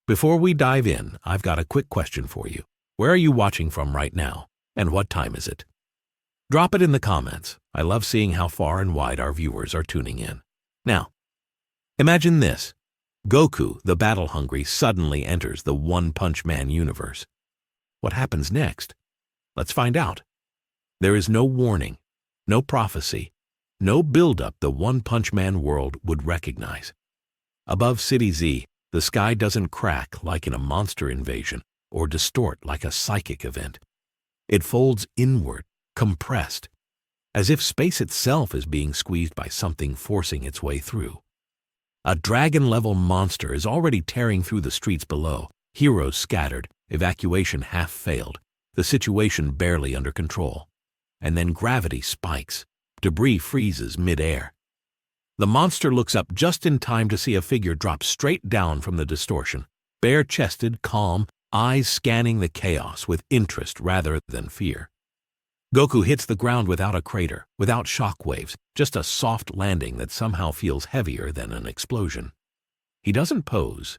Before we dive in, I've got a quick question for you. Where are you watching from right now, and what time is it? Drop it in the comments. I love seeing how far and wide our viewers are tuning in. Now, imagine this. Goku, the battle-hungry, suddenly enters the One Punch Man universe. What happens next? Let's find out. There is no warning, no prophecy, no build-up the One Punch Man world would recognize. Above City Z, the sky doesn't crack like in a monster invasion or distort like a psychic event. It folds inward, compressed, as if space itself is being squeezed by something forcing its way through. A dragon-level monster is already tearing through the streets below, heroes scattered, evacuation half failed, the situation barely under control. And then gravity spikes, debris freezes mid-air. The monster looks up just in time to see a figure drop straight down from the distortion, bare-chested, calm, eyes scanning the chaos with interest rather than fear. Goku hits the ground without a crater, without shock waves, just a soft landing that somehow feels heavier than an explosion. He doesn't pose.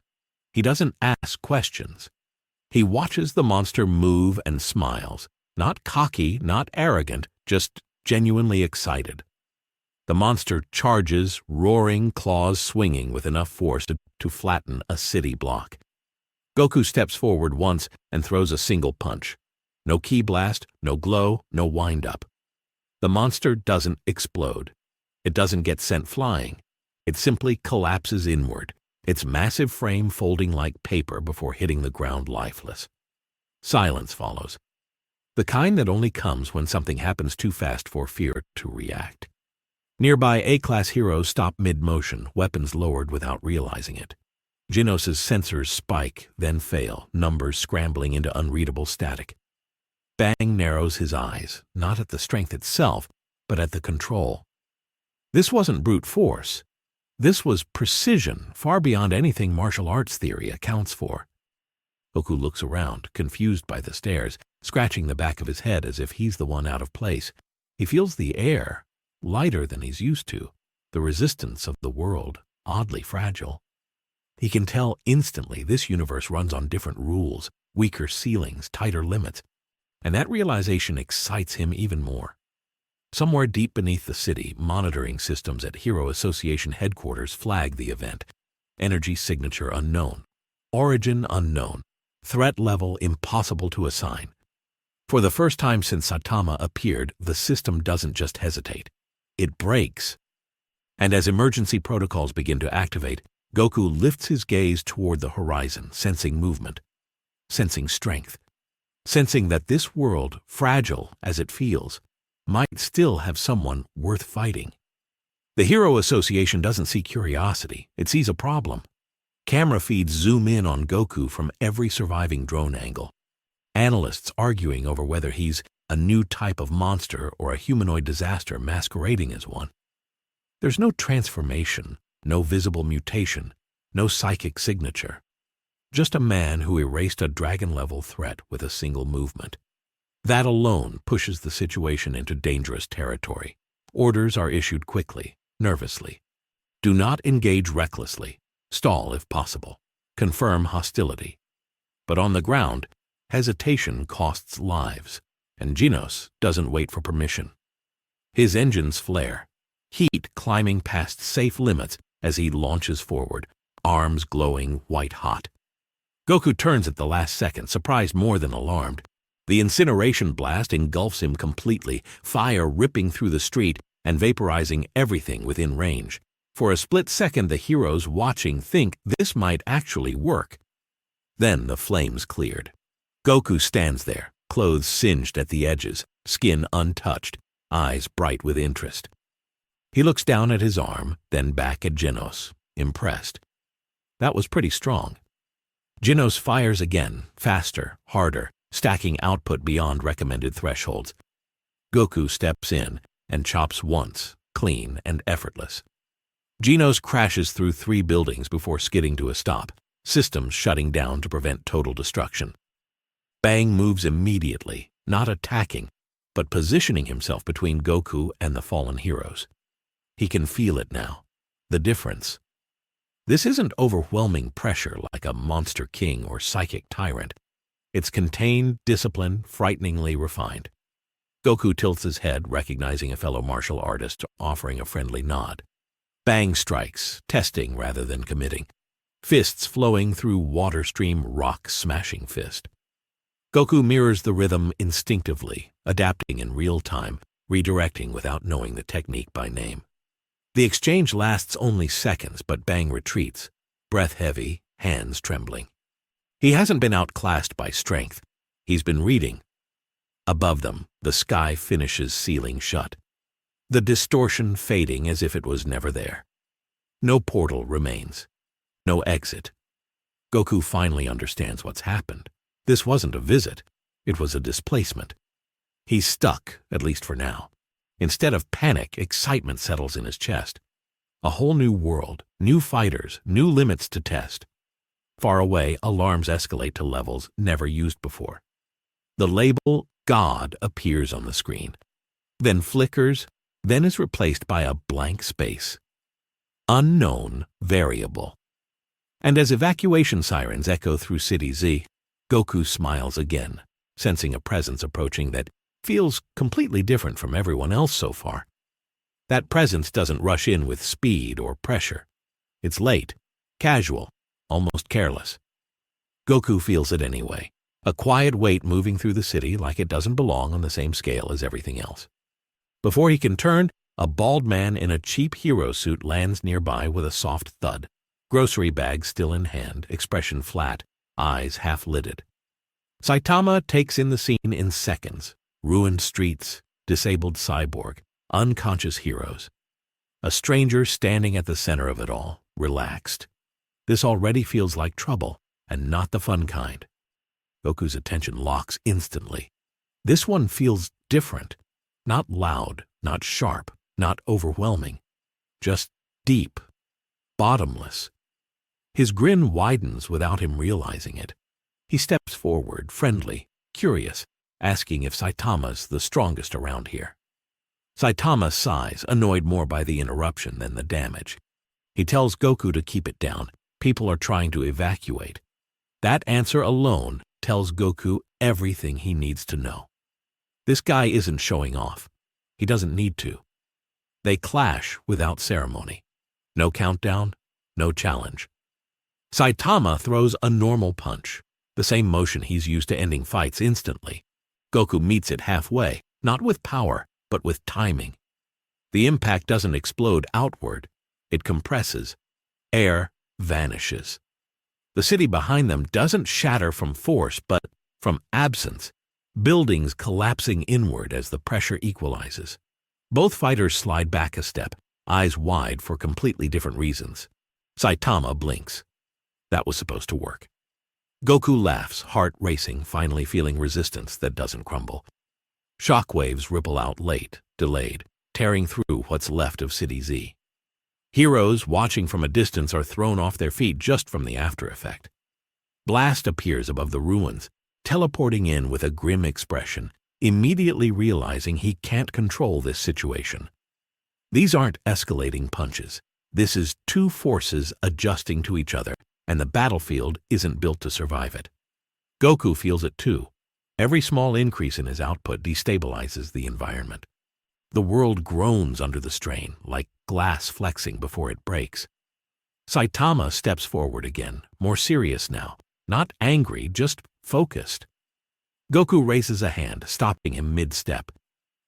He doesn't ask questions. He watches the monster move and smiles, not cocky, not arrogant, just genuinely excited. The monster charges, roaring, claws swinging with enough force to flatten a city block. Goku steps forward once and throws a single punch. No ki blast, no glow, no wind-up. The monster doesn't explode. It doesn't get sent flying. It simply collapses inward, its massive frame folding like paper before hitting the ground lifeless. Silence follows, the kind that only comes when something happens too fast for fear to react. Nearby A-class heroes stop mid-motion, weapons lowered without realizing it. Genos' sensors spike, then fail, numbers scrambling into unreadable static. Bang narrows his eyes, not at the strength itself, but at the control. This wasn't brute force. This was precision, far beyond anything martial arts theory accounts for. Goku looks around, confused by the stares, scratching the back of his head as if he's the one out of place. He feels the air, lighter than he's used to, the resistance of the world, oddly fragile. He can tell instantly this universe runs on different rules, weaker ceilings, tighter limits. And that realization excites him even more. Somewhere deep beneath the city, monitoring systems at Hero Association headquarters flag the event. Energy signature unknown. Origin unknown. Threat level impossible to assign. For the first time since Saitama appeared, the system doesn't just hesitate. It breaks. And as emergency protocols begin to activate, Goku lifts his gaze toward the horizon, sensing movement, sensing strength. Sensing that this world, fragile as it feels, might still have someone worth fighting. The Hero Association doesn't see curiosity, it sees a problem. Camera feeds zoom in on Goku from every surviving drone angle. Analysts arguing over whether he's a new type of monster or a humanoid disaster masquerading as one. There's no transformation, no visible mutation, no psychic signature. Just a man who erased a dragon-level threat with a single movement. That alone pushes the situation into dangerous territory. Orders are issued quickly, nervously. Do not engage recklessly. Stall if possible. Confirm hostility. But on the ground, hesitation costs lives, and Genos doesn't wait for permission. His engines flare, heat climbing past safe limits as he launches forward, arms glowing white-hot. Goku turns at the last second, surprised more than alarmed. The incineration blast engulfs him completely, fire ripping through the street and vaporizing everything within range. For a split second, the heroes watching think this might actually work. Then the flames cleared. Goku stands there, clothes singed at the edges, skin untouched, eyes bright with interest. He looks down at his arm, then back at Genos, impressed. That was pretty strong. Genos fires again, faster, harder, stacking output beyond recommended thresholds. Goku steps in and chops once, clean and effortless. Genos crashes through 3 buildings before skidding to a stop, systems shutting down to prevent total destruction. Bang moves immediately, not attacking, but positioning himself between Goku and the fallen heroes. He can feel it now, the difference. This isn't overwhelming pressure like a monster king or psychic tyrant. It's contained discipline, frighteningly refined. Goku tilts his head, recognizing a fellow martial artist, offering a friendly nod. Bang strikes, testing rather than committing. Fists flowing through water stream rock-smashing fist. Goku mirrors the rhythm instinctively, adapting in real time, redirecting without knowing the technique by name. The exchange lasts only seconds, but Bang retreats, breath heavy, hands trembling. He hasn't been outclassed by strength. He's been reading. Above them, the sky finishes sealing shut, the distortion fading as if it was never there. No portal remains. No exit. Goku finally understands what's happened. This wasn't a visit. It was a displacement. He's stuck, at least for now. Instead of panic, excitement settles in his chest. A whole new world, new fighters, new limits to test. Far away, alarms escalate to levels never used before. The label God appears on the screen, then flickers, then is replaced by a blank space. Unknown variable. And as evacuation sirens echo through City Z, Goku smiles again, sensing a presence approaching that feels completely different from everyone else so far. That presence doesn't rush in with speed or pressure. It's late, casual, almost careless. Goku feels it anyway, a quiet weight moving through the city like it doesn't belong on the same scale as everything else. Before he can turn, a bald man in a cheap hero suit lands nearby with a soft thud, grocery bag still in hand, expression flat, eyes half-lidded. Saitama takes in the scene in seconds. Ruined streets, disabled cyborg, unconscious heroes. A stranger standing at the center of it all, relaxed. This already feels like trouble, and not the fun kind. Goku's attention locks instantly. This one feels different. Not loud, not sharp, not overwhelming. Just deep, bottomless. His grin widens without him realizing it. He steps forward, friendly, curious, asking if Saitama's the strongest around here. Saitama sighs, annoyed more by the interruption than the damage. He tells Goku to keep it down. People are trying to evacuate. That answer alone tells Goku everything he needs to know. This guy isn't showing off. He doesn't need to. They clash without ceremony. No countdown, no challenge. Saitama throws a normal punch, the same motion he's used to ending fights instantly. Goku meets it halfway, not with power, but with timing. The impact doesn't explode outward. It compresses. Air vanishes. The city behind them doesn't shatter from force, but from absence. Buildings collapsing inward as the pressure equalizes. Both fighters slide back a step, eyes wide for completely different reasons. Saitama blinks. That was supposed to work. Goku laughs, heart racing, finally feeling resistance that doesn't crumble. Shockwaves ripple out late, delayed, tearing through what's left of City Z. Heroes watching from a distance are thrown off their feet just from the after effect. Blast appears above the ruins, teleporting in with a grim expression, immediately realizing he can't control this situation. These aren't escalating punches. This is two forces adjusting to each other, and the battlefield isn't built to survive it. Goku feels it too. Every small increase in his output destabilizes the environment. The world groans under the strain, like glass flexing before it breaks. Saitama steps forward again, more serious now, not angry, just focused. Goku raises a hand, stopping him mid-step.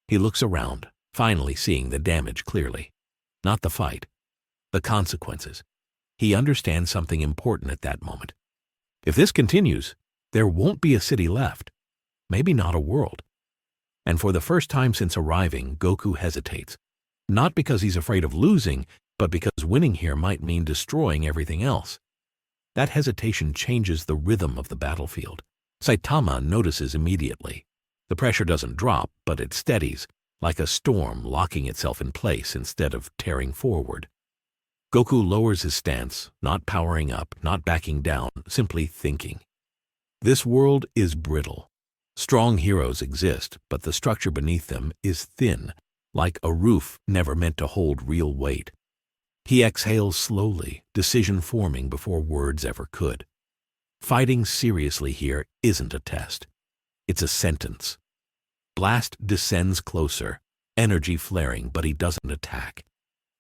He looks around, finally seeing the damage clearly. Not the fight, the consequences. He understands something important at that moment. If this continues, there won't be a city left. Maybe not a world. And for the first time since arriving, Goku hesitates. Not because he's afraid of losing, but because winning here might mean destroying everything else. That hesitation changes the rhythm of the battlefield. Saitama notices immediately. The pressure doesn't drop, but it steadies, like a storm locking itself in place instead of tearing forward. Goku lowers his stance, not powering up, not backing down, simply thinking. This world is brittle. Strong heroes exist, but the structure beneath them is thin, like a roof never meant to hold real weight. He exhales slowly, decision forming before words ever could. Fighting seriously here isn't a test. It's a sentence. Blast descends closer, energy flaring, but he doesn't attack.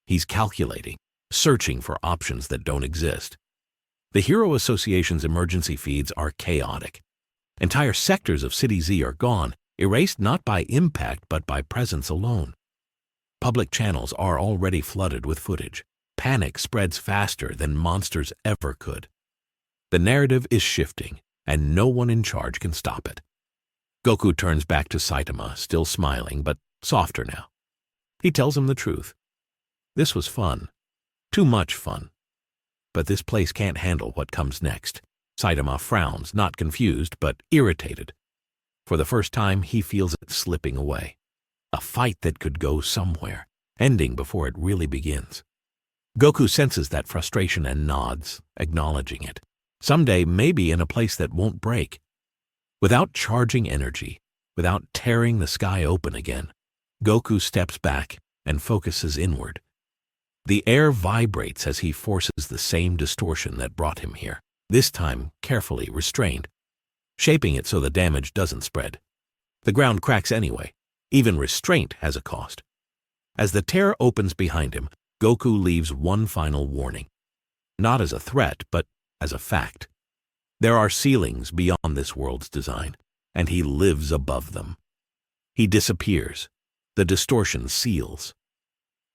He's calculating, searching for options that don't exist. The Hero Association's emergency feeds are chaotic. Entire sectors of City Z are gone, erased not by impact but by presence alone. Public channels are already flooded with footage. Panic spreads faster than monsters ever could. The narrative is shifting, and no one in charge can stop it. Goku turns back to Saitama, still smiling, but softer now. He tells him the truth. This was fun. Too much fun. But this place can't handle what comes next. Saitama frowns, not confused, but irritated. For the first time, he feels it slipping away. A fight that could go somewhere, ending before it really begins. Goku senses that frustration and nods, acknowledging it. Someday, maybe in a place that won't break. Without charging energy, without tearing the sky open again, Goku steps back and focuses inward. The air vibrates as he forces the same distortion that brought him here, this time carefully restrained, shaping it so the damage doesn't spread. The ground cracks anyway. Even restraint has a cost. As the tear opens behind him, Goku leaves one final warning. Not as a threat, but as a fact. There are ceilings beyond this world's design, and he lives above them. He disappears. The distortion seals.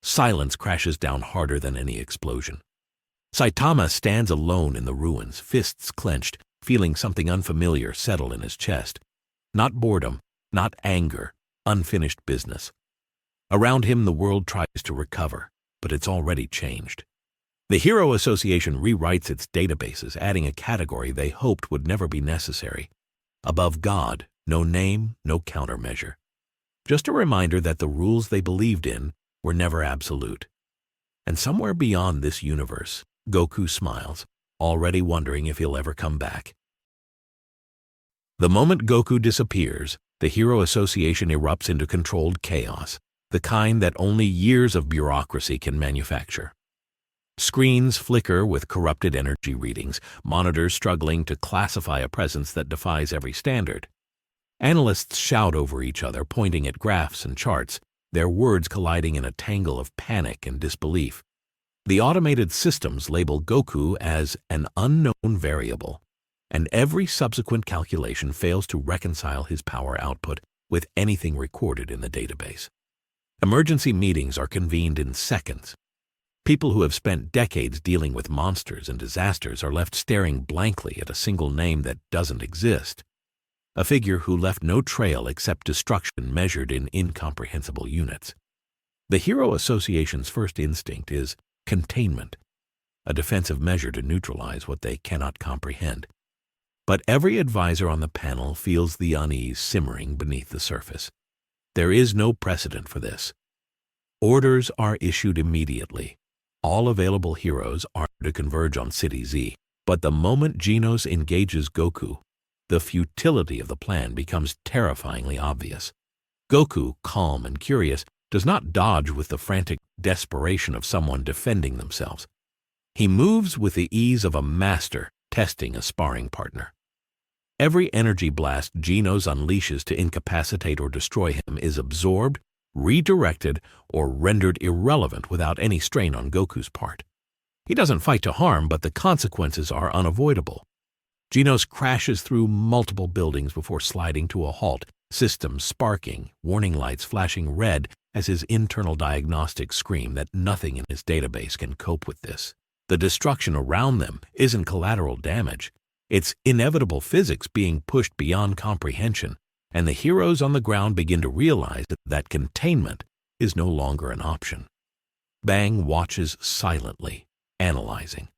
Silence crashes down harder than any explosion. Saitama stands alone in the ruins, fists clenched, feeling something unfamiliar settle in his chest. Not boredom, not anger, unfinished business. Around him, the world tries to recover, but it's already changed. The Hero Association rewrites its databases, adding a category they hoped would never be necessary. Above God, no name, no countermeasure. Just a reminder that the rules they believed in were never absolute. And somewhere beyond this universe, Goku smiles, already wondering if he'll ever come back. The moment Goku disappears, the Hero Association erupts into controlled chaos, the kind that only years of bureaucracy can manufacture. Screens flicker with corrupted energy readings, monitors struggling to classify a presence that defies every standard. Analysts shout over each other, pointing at graphs and charts, their words colliding in a tangle of panic and disbelief. The automated systems label Goku as an unknown variable, and every subsequent calculation fails to reconcile his power output with anything recorded in the database. Emergency meetings are convened in seconds. People who have spent decades dealing with monsters and disasters are left staring blankly at a single name that doesn't exist. A figure who left no trail except destruction measured in incomprehensible units. The Hero Association's first instinct is containment, a defensive measure to neutralize what they cannot comprehend. But every advisor on the panel feels the unease simmering beneath the surface. There is no precedent for this. Orders are issued immediately. All available heroes are to converge on City Z, but the moment Genos engages Goku, the futility of the plan becomes terrifyingly obvious. Goku, calm and curious, does not dodge with the frantic desperation of someone defending themselves. He moves with the ease of a master testing a sparring partner. Every energy blast Genos unleashes to incapacitate or destroy him is absorbed, redirected, or rendered irrelevant without any strain on Goku's part. He doesn't fight to harm, but the consequences are unavoidable. Genos crashes through multiple buildings before sliding to a halt, systems sparking, warning lights flashing red as his internal diagnostics scream that nothing in his database can cope with this. The destruction around them isn't collateral damage. It's inevitable physics being pushed beyond comprehension, and the heroes on the ground begin to realize that containment is no longer an option. Bang watches silently, analyzing.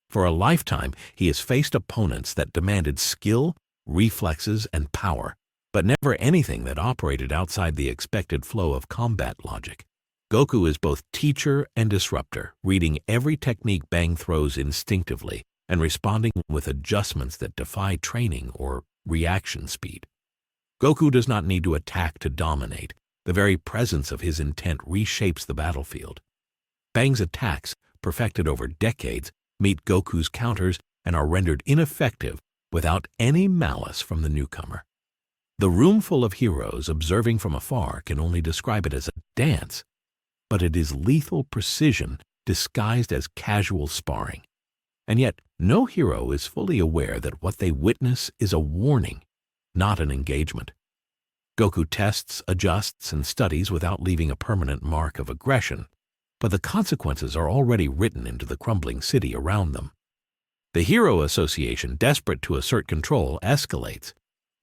For a lifetime, he has faced opponents that demanded skill, reflexes, and power, but never anything that operated outside the expected flow of combat logic. Goku is both teacher and disruptor, reading every technique Bang throws instinctively and responding with adjustments that defy training or reaction speed. Goku does not need to attack to dominate. The very presence of his intent reshapes the battlefield. Bang's attacks, perfected over decades, meet Goku's counters and are rendered ineffective without any malice from the newcomer. The roomful of heroes observing from afar can only describe it as a dance, but it is lethal precision disguised as casual sparring. And yet, no hero is fully aware that what they witness is a warning, not an engagement. Goku tests, adjusts, and studies without leaving a permanent mark of aggression, but the consequences are already written into the crumbling city around them. The Hero Association, desperate to assert control, escalates.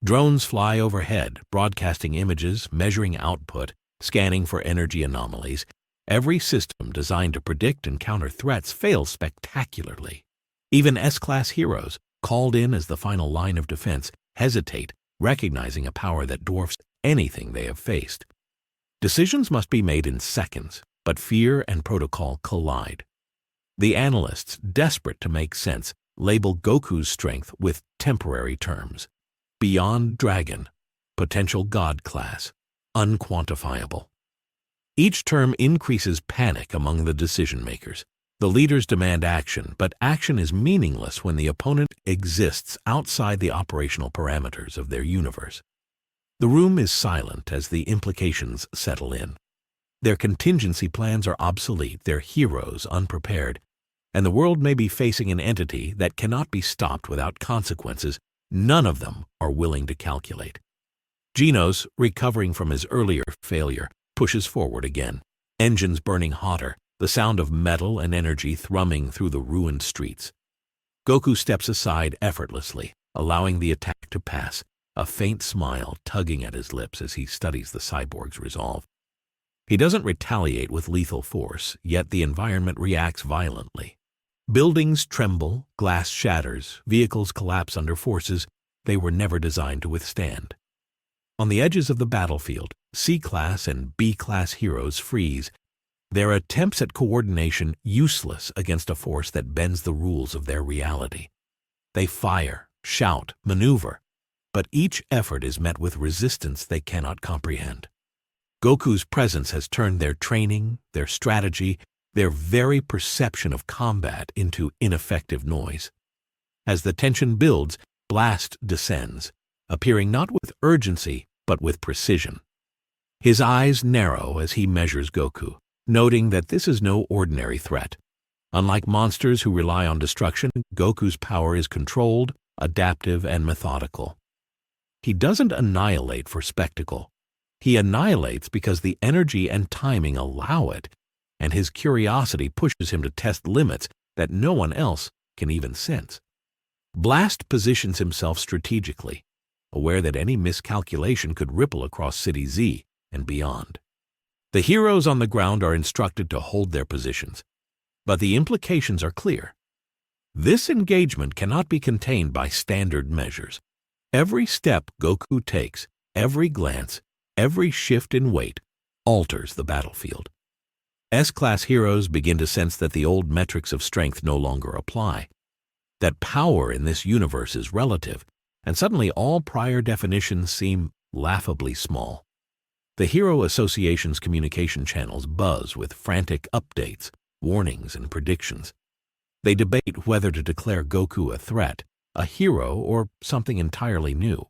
Drones fly overhead, broadcasting images, measuring output, scanning for energy anomalies. Every system designed to predict and counter threats fails spectacularly. Even S-class heroes, called in as the final line of defense, hesitate, recognizing a power that dwarfs anything they have faced. Decisions must be made in seconds, but fear and protocol collide. The analysts, desperate to make sense, label Goku's strength with temporary terms: beyond dragon, potential god class, unquantifiable. Each term increases panic among the decision-makers. The leaders demand action, but action is meaningless when the opponent exists outside the operational parameters of their universe. The room is silent as the implications settle in. Their contingency plans are obsolete, their heroes unprepared, and the world may be facing an entity that cannot be stopped without consequences none of them are willing to calculate. Genos, recovering from his earlier failure, pushes forward again, engines burning hotter, the sound of metal and energy thrumming through the ruined streets. Goku steps aside effortlessly, allowing the attack to pass, a faint smile tugging at his lips as he studies the cyborg's resolve. He doesn't retaliate with lethal force, yet the environment reacts violently. Buildings tremble, glass shatters, vehicles collapse under forces they were never designed to withstand. On the edges of the battlefield, C-class and B-class heroes freeze, their attempts at coordination useless against a force that bends the rules of their reality. They fire, shout, maneuver, but each effort is met with resistance they cannot comprehend. Goku's presence has turned their training, their strategy, their very perception of combat into ineffective noise. As the tension builds, Blast descends, appearing not with urgency but with precision. His eyes narrow as he measures Goku, noting that this is no ordinary threat. Unlike monsters who rely on destruction, Goku's power is controlled, adaptive, and methodical. He doesn't annihilate for spectacle. He annihilates because the energy and timing allow it, and his curiosity pushes him to test limits that no one else can even sense. Blast positions himself strategically, aware that any miscalculation could ripple across City Z and beyond. The heroes on the ground are instructed to hold their positions, but the implications are clear. This engagement cannot be contained by standard measures. Every step Goku takes, every glance, every shift in weight, alters the battlefield. S-class heroes begin to sense that the old metrics of strength no longer apply, that power in this universe is relative, and suddenly all prior definitions seem laughably small. The Hero Association's communication channels buzz with frantic updates, warnings, and predictions. They debate whether to declare Goku a threat, a hero, or something entirely new.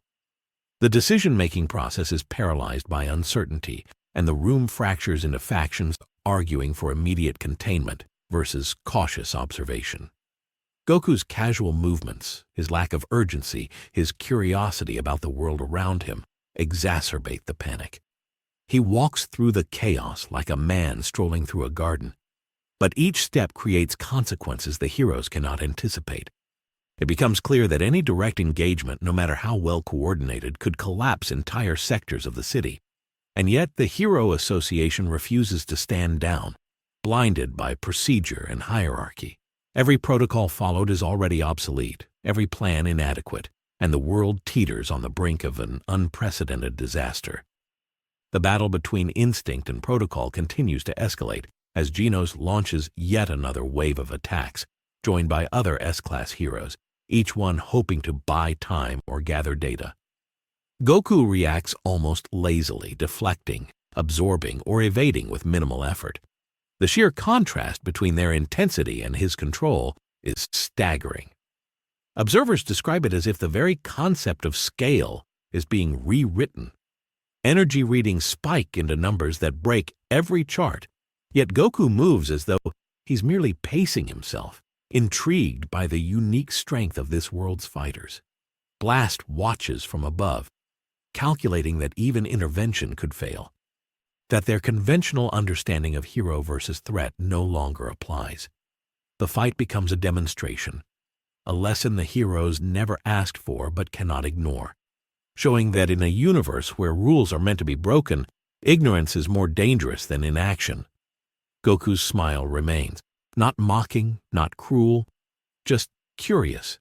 The decision-making process is paralyzed by uncertainty, and the room fractures into factions arguing for immediate containment versus cautious observation. Goku's casual movements, his lack of urgency, his curiosity about the world around him exacerbate the panic. He walks through the chaos like a man strolling through a garden, but each step creates consequences the heroes cannot anticipate. It becomes clear that any direct engagement, no matter how well coordinated, could collapse entire sectors of the city. And yet the Hero Association refuses to stand down, blinded by procedure and hierarchy. Every protocol followed is already obsolete, every plan inadequate, and the world teeters on the brink of an unprecedented disaster. The battle between instinct and protocol continues to escalate as Genos launches yet another wave of attacks, joined by other S-class heroes, each one hoping to buy time or gather data. Goku reacts almost lazily, deflecting, absorbing, or evading with minimal effort. The sheer contrast between their intensity and his control is staggering. Observers describe it as if the very concept of scale is being rewritten. Energy readings spike into numbers that break every chart, yet Goku moves as though he's merely pacing himself, intrigued by the unique strength of this world's fighters. Blast watches from above, calculating that even intervention could fail, that their conventional understanding of hero versus threat no longer applies. The fight becomes a demonstration, a lesson the heroes never asked for but cannot ignore, showing that in a universe where rules are meant to be broken, ignorance is more dangerous than inaction. Goku's smile remains, not mocking, not cruel, just curious.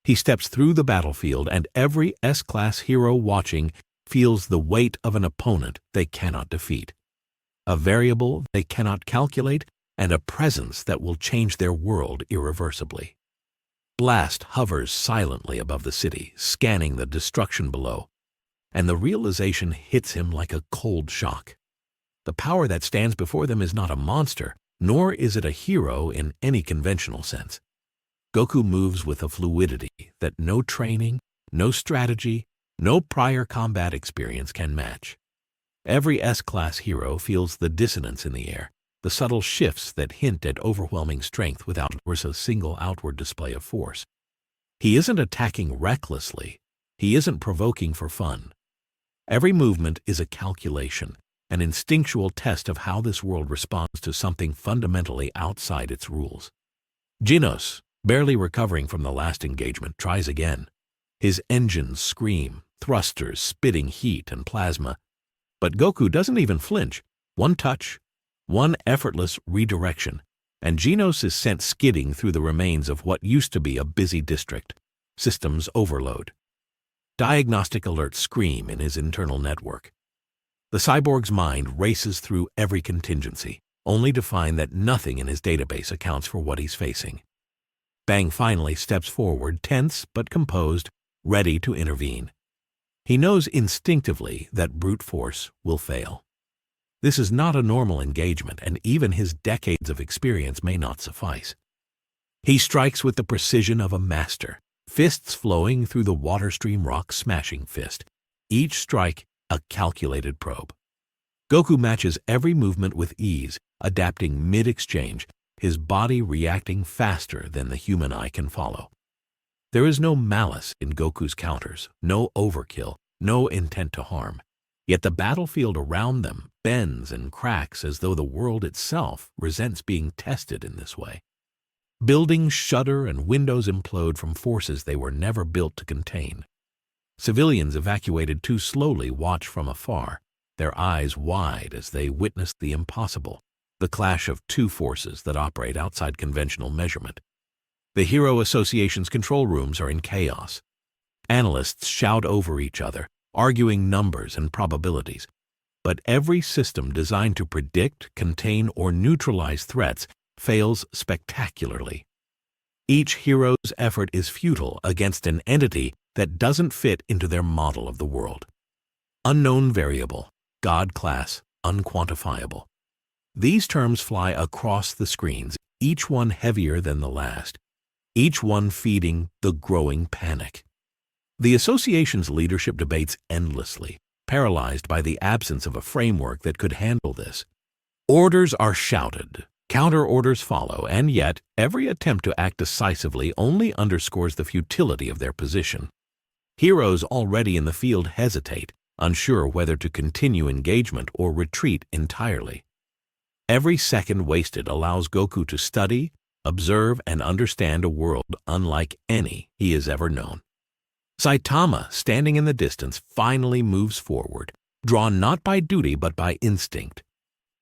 He steps through the battlefield, and every S-class hero watching feels the weight of an opponent they cannot defeat, a variable they cannot calculate, and a presence that will change their world irreversibly. Blast hovers silently above the city, scanning the destruction below, and the realization hits him like a cold shock. The power that stands before them is not a monster, nor is it a hero in any conventional sense. Goku moves with a fluidity that no training, no strategy, no prior combat experience can match. Every S-class hero feels the dissonance in the air, the subtle shifts that hint at overwhelming strength without a single outward display of force. He isn't attacking recklessly. He isn't provoking for fun. Every movement is a calculation, an instinctual test of how this world responds to something fundamentally outside its rules. Genos, barely recovering from the last engagement, tries again. His engines scream, thrusters spitting heat and plasma. But Goku doesn't even flinch. One touch, one effortless redirection, and Genos is sent skidding through the remains of what used to be a busy district. Systems overload. Diagnostic alerts scream in his internal network. The cyborg's mind races through every contingency, only to find that nothing in his database accounts for what he's facing. Bang finally steps forward, tense but composed, ready to intervene. He knows instinctively that brute force will fail. This is not a normal engagement, and even his decades of experience may not suffice. He strikes with the precision of a master, fists flowing through the water stream rock smashing fist, each strike a calculated probe. Goku matches every movement with ease, adapting mid-exchange, his body reacting faster than the human eye can follow. There is no malice in Goku's counters, no overkill, no intent to harm. Yet the battlefield around them bends and cracks as though the world itself resents being tested in this way. Buildings shudder and windows implode from forces they were never built to contain. Civilians evacuated too slowly watch from afar, their eyes wide as they witness the impossible, the clash of two forces that operate outside conventional measurement. The Hero Association's control rooms are in chaos. Analysts shout over each other, arguing numbers and probabilities. But every system designed to predict, contain, or neutralize threats fails spectacularly. Each hero's effort is futile against an entity that doesn't fit into their model of the world. Unknown variable, God class, unquantifiable. These terms fly across the screens, each one heavier than the last, each one feeding the growing panic. The association's leadership debates endlessly, paralyzed by the absence of a framework that could handle this. Orders are shouted, counter-orders follow, and yet every attempt to act decisively only underscores the futility of their position. Heroes already in the field hesitate, unsure whether to continue engagement or retreat entirely. Every second wasted allows Goku to study, observe, and understand a world unlike any he has ever known. Saitama, standing in the distance, finally moves forward, drawn not by duty but by instinct.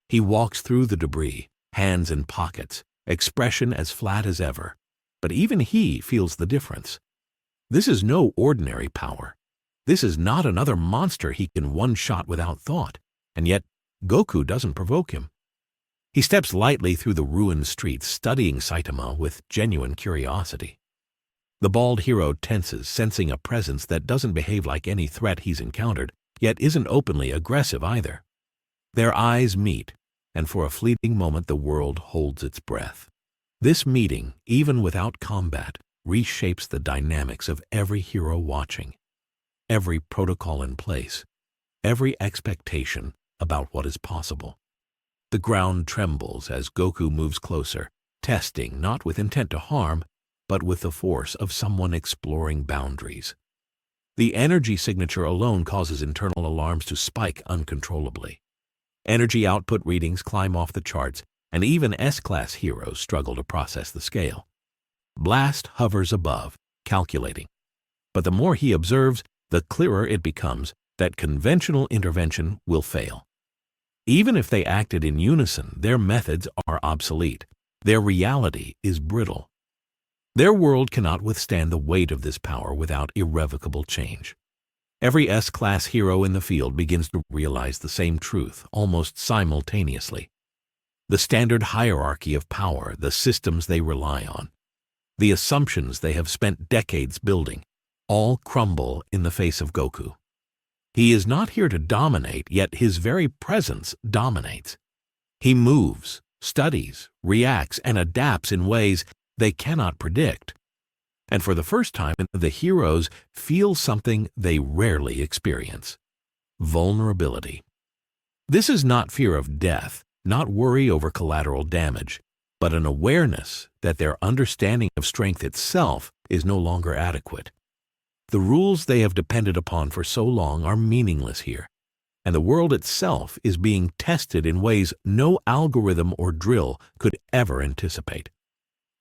He walks through the debris, hands in pockets, expression as flat as ever. But even he feels the difference. This is no ordinary power. This is not another monster he can one-shot without thought, and yet Goku doesn't provoke him. He steps lightly through the ruined streets, studying Saitama with genuine curiosity. The bald hero tenses, sensing a presence that doesn't behave like any threat he's encountered, yet isn't openly aggressive either. Their eyes meet, and for a fleeting moment the world holds its breath. This meeting, even without combat, reshapes the dynamics of every hero watching, every protocol in place, every expectation about what is possible. The ground trembles as Goku moves closer, testing not with intent to harm, but with the force of someone exploring boundaries. The energy signature alone causes internal alarms to spike uncontrollably. Energy output readings climb off the charts, and even S-class heroes struggle to process the scale. Blast hovers above, calculating. But the more he observes, the clearer it becomes that conventional intervention will fail. Even if they acted in unison, their methods are obsolete. Their reality is brittle. Their world cannot withstand the weight of this power without irrevocable change. Every S-class hero in the field begins to realize the same truth almost simultaneously. The standard hierarchy of power, the systems they rely on, the assumptions they have spent decades building, all crumble in the face of Goku. He is not here to dominate, yet his very presence dominates. He moves, studies, reacts, and adapts in ways they cannot predict. And for the first time, the heroes feel something they rarely experience: vulnerability. This is not fear of death, not worry over collateral damage, but an awareness that their understanding of strength itself is no longer adequate. The rules they have depended upon for so long are meaningless here, and the world itself is being tested in ways no algorithm or drill could ever anticipate.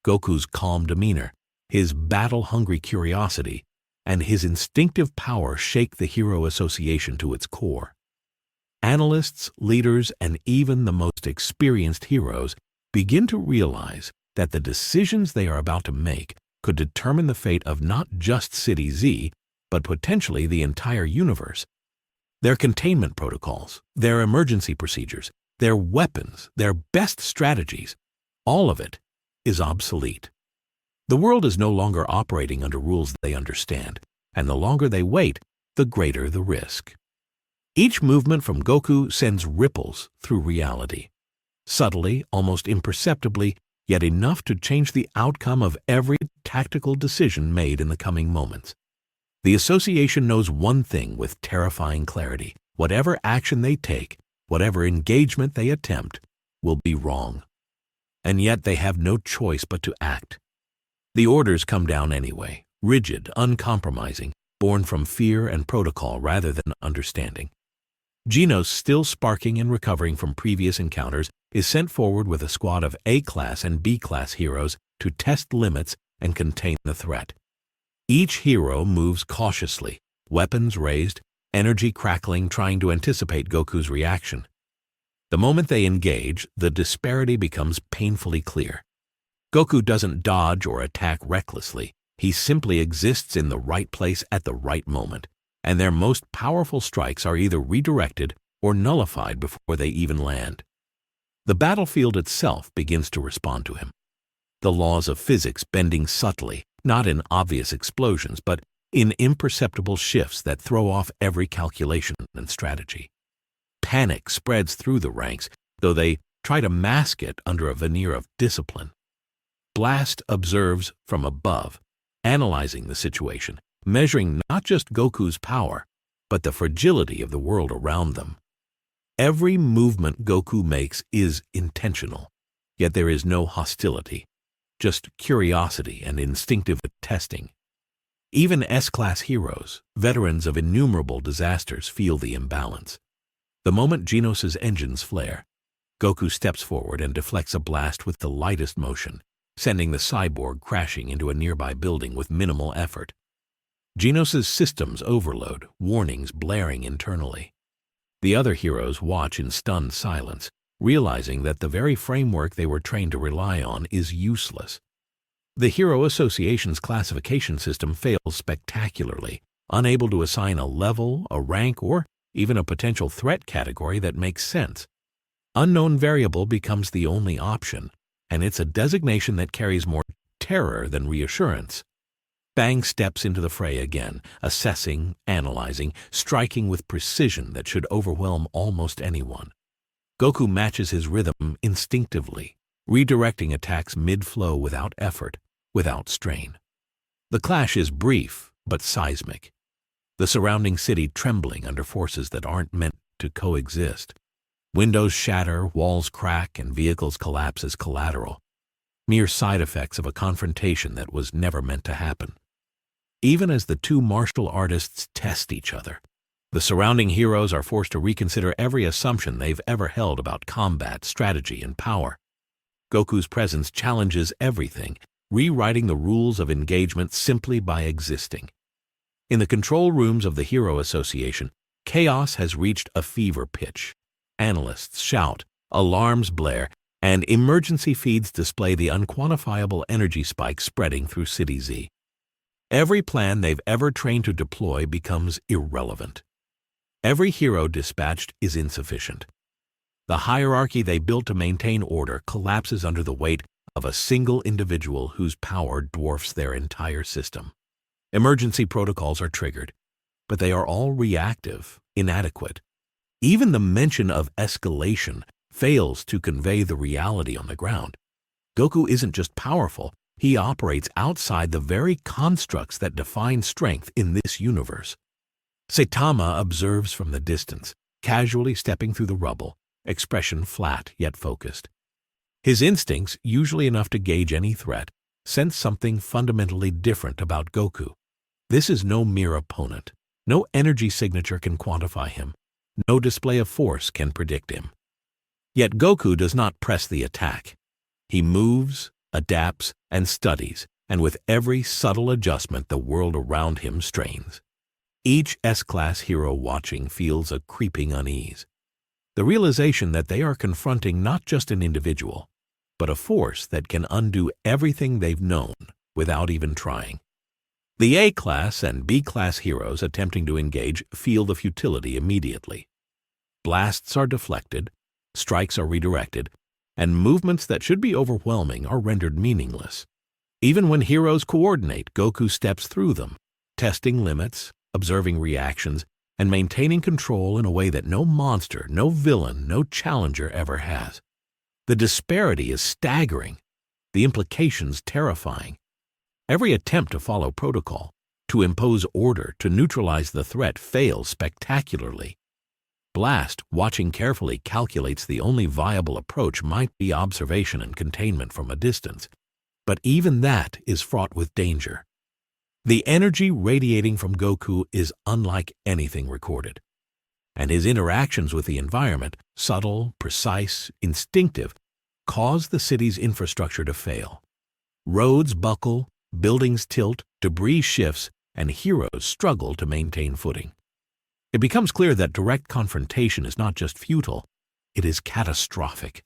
Goku's calm demeanor, his battle-hungry curiosity, and his instinctive power shake the Hero Association to its core. Analysts, leaders, and even the most experienced heroes begin to realize that the decisions they are about to make could determine the fate of not just City Z, but potentially the entire universe. Their containment protocols, their emergency procedures, their weapons, their best strategies, all of it is obsolete. The world is no longer operating under rules they understand, and the longer they wait, the greater the risk. Each movement from Goku sends ripples through reality, subtly, almost imperceptibly, yet enough to change the outcome of every tactical decision made in the coming moments. The association knows one thing with terrifying clarity: whatever action they take, whatever engagement they attempt, will be wrong. And yet they have no choice but to act. The orders come down anyway, rigid, uncompromising, born from fear and protocol rather than understanding. Genos, still sparking and recovering from previous encounters, is sent forward with a squad of A-class and B-class heroes to test limits and contain the threat. Each hero moves cautiously, weapons raised, energy crackling, trying to anticipate Goku's reaction. The moment they engage, the disparity becomes painfully clear. Goku doesn't dodge or attack recklessly. He simply exists in the right place at the right moment, and their most powerful strikes are either redirected or nullified before they even land. The battlefield itself begins to respond to him. The laws of physics bending subtly, not in obvious explosions, but in imperceptible shifts that throw off every calculation and strategy. Panic spreads through the ranks, though they try to mask it under a veneer of discipline. Blast observes from above, analyzing the situation, measuring not just Goku's power, but the fragility of the world around them. Every movement Goku makes is intentional, yet there is no hostility, just curiosity and instinctive testing. Even S-class heroes, veterans of innumerable disasters, feel the imbalance. The moment Genos' engines flare, Goku steps forward and deflects a blast with the lightest motion, sending the cyborg crashing into a nearby building with minimal effort. Genos' systems overload, warnings blaring internally. The other heroes watch in stunned silence, realizing that the very framework they were trained to rely on is useless. The Hero Association's classification system fails spectacularly, unable to assign a level, a rank, or even a potential threat category that makes sense. Unknown variable becomes the only option, and it's a designation that carries more terror than reassurance. Bang steps into the fray again, assessing, analyzing, striking with precision that should overwhelm almost anyone. Goku matches his rhythm instinctively, redirecting attacks mid-flow without effort, without strain. The clash is brief but seismic, the surrounding city trembling under forces that aren't meant to coexist. Windows shatter, walls crack, and vehicles collapse as collateral, mere side effects of a confrontation that was never meant to happen. Even as the two martial artists test each other, the surrounding heroes are forced to reconsider every assumption they've ever held about combat, strategy, and power. Goku's presence challenges everything, rewriting the rules of engagement simply by existing. In the control rooms of the Hero Association, chaos has reached a fever pitch. Analysts shout, alarms blare, and emergency feeds display the unquantifiable energy spike spreading through City Z. Every plan they've ever trained to deploy becomes irrelevant. Every hero dispatched is insufficient. The hierarchy they built to maintain order collapses under the weight of a single individual whose power dwarfs their entire system. Emergency protocols are triggered, but they are all reactive, inadequate. Even the mention of escalation fails to convey the reality on the ground. Goku isn't just powerful, he operates outside the very constructs that define strength in this universe. Saitama observes from the distance, casually stepping through the rubble, expression flat yet focused. His instincts, usually enough to gauge any threat, sense something fundamentally different about Goku. This is no mere opponent. No energy signature can quantify him. No display of force can predict him. Yet Goku does not press the attack. He moves, adapts, and studies, and with every subtle adjustment the world around him strains. Each S-class hero watching feels a creeping unease. The realization that they are confronting not just an individual, but a force that can undo everything they've known without even trying. The A-class and B-class heroes attempting to engage feel the futility immediately. Blasts are deflected, strikes are redirected, and movements that should be overwhelming are rendered meaningless. Even when heroes coordinate, Goku steps through them, testing limits, observing reactions, and maintaining control in a way that no monster, no villain, no challenger ever has. The disparity is staggering, the implications terrifying. Every attempt to follow protocol, to impose order, to neutralize the threat fails spectacularly. Blast, watching carefully, calculates the only viable approach might be observation and containment from a distance, but even that is fraught with danger. The energy radiating from Goku is unlike anything recorded, and his interactions with the environment, subtle, precise, instinctive, cause the city's infrastructure to fail. Roads buckle, buildings tilt, debris shifts, and heroes struggle to maintain footing. It becomes clear that direct confrontation is not just futile, it is catastrophic.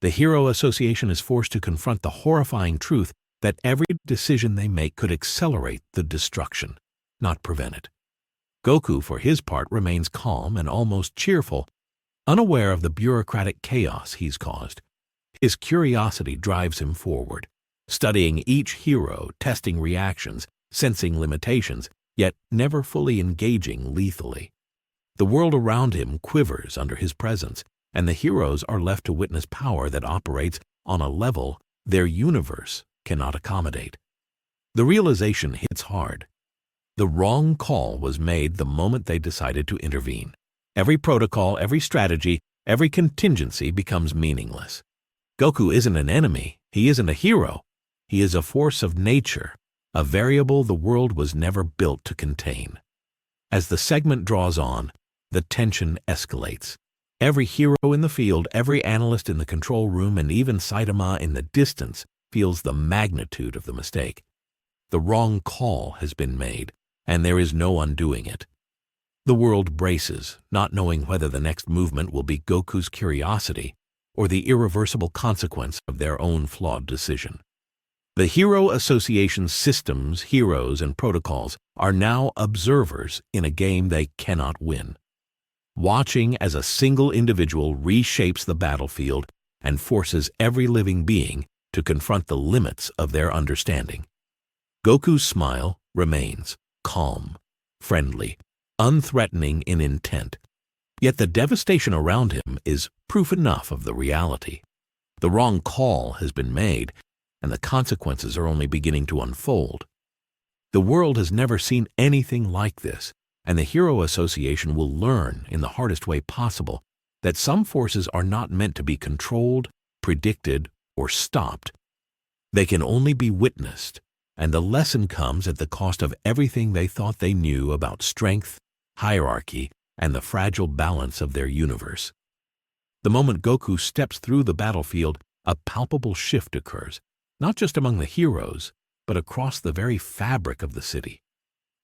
The Hero Association is forced to confront the horrifying truth that every decision they make could accelerate the destruction, not prevent it. Goku, for his part, remains calm and almost cheerful, unaware of the bureaucratic chaos he's caused. His curiosity drives him forward, studying each hero, testing reactions, sensing limitations, yet never fully engaging lethally. The world around him quivers under his presence, and the heroes are left to witness power that operates on a level their universe cannot accommodate. The realization hits hard. The wrong call was made the moment they decided to intervene. Every protocol, every strategy, every contingency becomes meaningless. Goku isn't an enemy, he isn't a hero. He is a force of nature, a variable the world was never built to contain. As the segment draws on, the tension escalates. Every hero in the field, every analyst in the control room, and even Saitama in the distance feels the magnitude of the mistake. The wrong call has been made, and there is no undoing it. The world braces, not knowing whether the next movement will be Goku's curiosity or the irreversible consequence of their own flawed decision. The Hero Association's systems, heroes, and protocols are now observers in a game they cannot win, watching as a single individual reshapes the battlefield and forces every living being to confront the limits of their understanding. Goku's smile remains calm, friendly, unthreatening in intent, Yet the devastation around him is proof enough of the reality. The wrong call has been made, and the consequences are only beginning to unfold. The world has never seen anything like this, and the Hero Association will learn in the hardest way possible that some forces are not meant to be controlled, predicted, or stopped. They can only be witnessed, and the lesson comes at the cost of everything they thought they knew about strength, hierarchy, and the fragile balance of their universe. The moment Goku steps through the battlefield, a palpable shift occurs, not just among the heroes, but across the very fabric of the city.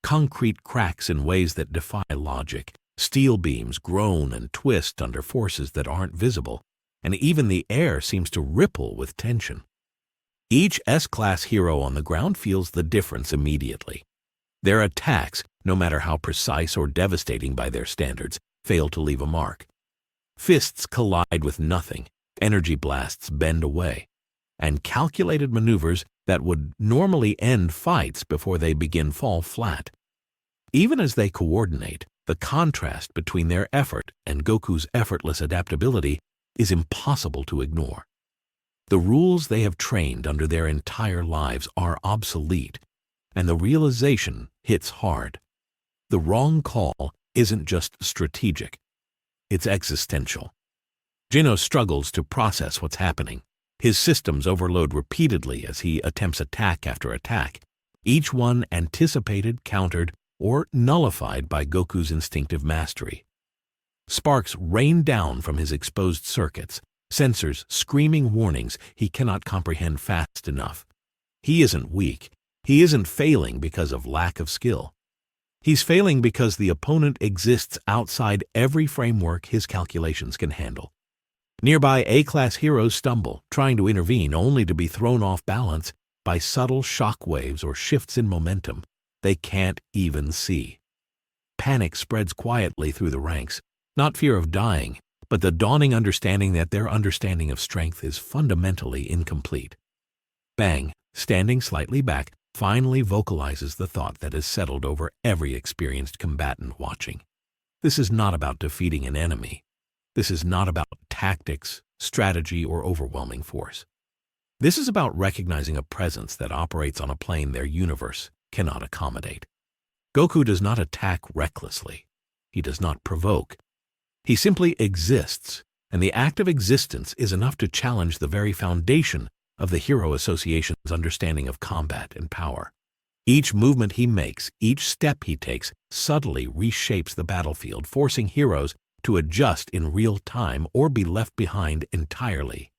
Concrete cracks in ways that defy logic, steel beams groan and twist under forces that aren't visible, and even the air seems to ripple with tension. Each S-class hero on the ground feels the difference immediately. Their attacks, no matter how precise or devastating by their standards, fail to leave a mark. Fists collide with nothing, energy blasts bend away, and calculated maneuvers that would normally end fights before they begin fall flat. Even as they coordinate, the contrast between their effort and Goku's effortless adaptability is impossible to ignore. The rules they have trained under their entire lives are obsolete, and the realization hits hard. The wrong call isn't just strategic, it's existential. Gino struggles to process what's happening. His systems overload repeatedly as he attempts attack after attack, each one anticipated, countered, or nullified by Goku's instinctive mastery. Sparks rain down from his exposed circuits, sensors screaming warnings he cannot comprehend fast enough. He isn't weak. He isn't failing because of lack of skill. He's failing because the opponent exists outside every framework his calculations can handle. Nearby A-class heroes stumble, trying to intervene only to be thrown off balance by subtle shock waves or shifts in momentum they can't even see. Panic spreads quietly through the ranks, not fear of dying, but the dawning understanding that their understanding of strength is fundamentally incomplete. Bang, standing slightly back, finally vocalizes the thought that has settled over every experienced combatant watching. This is not about defeating an enemy. This is not about tactics, strategy, or overwhelming force. This is about recognizing a presence that operates on a plane their universe cannot accommodate. Goku does not attack recklessly. He does not provoke. He simply exists, and the act of existence is enough to challenge the very foundation of the Hero Association's understanding of combat and power. Each movement he makes, each step he takes, subtly reshapes the battlefield, forcing heroes to adjust in real time or be left behind entirely.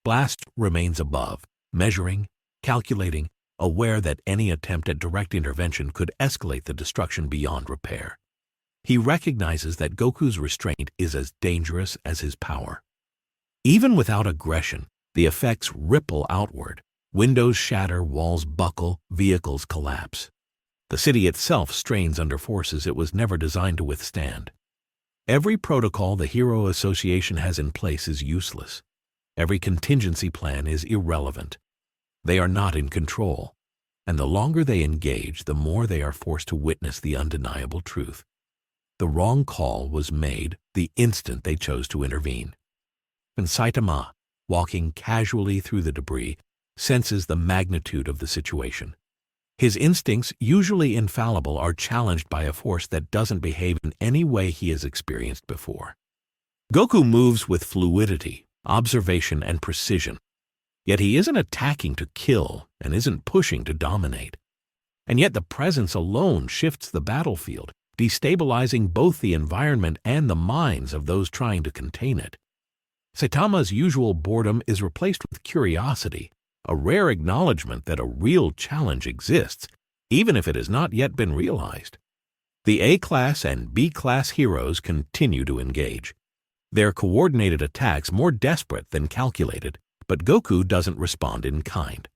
Blast remains above, measuring, calculating, aware that any attempt at direct intervention could escalate the destruction beyond repair. He recognizes that Goku's restraint is as dangerous as his power. Even without aggression, the effects ripple outward. Windows shatter, walls buckle, vehicles collapse. The city itself strains under forces it was never designed to withstand. Every protocol the Hero Association has in place is useless. Every contingency plan is irrelevant. They are not in control, and the longer they engage, the more they are forced to witness the undeniable truth. The wrong call was made the instant they chose to intervene. And Saitama, walking casually through the debris, senses the magnitude of the situation. His instincts, usually infallible, are challenged by a force that doesn't behave in any way he has experienced before. Goku moves with fluidity, observation, and precision. Yet he isn't attacking to kill and isn't pushing to dominate. And yet the presence alone shifts the battlefield, destabilizing both the environment and the minds of those trying to contain it. Saitama's usual boredom is replaced with curiosity, a rare acknowledgement that a real challenge exists, even if it has not yet been realized. The A-class and B-class heroes continue to engage. Their coordinated attacks more desperate than calculated, but Goku doesn't respond in kind.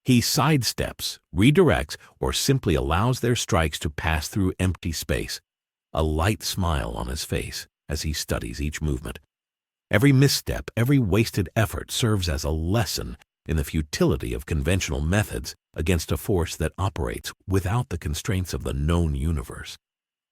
He sidesteps, redirects, or simply allows their strikes to pass through empty space, a light smile on his face as he studies each movement. Every misstep, every wasted effort serves as a lesson in the futility of conventional methods against a force that operates without the constraints of the known universe.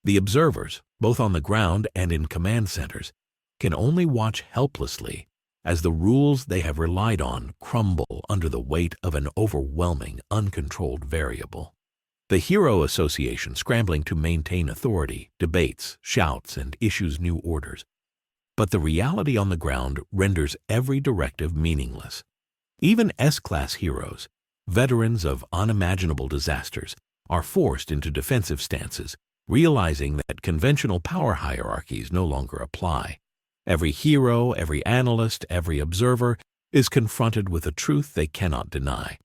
The observers, both on the ground and in command centers, can only watch helplessly as the rules they have relied on crumble under the weight of an overwhelming, uncontrolled variable. The Hero Association, scrambling to maintain authority, debates, shouts, and issues new orders. But the reality on the ground renders every directive meaningless. Even S-class heroes, veterans of unimaginable disasters, are forced into defensive stances, realizing that conventional power hierarchies no longer apply. Every hero, every analyst, every observer is confronted with a truth they cannot deny.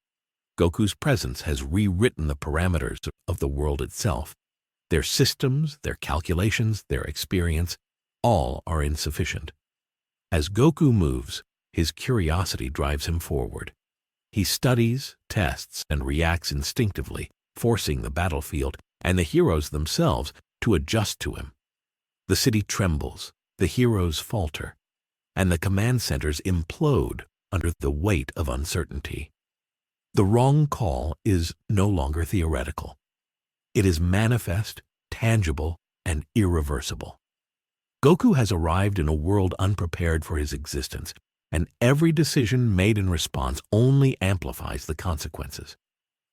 Goku's presence has rewritten the parameters of the world itself. Their systems, their calculations, their experience, all are insufficient. As Goku moves, his curiosity drives him forward. He studies, tests, and reacts instinctively, forcing the battlefield and the heroes themselves to adjust to him. The city trembles, the heroes falter, and the command centers implode under the weight of uncertainty. The wrong call is no longer theoretical. It is manifest, tangible, and irreversible. Goku has arrived in a world unprepared for his existence, and every decision made in response only amplifies the consequences.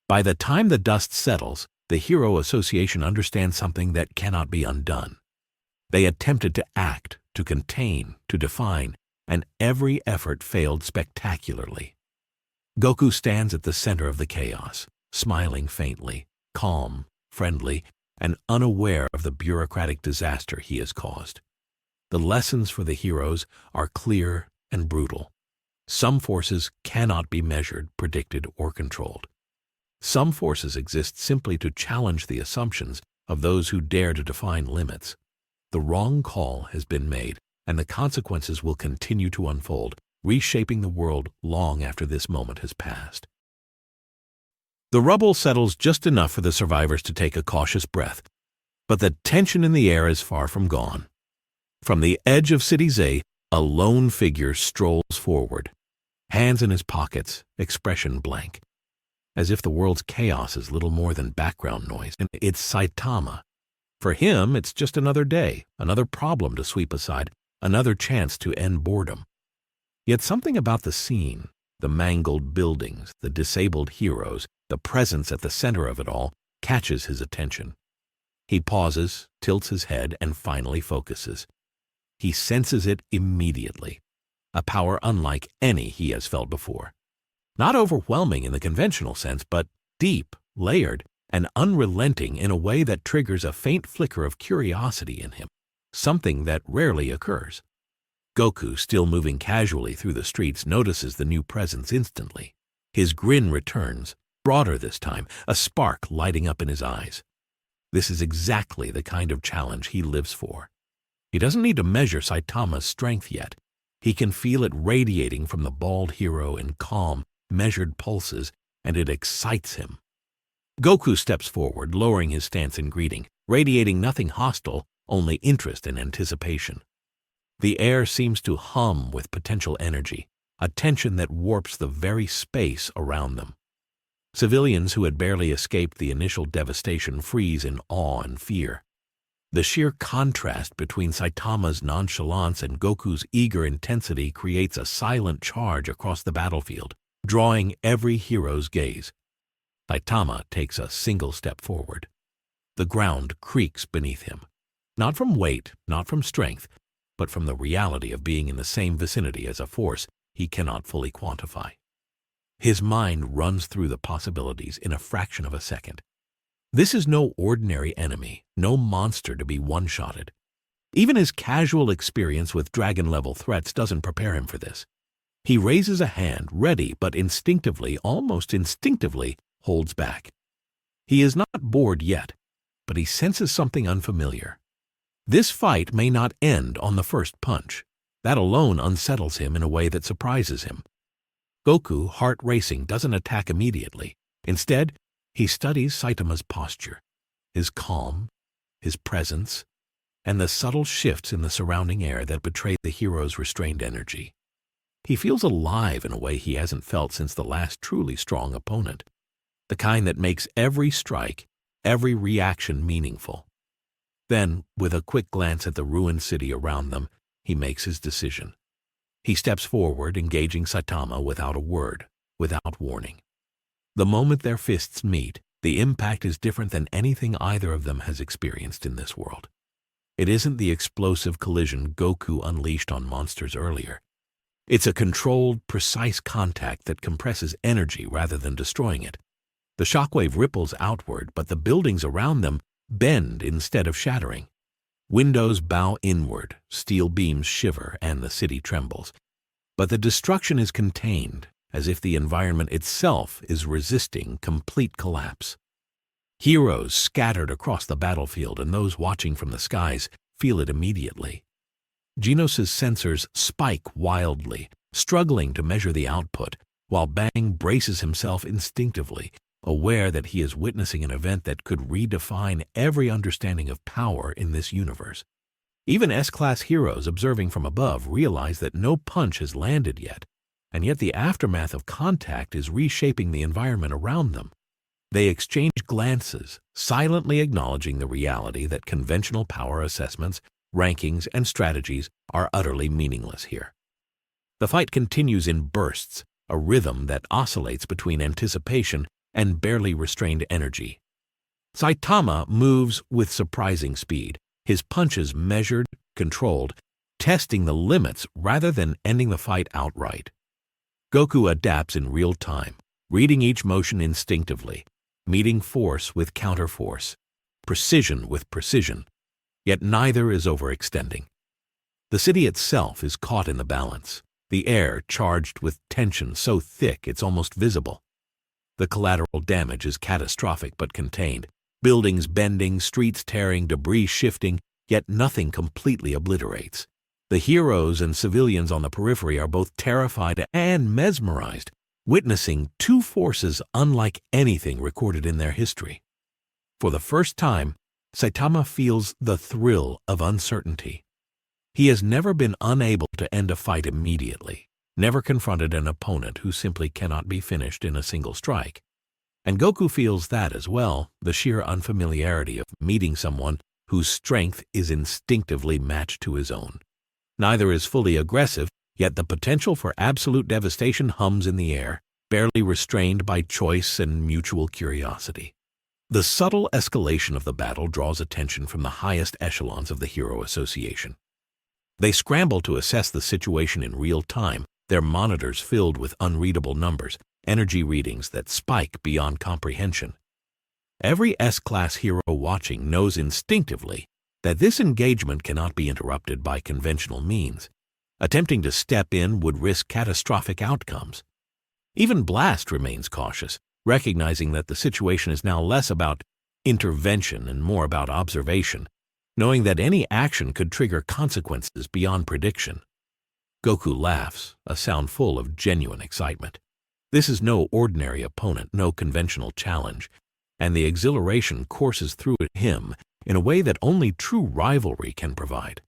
By the time the dust settles, the Hero Association understands something that cannot be undone. They attempted to act, to contain, to define, and every effort failed spectacularly. Goku stands at the center of the chaos, smiling faintly, calm, friendly, and unaware of the bureaucratic disaster he has caused. The lessons for the heroes are clear and brutal. Some forces cannot be measured, predicted, or controlled. Some forces exist simply to challenge the assumptions of those who dare to define limits. The wrong call has been made, and the consequences will continue to unfold, reshaping the world long after this moment has passed. The rubble settles just enough for the survivors to take a cautious breath, but the tension in the air is far from gone. From the edge of City Z, a lone figure strolls forward, hands in his pockets, expression blank, as if the world's chaos is little more than background noise. And it's Saitama. For him, it's just another day, another problem to sweep aside, another chance to end boredom. Yet something about the scene, the mangled buildings, the disabled heroes, the presence at the center of it all, catches his attention. He pauses, tilts his head, and finally focuses. He senses it immediately, a power unlike any he has felt before. Not overwhelming in the conventional sense, but deep, layered, and unrelenting in a way that triggers a faint flicker of curiosity in him, something that rarely occurs. Goku, still moving casually through the streets, notices the new presence instantly. His grin returns, broader this time, a spark lighting up in his eyes. This is exactly the kind of challenge he lives for. He doesn't need to measure Saitama's strength yet. He can feel it radiating from the bald hero in calm, measured pulses, and it excites him. Goku steps forward, lowering his stance in greeting, radiating nothing hostile, only interest and anticipation. The air seems to hum with potential energy, a tension that warps the very space around them. Civilians who had barely escaped the initial devastation freeze in awe and fear. The sheer contrast between Saitama's nonchalance and Goku's eager intensity creates a silent charge across the battlefield, drawing every hero's gaze. Saitama takes a single step forward. The ground creaks beneath him, not from weight, not from strength, but from the reality of being in the same vicinity as a force he cannot fully quantify. His mind runs through the possibilities in a fraction of a second. This is no ordinary enemy, no monster to be one-shotted. Even his casual experience with dragon-level threats doesn't prepare him for this. He raises a hand, ready, but instinctively, almost instinctively, holds back. He is not bored yet, but he senses something unfamiliar. This fight may not end on the first punch. That alone unsettles him in a way that surprises him. Goku, heart racing, doesn't attack immediately. Instead, he studies Saitama's posture, his calm, his presence, and the subtle shifts in the surrounding air that betray the hero's restrained energy. He feels alive in a way he hasn't felt since the last truly strong opponent, the kind that makes every strike, every reaction meaningful. Then, with a quick glance at the ruined city around them, he makes his decision. He steps forward, engaging Saitama without a word, without warning. The moment their fists meet, the impact is different than anything either of them has experienced in this world. It isn't the explosive collision Goku unleashed on monsters earlier. It's a controlled, precise contact that compresses energy rather than destroying it. The shockwave ripples outward, but the buildings around them bend instead of shattering. Windows bow inward, steel beams shiver, and the city trembles. But the destruction is contained, as if the environment itself is resisting complete collapse. Heroes scattered across the battlefield, and those watching from the skies feel it immediately. Genos' sensors spike wildly, struggling to measure the output, while Bang braces himself instinctively, aware that he is witnessing an event that could redefine every understanding of power in this universe. Even S-class heroes observing from above realize that no punch has landed yet, and yet the aftermath of contact is reshaping the environment around them. They exchange glances, silently acknowledging the reality that conventional power assessments, rankings, and strategies are utterly meaningless here. The fight continues in bursts, a rhythm that oscillates between anticipation and barely restrained energy. Saitama moves with surprising speed, his punches measured, controlled, testing the limits rather than ending the fight outright. Goku adapts in real time, reading each motion instinctively, meeting force with counterforce, precision with precision, yet neither is overextending. The city itself is caught in the balance, the air charged with tension so thick it's almost visible. The collateral damage is catastrophic but contained, buildings bending, streets tearing, debris shifting, yet nothing completely obliterates. The heroes and civilians on the periphery are both terrified and mesmerized, witnessing two forces unlike anything recorded in their history. For the first time, Saitama feels the thrill of uncertainty. He has never been unable to end a fight immediately, never confronted an opponent who simply cannot be finished in a single strike. And Goku feels that as well, the sheer unfamiliarity of meeting someone whose strength is instinctively matched to his own. Neither is fully aggressive, yet the potential for absolute devastation hums in the air, barely restrained by choice and mutual curiosity. The subtle escalation of the battle draws attention from the highest echelons of the Hero Association. They scramble to assess the situation in real time, their monitors filled with unreadable numbers, energy readings that spike beyond comprehension. Every S-class hero watching knows instinctively that this engagement cannot be interrupted by conventional means. Attempting to step in would risk catastrophic outcomes. Even Blast remains cautious, recognizing that the situation is now less about intervention and more about observation, knowing that any action could trigger consequences beyond prediction. Goku laughs, a sound full of genuine excitement. This is no ordinary opponent, no conventional challenge, and the exhilaration courses through him in a way that only true rivalry can provide.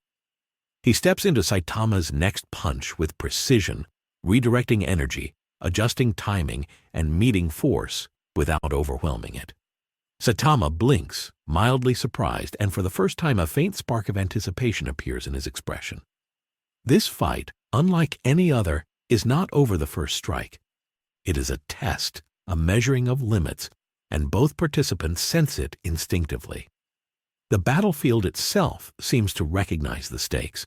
He steps into Saitama's next punch with precision, redirecting energy, adjusting timing, and meeting force without overwhelming it. Saitama blinks, mildly surprised, and for the first time a faint spark of anticipation appears in his expression. This fight, unlike any other, is not over the first strike. It is a test, a measuring of limits, and both participants sense it instinctively. The battlefield itself seems to recognize the stakes.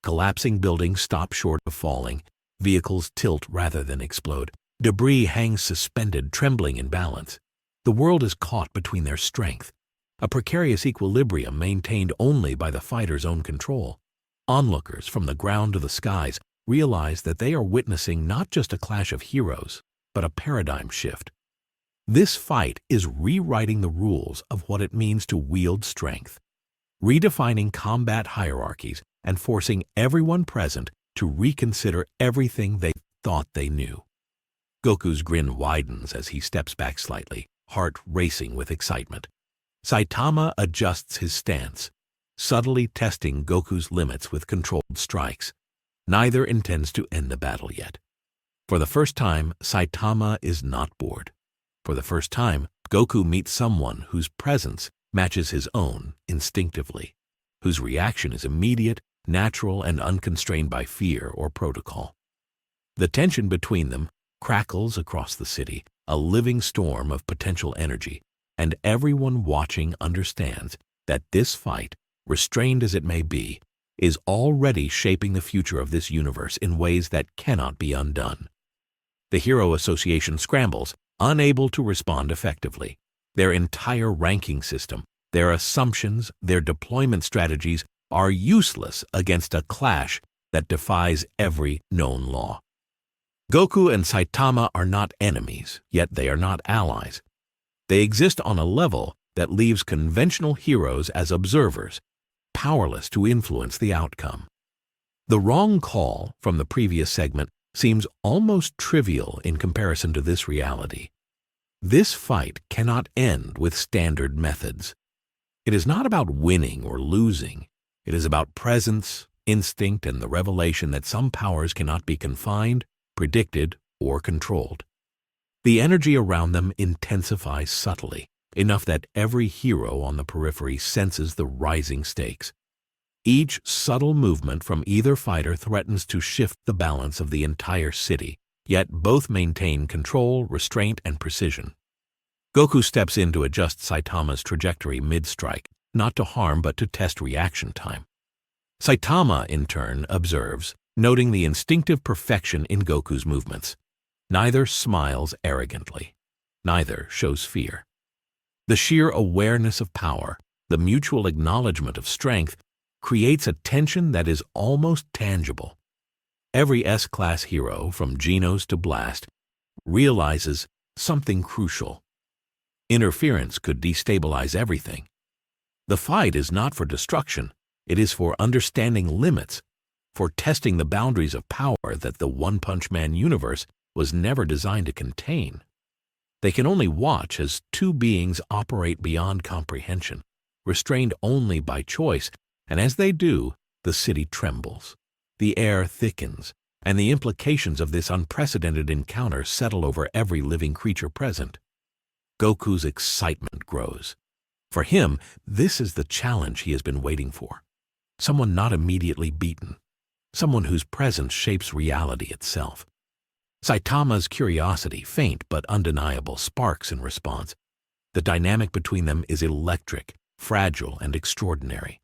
Collapsing buildings stop short of falling, vehicles tilt rather than explode, debris hangs suspended, trembling in balance. The world is caught between their strength, a precarious equilibrium maintained only by the fighter's own control. Onlookers from the ground to the skies realize that they are witnessing not just a clash of heroes, but a paradigm shift. This fight is rewriting the rules of what it means to wield strength, redefining combat hierarchies and forcing everyone present to reconsider everything they thought they knew. Goku's grin widens as he steps back slightly, heart racing with excitement. Saitama adjusts his stance, subtly testing Goku's limits with controlled strikes. Neither intends to end the battle yet. For the first time, Saitama is not bored. For the first time, Goku meets someone whose presence matches his own instinctively, whose reaction is immediate, natural, and unconstrained by fear or protocol. The tension between them crackles across the city, a living storm of potential energy, and everyone watching understands that this fight, restrained as it may be, is already shaping the future of this universe in ways that cannot be undone. The Hero Association scrambles, unable to respond effectively. Their entire ranking system, their assumptions, their deployment strategies are useless against a clash that defies every known law. Goku and Saitama are not enemies, yet they are not allies. They exist on a level that leaves conventional heroes as observers, powerless to influence the outcome. The wrong call from the previous segment seems almost trivial in comparison to this reality. This fight cannot end with standard methods. It is not about winning or losing. It is about presence, instinct, and the revelation that some powers cannot be confined, predicted, or controlled. The energy around them intensifies subtly, enough that every hero on the periphery senses the rising stakes. Each subtle movement from either fighter threatens to shift the balance of the entire city, yet both maintain control, restraint, and precision. Goku steps in to adjust Saitama's trajectory mid-strike, not to harm but to test reaction time. Saitama, in turn, observes, noting the instinctive perfection in Goku's movements. Neither smiles arrogantly. Neither shows fear. The sheer awareness of power, the mutual acknowledgement of strength, creates a tension that is almost tangible. Every S-class hero, from Genos to Blast, realizes something crucial. Interference could destabilize everything. The fight is not for destruction, it is for understanding limits, for testing the boundaries of power that the One Punch Man universe was never designed to contain. They can only watch as two beings operate beyond comprehension, restrained only by choice, and as they do, the city trembles. The air thickens, and the implications of this unprecedented encounter settle over every living creature present. Goku's excitement grows. For him, this is the challenge he has been waiting for. Someone not immediately beaten. Someone whose presence shapes reality itself. Saitama's curiosity, faint but undeniable, sparks in response. The dynamic between them is electric, fragile, and extraordinary.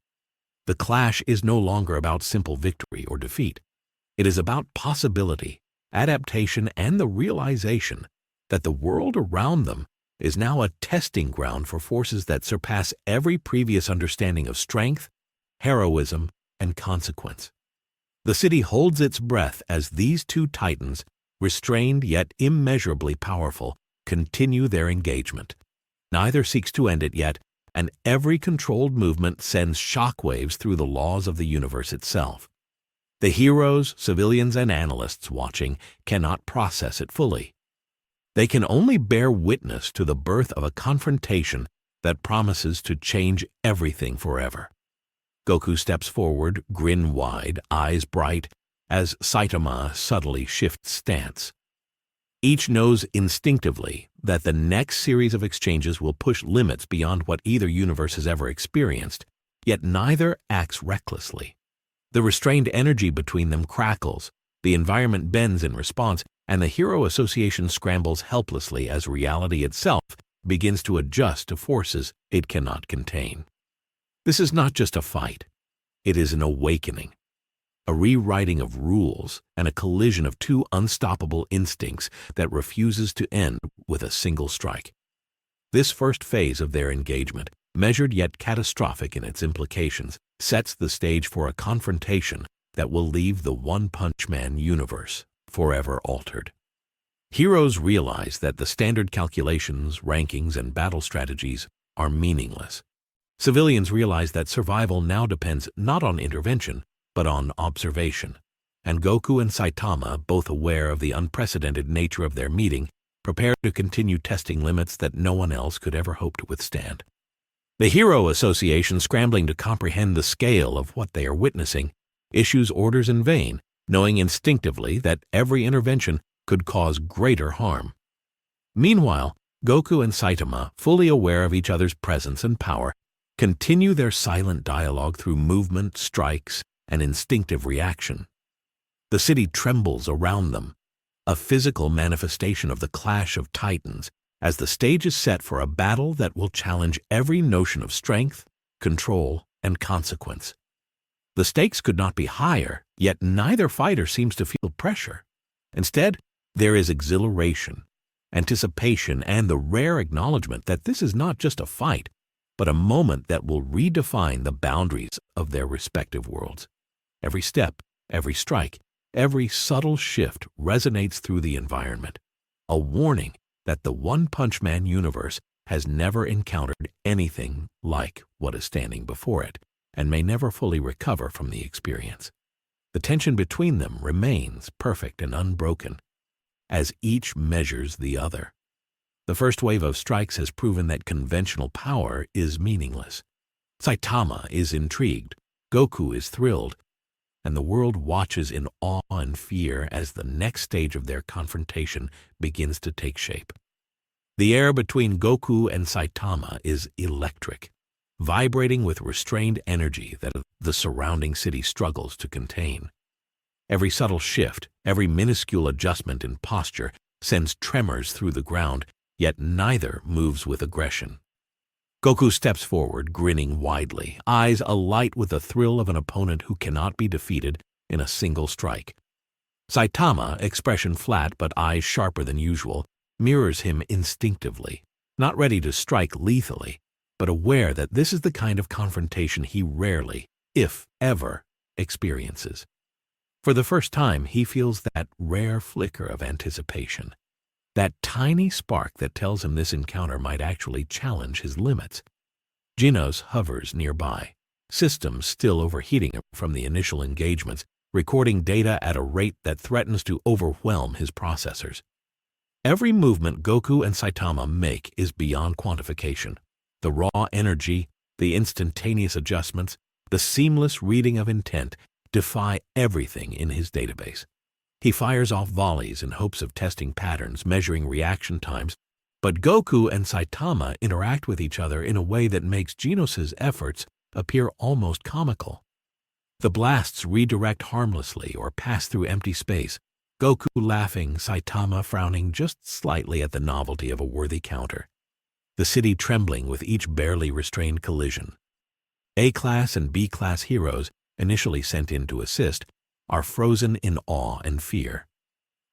The clash is no longer about simple victory or defeat. It is about possibility, adaptation, and the realization that the world around them is now a testing ground for forces that surpass every previous understanding of strength, heroism, and consequence. The city holds its breath as these two titans, restrained yet immeasurably powerful, continue their engagement. Neither seeks to end it yet, and every controlled movement sends shockwaves through the laws of the universe itself. The heroes, civilians, and analysts watching cannot process it fully. They can only bear witness to the birth of a confrontation that promises to change everything forever. Goku steps forward, grin wide, eyes bright, as Saitama subtly shifts stance. Each knows instinctively that the next series of exchanges will push limits beyond what either universe has ever experienced, yet neither acts recklessly. The restrained energy between them crackles, the environment bends in response, and the Hero Association scrambles helplessly as reality itself begins to adjust to forces it cannot contain. This is not just a fight. It is an awakening, a rewriting of rules, and a collision of two unstoppable instincts that refuses to end with a single strike. This first phase of their engagement, measured yet catastrophic in its implications, sets the stage for a confrontation that will leave the One Punch Man universe forever altered. Heroes realize that the standard calculations, rankings, and battle strategies are meaningless. Civilians realize that survival now depends not on intervention, but on observation. And Goku and Saitama, both aware of the unprecedented nature of their meeting, prepare to continue testing limits that no one else could ever hope to withstand. The Hero Association, scrambling to comprehend the scale of what they are witnessing, issues orders in vain, knowing instinctively that every intervention could cause greater harm. Meanwhile, Goku and Saitama, fully aware of each other's presence and power, continue their silent dialogue through movement, strikes, and instinctive reaction. The city trembles around them, a physical manifestation of the clash of titans, as the stage is set for a battle that will challenge every notion of strength, control, and consequence. The stakes could not be higher, yet neither fighter seems to feel pressure. Instead, there is exhilaration, anticipation, and the rare acknowledgement that this is not just a fight, but a moment that will redefine the boundaries of their respective worlds. Every step, every strike, every subtle shift resonates through the environment, a warning that the One Punch Man universe has never encountered anything like what is standing before it, and may never fully recover from the experience. The tension between them remains perfect and unbroken, as each measures the other. The first wave of strikes has proven that conventional power is meaningless. Saitama is intrigued, Goku is thrilled, and the world watches in awe and fear as the next stage of their confrontation begins to take shape. The air between Goku and Saitama is electric, vibrating with restrained energy that the surrounding city struggles to contain. Every subtle shift, every minuscule adjustment in posture sends tremors through the ground, yet neither moves with aggression. Goku steps forward, grinning widely, eyes alight with the thrill of an opponent who cannot be defeated in a single strike. Saitama, expression flat but eyes sharper than usual, mirrors him instinctively, not ready to strike lethally, but aware that this is the kind of confrontation he rarely, if ever, experiences. For the first time, he feels that rare flicker of anticipation, that tiny spark that tells him this encounter might actually challenge his limits. Genos hovers nearby, systems still overheating from the initial engagements, recording data at a rate that threatens to overwhelm his processors. Every movement Goku and Saitama make is beyond quantification. The raw energy, the instantaneous adjustments, the seamless reading of intent defy everything in his database. He fires off volleys in hopes of testing patterns, measuring reaction times, but Goku and Saitama interact with each other in a way that makes Genos' efforts appear almost comical. The blasts redirect harmlessly or pass through empty space, Goku laughing, Saitama frowning just slightly at the novelty of a worthy counter. The city trembling with each barely restrained collision. A-class and B-class heroes, initially sent in to assist, are frozen in awe and fear.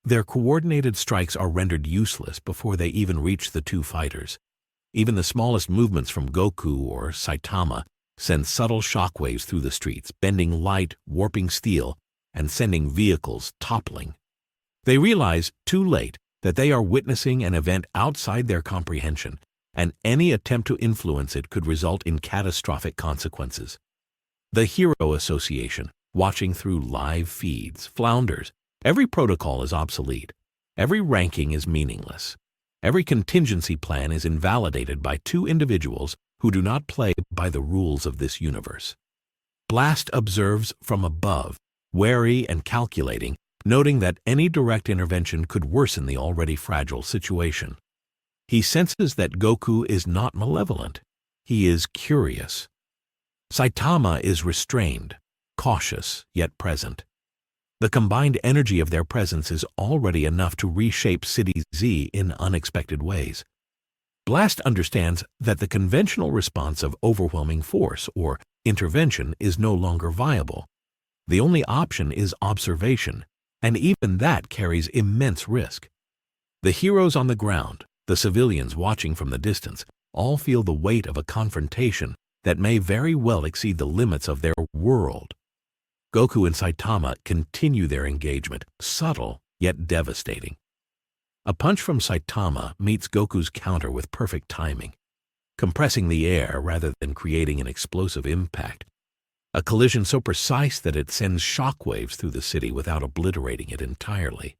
Their coordinated strikes are rendered useless before they even reach the two fighters. Even the smallest movements from Goku or Saitama send subtle shockwaves through the streets, bending light, warping steel, and sending vehicles toppling. They realize, too late, that they are witnessing an event outside their comprehension, and any attempt to influence it could result in catastrophic consequences. The Hero Association, watching through live feeds, flounders. Every protocol is obsolete. Every ranking is meaningless. Every contingency plan is invalidated by two individuals who do not play by the rules of this universe. Blast observes from above, wary and calculating, noting that any direct intervention could worsen the already fragile situation. He senses that Goku is not malevolent. He is curious. Saitama is restrained, cautious yet present. The combined energy of their presence is already enough to reshape City Z in unexpected ways. Blast understands that the conventional response of overwhelming force or intervention is no longer viable. The only option is observation, and even that carries immense risk. The heroes on the ground, the civilians watching from the distance, all feel the weight of a confrontation that may very well exceed the limits of their world. Goku and Saitama continue their engagement, subtle yet devastating. A punch from Saitama meets Goku's counter with perfect timing, compressing the air rather than creating an explosive impact. A collision so precise that it sends shockwaves through the city without obliterating it entirely.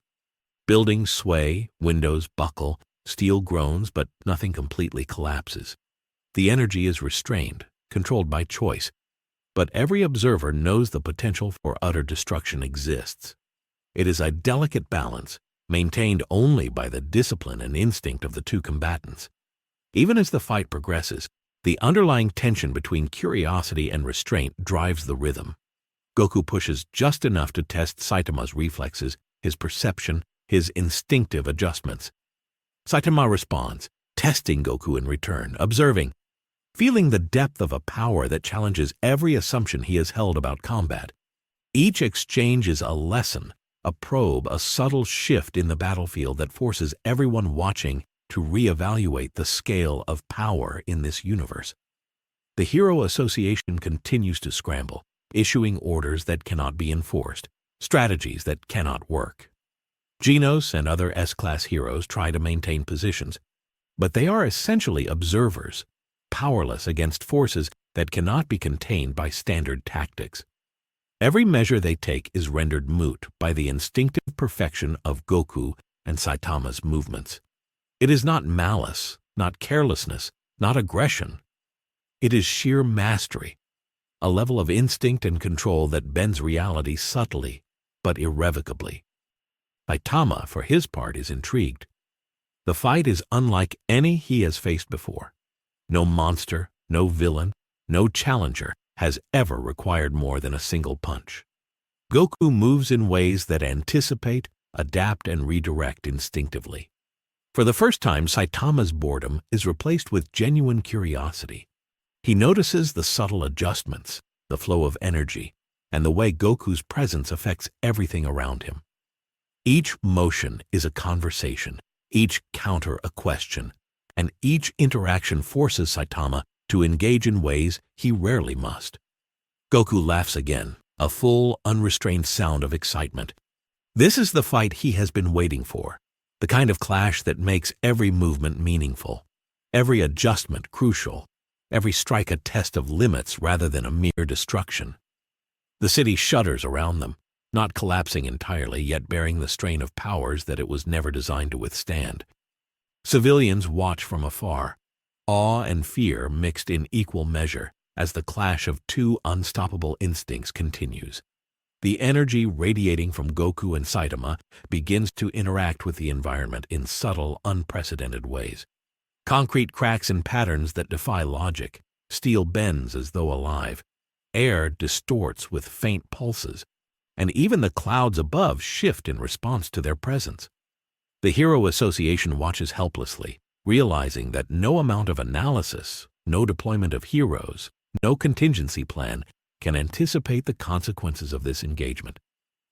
Buildings sway, windows buckle, steel groans, but nothing completely collapses. The energy is restrained, controlled by choice, but every observer knows the potential for utter destruction exists. It is a delicate balance, maintained only by the discipline and instinct of the two combatants. Even as the fight progresses, the underlying tension between curiosity and restraint drives the rhythm. Goku pushes just enough to test Saitama's reflexes, his perception, his instinctive adjustments. Saitama responds, testing Goku in return, observing, feeling the depth of a power that challenges every assumption he has held about combat. Each exchange is a lesson, a probe, a subtle shift in the battlefield that forces everyone watching to reevaluate the scale of power in this universe. The Hero Association continues to scramble, issuing orders that cannot be enforced, strategies that cannot work. Genos and other S-class heroes try to maintain positions, but they are essentially observers, powerless against forces that cannot be contained by standard tactics. Every measure they take is rendered moot by the instinctive perfection of Goku and Saitama's movements. It is not malice, not carelessness, not aggression. It is sheer mastery, a level of instinct and control that bends reality subtly but irrevocably. Saitama, for his part, is intrigued. The fight is unlike any he has faced before. No monster, no villain, no challenger has ever required more than a single punch. Goku moves in ways that anticipate, adapt, and redirect instinctively. For the first time, Saitama's boredom is replaced with genuine curiosity. He notices the subtle adjustments, the flow of energy, and the way Goku's presence affects everything around him. Each motion is a conversation, each counter a question, and each interaction forces Saitama to engage in ways he rarely must. Goku laughs again, a full, unrestrained sound of excitement. This is the fight he has been waiting for, the kind of clash that makes every movement meaningful, every adjustment crucial, every strike a test of limits rather than a mere destruction. The city shudders around them, not collapsing entirely, yet bearing the strain of powers that it was never designed to withstand. Civilians watch from afar, awe and fear mixed in equal measure as the clash of two unstoppable instincts continues. The energy radiating from Goku and Saitama begins to interact with the environment in subtle, unprecedented ways. Concrete cracks in patterns that defy logic, steel bends as though alive, air distorts with faint pulses, and even the clouds above shift in response to their presence. The Hero Association watches helplessly, realizing that no amount of analysis, no deployment of heroes, no contingency plan can anticipate the consequences of this engagement.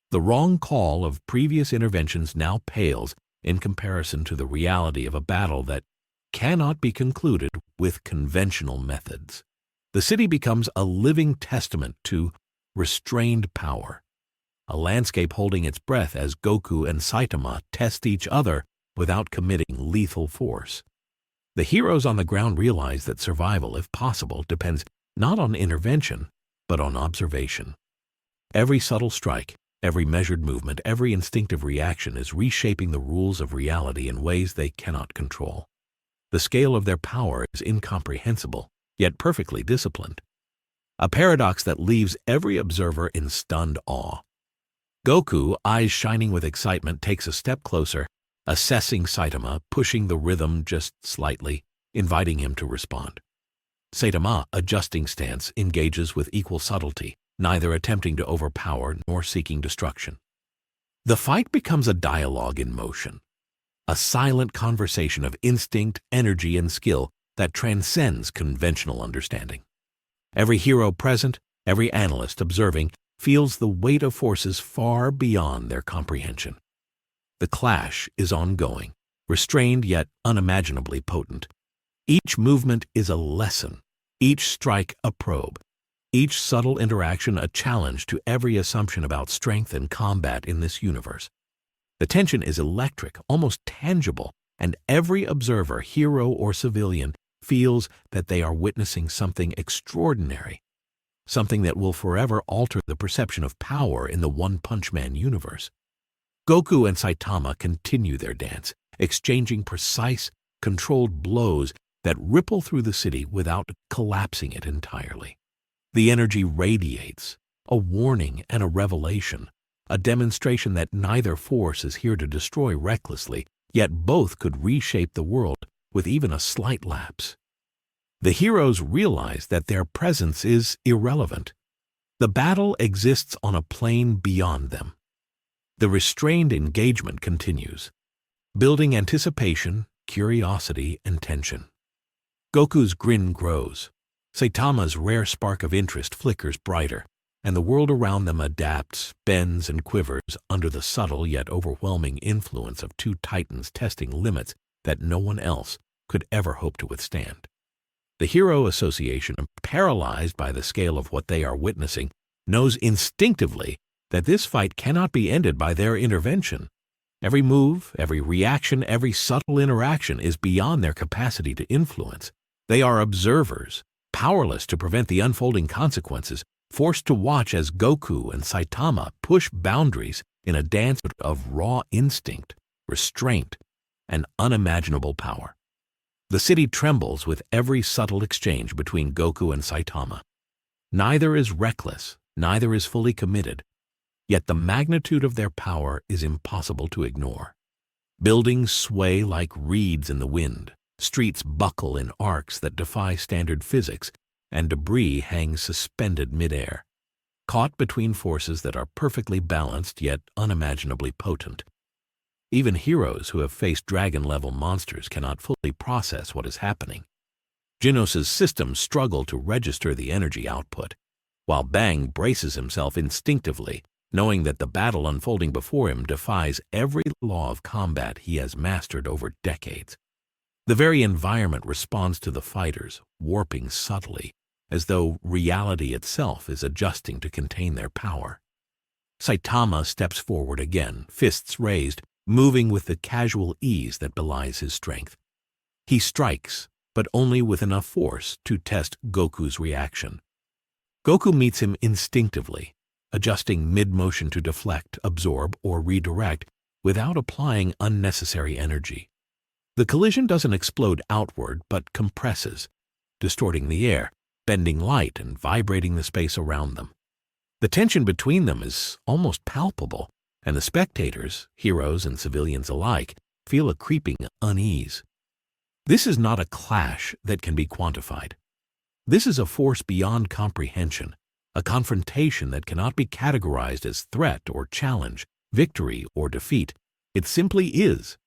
The wrong call of previous interventions now pales in comparison to the reality of a battle that cannot be concluded with conventional methods. The city becomes a living testament to restrained power, a landscape holding its breath as Goku and Saitama test each other without committing lethal force. The heroes on the ground realize that survival, if possible, depends not on intervention, but on observation. Every subtle strike, every measured movement, every instinctive reaction is reshaping the rules of reality in ways they cannot control. The scale of their power is incomprehensible, yet perfectly disciplined. A paradox that leaves every observer in stunned awe. Goku, eyes shining with excitement, takes a step closer, assessing Saitama, pushing the rhythm just slightly, inviting him to respond. Saitama, adjusting stance, engages with equal subtlety, neither attempting to overpower nor seeking destruction. The fight becomes a dialogue in motion, a silent conversation of instinct, energy, and skill that transcends conventional understanding. Every hero present, every analyst observing, feels the weight of forces far beyond their comprehension. The clash is ongoing, restrained yet unimaginably potent. Each movement is a lesson, each strike a probe, each subtle interaction a challenge to every assumption about strength and combat in this universe. The tension is electric, almost tangible, and every observer, hero or civilian, feels that they are witnessing something extraordinary, something that will forever alter the perception of power in the One Punch Man universe. Goku and Saitama continue their dance, exchanging precise, controlled blows that ripple through the city without collapsing it entirely. The energy radiates, a warning and a revelation, a demonstration that neither force is here to destroy recklessly, yet both could reshape the world with even a slight lapse. The heroes realize that their presence is irrelevant. The battle exists on a plane beyond them. The restrained engagement continues, building anticipation, curiosity, and tension. Goku's grin grows. Saitama's rare spark of interest flickers brighter, and the world around them adapts, bends, and quivers under the subtle yet overwhelming influence of two titans testing limits that no one else could ever hope to withstand. The Hero Association, paralyzed by the scale of what they are witnessing, knows instinctively that this fight cannot be ended by their intervention. Every move, every reaction, every subtle interaction is beyond their capacity to influence. They are observers, powerless to prevent the unfolding consequences, forced to watch as Goku and Saitama push boundaries in a dance of raw instinct, restraint, and unimaginable power. The city trembles with every subtle exchange between Goku and Saitama. Neither is reckless, neither is fully committed, yet the magnitude of their power is impossible to ignore. Buildings sway like reeds in the wind, streets buckle in arcs that defy standard physics, and debris hangs suspended midair, caught between forces that are perfectly balanced yet unimaginably potent. Even heroes who have faced dragon-level monsters cannot fully process what is happening. Genos' systems struggle to register the energy output, while Bang braces himself instinctively, knowing that the battle unfolding before him defies every law of combat he has mastered over decades. The very environment responds to the fighters, warping subtly, as though reality itself is adjusting to contain their power. Saitama steps forward again, fists raised, moving with the casual ease that belies his strength. He strikes, but only with enough force to test Goku's reaction. Goku meets him instinctively, adjusting mid-motion to deflect, absorb, or redirect without applying unnecessary energy. The collision doesn't explode outward, but compresses, distorting the air, bending light, and vibrating the space around them. The tension between them is almost palpable, and the spectators, heroes and civilians alike, feel a creeping unease. This is not a clash that can be quantified. This is a force beyond comprehension, a confrontation that cannot be categorized as threat or challenge, victory or defeat. It simply is,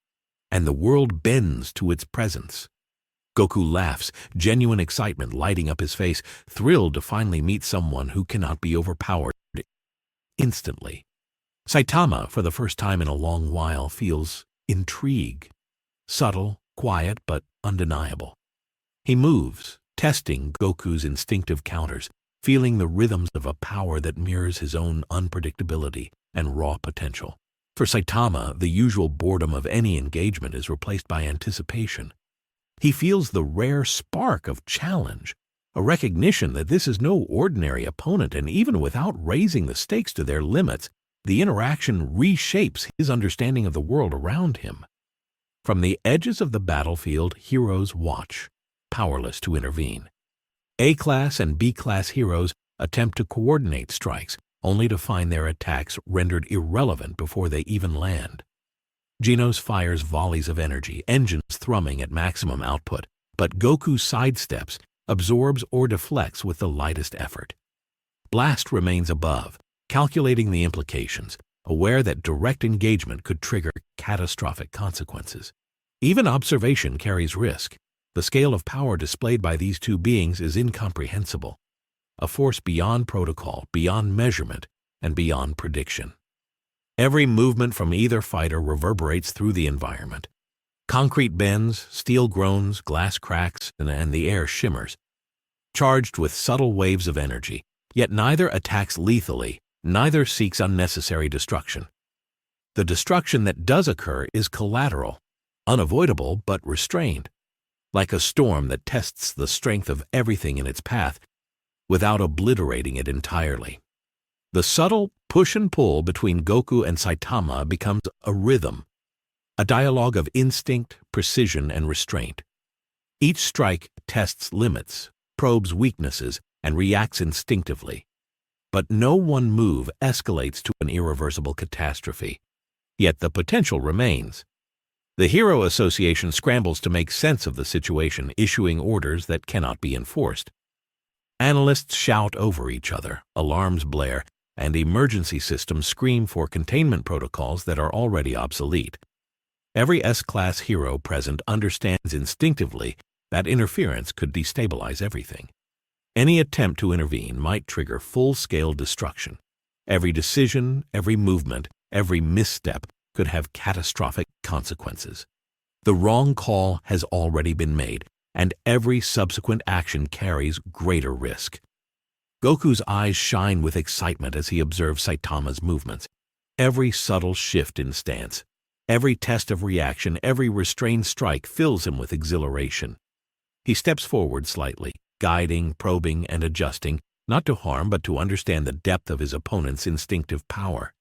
and the world bends to its presence. Goku laughs, genuine excitement lighting up his face, thrilled to finally meet someone who cannot be overpowered instantly. Saitama, for the first time in a long while, feels intrigue. Subtle, quiet, but undeniable. He moves, testing Goku's instinctive counters, feeling the rhythms of a power that mirrors his own unpredictability and raw potential. For Saitama, the usual boredom of any engagement is replaced by anticipation. He feels the rare spark of challenge, a recognition that this is no ordinary opponent, and even without raising the stakes to their limits, the interaction reshapes his understanding of the world around him. From the edges of the battlefield, heroes watch, powerless to intervene. A-class and B-class heroes attempt to coordinate strikes, only to find their attacks rendered irrelevant before they even land. Genos fires volleys of energy, engines thrumming at maximum output, but Goku sidesteps, absorbs, or deflects with the lightest effort. Blast remains above, calculating the implications, aware that direct engagement could trigger catastrophic consequences. Even observation carries risk. The scale of power displayed by these two beings is incomprehensible, a force beyond protocol, beyond measurement, and beyond prediction. Every movement from either fighter reverberates through the environment. Concrete bends, steel groans, glass cracks, and the air shimmers, charged with subtle waves of energy, yet neither attacks lethally, neither seeks unnecessary destruction. The destruction that does occur is collateral, unavoidable but restrained, like a storm that tests the strength of everything in its path without obliterating it entirely. The subtle push and pull between Goku and Saitama becomes a rhythm, a dialogue of instinct, precision, and restraint. Each strike tests limits, probes weaknesses, and reacts instinctively. but no one move escalates to an irreversible catastrophe. Yet the potential remains. The Hero Association scrambles to make sense of the situation, issuing orders that cannot be enforced. Analysts shout over each other, alarms blare, and emergency systems scream for containment protocols that are already obsolete. Every S-class hero present understands instinctively that interference could destabilize everything. Any attempt to intervene might trigger full-scale destruction. Every decision, every movement, every misstep could have catastrophic consequences. The wrong call has already been made, and every subsequent action carries greater risk. Goku's eyes shine with excitement as he observes Saitama's movements. Every subtle shift in stance, every test of reaction, every restrained strike fills him with exhilaration. He steps forward slightly, guiding, probing, and adjusting, not to harm but to understand the depth of his opponent's instinctive power.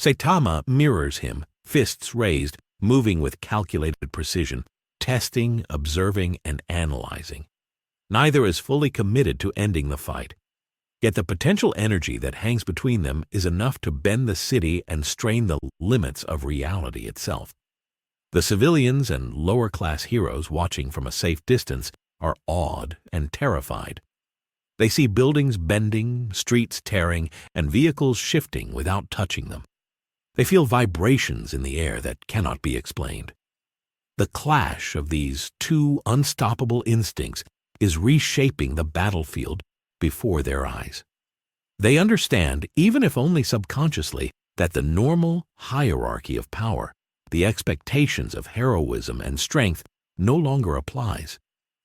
Saitama mirrors him, fists raised, moving with calculated precision, testing, observing, and analyzing. Neither is fully committed to ending the fight. Yet the potential energy that hangs between them is enough to bend the city and strain the limits of reality itself. The civilians and lower-class heroes watching from a safe distance are awed and terrified. They see buildings bending, streets tearing, and vehicles shifting without touching them. They feel vibrations in the air that cannot be explained. The clash of these two unstoppable instincts is reshaping the battlefield before their eyes. They understand, even if only subconsciously, that the normal hierarchy of power, the expectations of heroism and strength, no longer applies.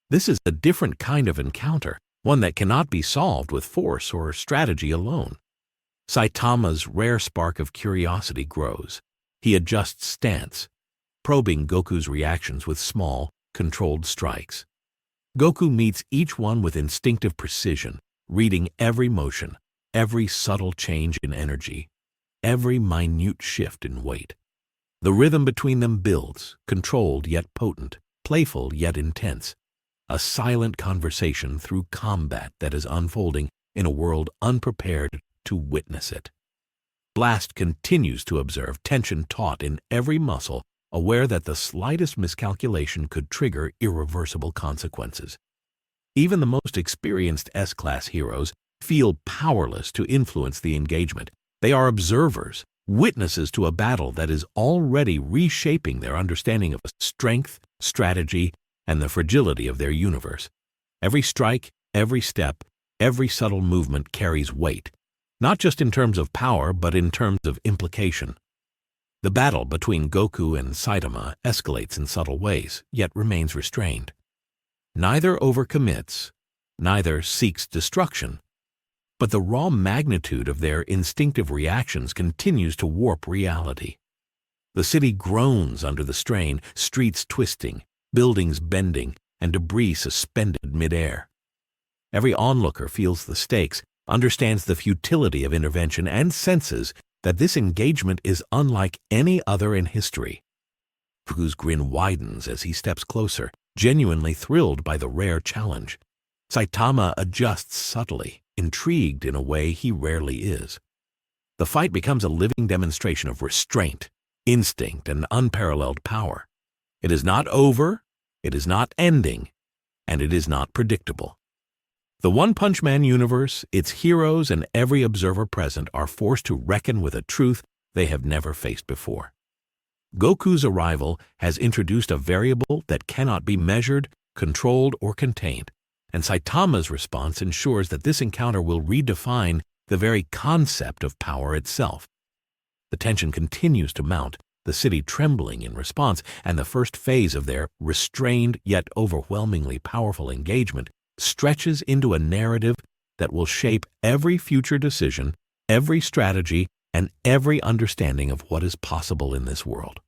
This is a different kind of encounter, one that cannot be solved with force or strategy alone. Saitama's rare spark of curiosity grows. He adjusts stance, probing Goku's reactions with small, controlled strikes. Goku meets each one with instinctive precision, reading every motion, every subtle change in energy, every minute shift in weight. The rhythm between them builds, controlled yet potent, playful yet intense. A silent conversation through combat that is unfolding in a world unprepared to witness it. Blast continues to observe, tension taut in every muscle, aware that the slightest miscalculation could trigger irreversible consequences. Even the most experienced S-class heroes feel powerless to influence the engagement. They are observers, witnesses to a battle that is already reshaping their understanding of strength, strategy, and the fragility of their universe. Every strike, every step, every subtle movement carries weight, not just in terms of power, but in terms of implication. The battle between Goku and Saitama escalates in subtle ways, yet remains restrained. Neither overcommits, neither seeks destruction, but the raw magnitude of their instinctive reactions continues to warp reality. The city groans under the strain, streets twisting, buildings bending, and debris suspended midair. Every onlooker feels the stakes, understands the futility of intervention, and senses that this engagement is unlike any other in history. Goku's grin widens as he steps closer, genuinely thrilled by the rare challenge. Saitama adjusts subtly, intrigued in a way he rarely is. The fight becomes a living demonstration of restraint, instinct, and unparalleled power. It is not over, it is not ending, and it is not predictable. The One Punch Man universe, its heroes, and every observer present are forced to reckon with a truth they have never faced before. Goku's arrival has introduced a variable that cannot be measured, controlled, or contained, and Saitama's response ensures that this encounter will redefine the very concept of power itself. The tension continues to mount, the city trembling in response, and the first phase of their restrained yet overwhelmingly powerful engagement stretches into a narrative that will shape every future decision, every strategy, and every understanding of what is possible in this world.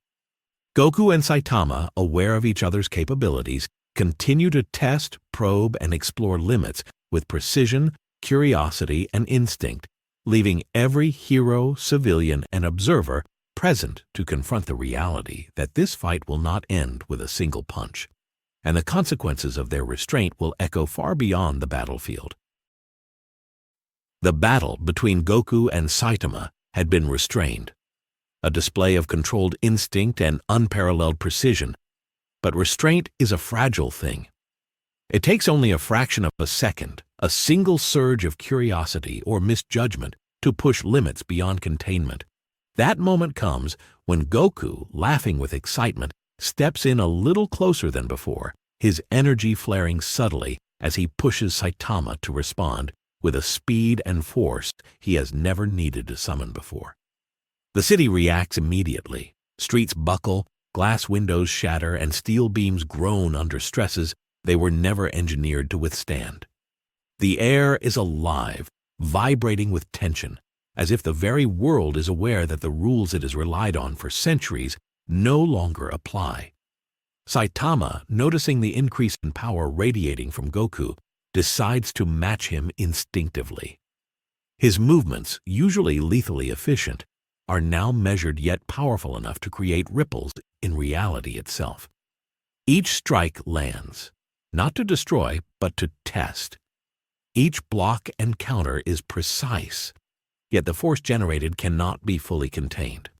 Goku and Saitama, aware of each other's capabilities, continue to test, probe, and explore limits with precision, curiosity, and instinct, leaving every hero, civilian, and observer present to confront the reality that this fight will not end with a single punch, and the consequences of their restraint will echo far beyond the battlefield. The battle between Goku and Saitama had been restrained, a display of controlled instinct and unparalleled precision. But restraint is a fragile thing. It takes only a fraction of a second, a single surge of curiosity or misjudgment to push limits beyond containment. That moment comes when Goku, laughing with excitement, steps in a little closer than before, his energy flaring subtly as he pushes Saitama to respond with a speed and force he has never needed to summon before. The city reacts immediately. Streets buckle, glass windows shatter, and steel beams groan under stresses they were never engineered to withstand. The air is alive, vibrating with tension, as if the very world is aware that the rules it has relied on for centuries no longer apply. Saitama, noticing the increase in power radiating from Goku, decides to match him instinctively. His movements, usually lethally efficient, are now measured yet powerful enough to create ripples in reality itself. Each strike lands, not to destroy, but to test. Each block and counter is precise, yet the force generated cannot be fully contained.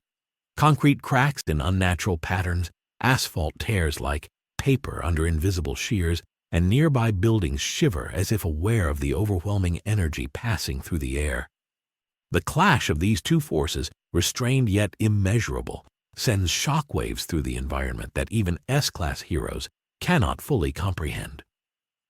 Concrete cracks in unnatural patterns, asphalt tears like paper under invisible shears, and nearby buildings shiver as if aware of the overwhelming energy passing through the air. The clash of these two forces, restrained yet immeasurable, sends shockwaves through the environment that even S-class heroes cannot fully comprehend.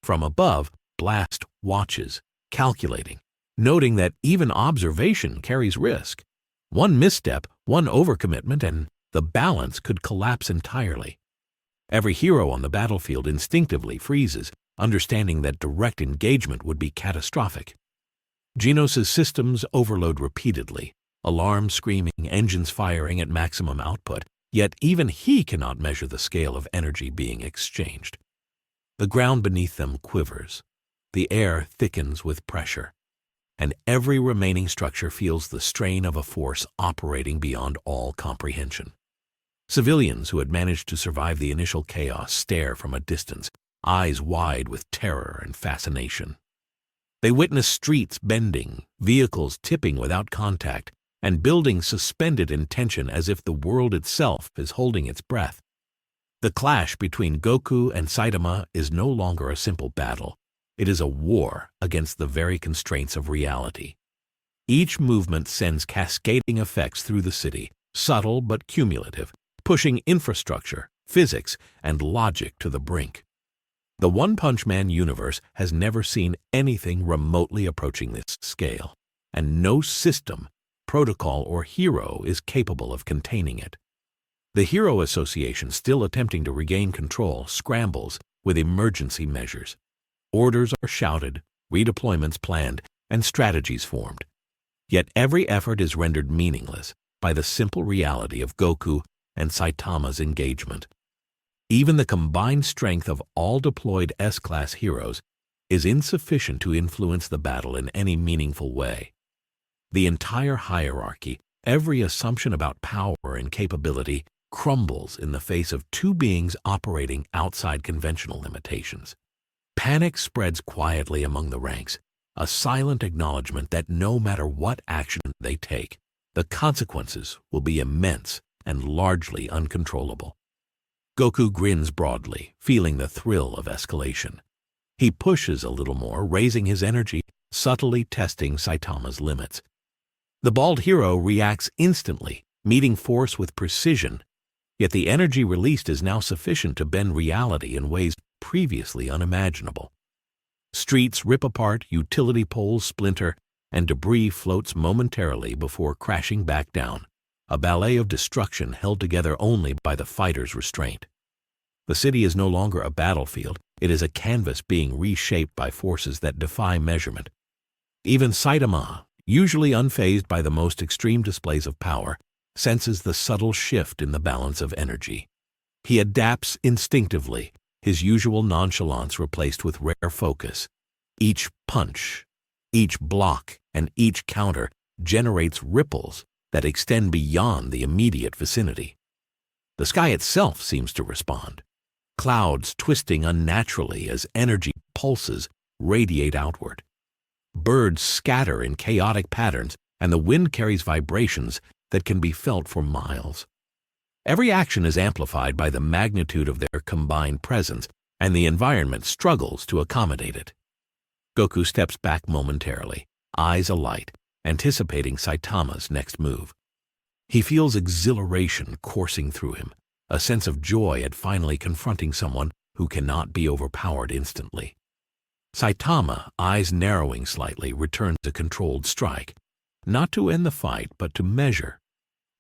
From above, Blast watches, calculating, noting that even observation carries risk. One misstep, one overcommitment, and the balance could collapse entirely. Every hero on the battlefield instinctively freezes, understanding that direct engagement would be catastrophic. Genos' systems overload repeatedly, alarms screaming, engines firing at maximum output, yet even he cannot measure the scale of energy being exchanged. The ground beneath them quivers, the air thickens with pressure, and every remaining structure feels the strain of a force operating beyond all comprehension. Civilians who had managed to survive the initial chaos stare from a distance, eyes wide with terror and fascination. They witness streets bending, vehicles tipping without contact, and buildings suspended in tension as if the world itself is holding its breath. The clash between Goku and Saitama is no longer a simple battle. It is a war against the very constraints of reality. Each movement sends cascading effects through the city, subtle but cumulative, pushing infrastructure, physics, and logic to the brink. The One Punch Man universe has never seen anything remotely approaching this scale, and no system, protocol, or hero is capable of containing it. The Hero Association, still attempting to regain control, scrambles with emergency measures. Orders are shouted, redeployments planned, and strategies formed. Yet every effort is rendered meaningless by the simple reality of Goku and Saitama's engagement. Even the combined strength of all deployed S-class heroes is insufficient to influence the battle in any meaningful way. The entire hierarchy, every assumption about power and capability, crumbles in the face of two beings operating outside conventional limitations. Panic spreads quietly among the ranks, a silent acknowledgement that no matter what action they take, the consequences will be immense and largely uncontrollable. Goku grins broadly, feeling the thrill of escalation. He pushes a little more, raising his energy, subtly testing Saitama's limits. The bald hero reacts instantly, meeting force with precision, yet the energy released is now sufficient to bend reality in ways previously unimaginable. Streets rip apart, utility poles splinter, and debris floats momentarily before crashing back down, a ballet of destruction held together only by the fighter's restraint. The city is no longer a battlefield, it is a canvas being reshaped by forces that defy measurement. Even Saitama, usually unfazed by the most extreme displays of power, senses the subtle shift in the balance of energy. He adapts instinctively, his usual nonchalance replaced with rare focus. Each punch, each block, and each counter generates ripples that extend beyond the immediate vicinity. The sky itself seems to respond. Clouds twisting unnaturally as energy pulses radiate outward. Birds scatter in chaotic patterns, and the wind carries vibrations that can be felt for miles. Every action is amplified by the magnitude of their combined presence, and the environment struggles to accommodate it. Goku steps back momentarily, eyes alight, anticipating Saitama's next move. He feels exhilaration coursing through him, a sense of joy at finally confronting someone who cannot be overpowered instantly. Saitama, eyes narrowing slightly, returns a controlled strike, not to end the fight, but to measure,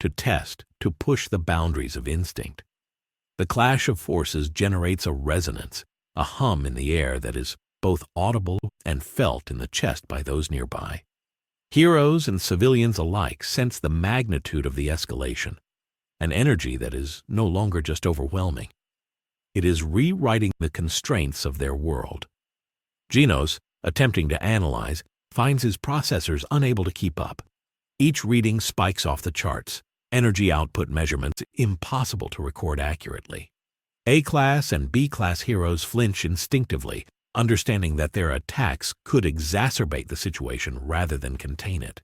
to test, to push the boundaries of instinct. The clash of forces generates a resonance, a hum in the air that is both audible and felt in the chest by those nearby. Heroes and civilians alike sense the magnitude of the escalation, an energy that is no longer just overwhelming. It is rewriting the constraints of their world. Genos, attempting to analyze, finds his processors unable to keep up. Each reading spikes off the charts, energy output measurements impossible to record accurately. A-class and B-class heroes flinch instinctively, understanding that their attacks could exacerbate the situation rather than contain it.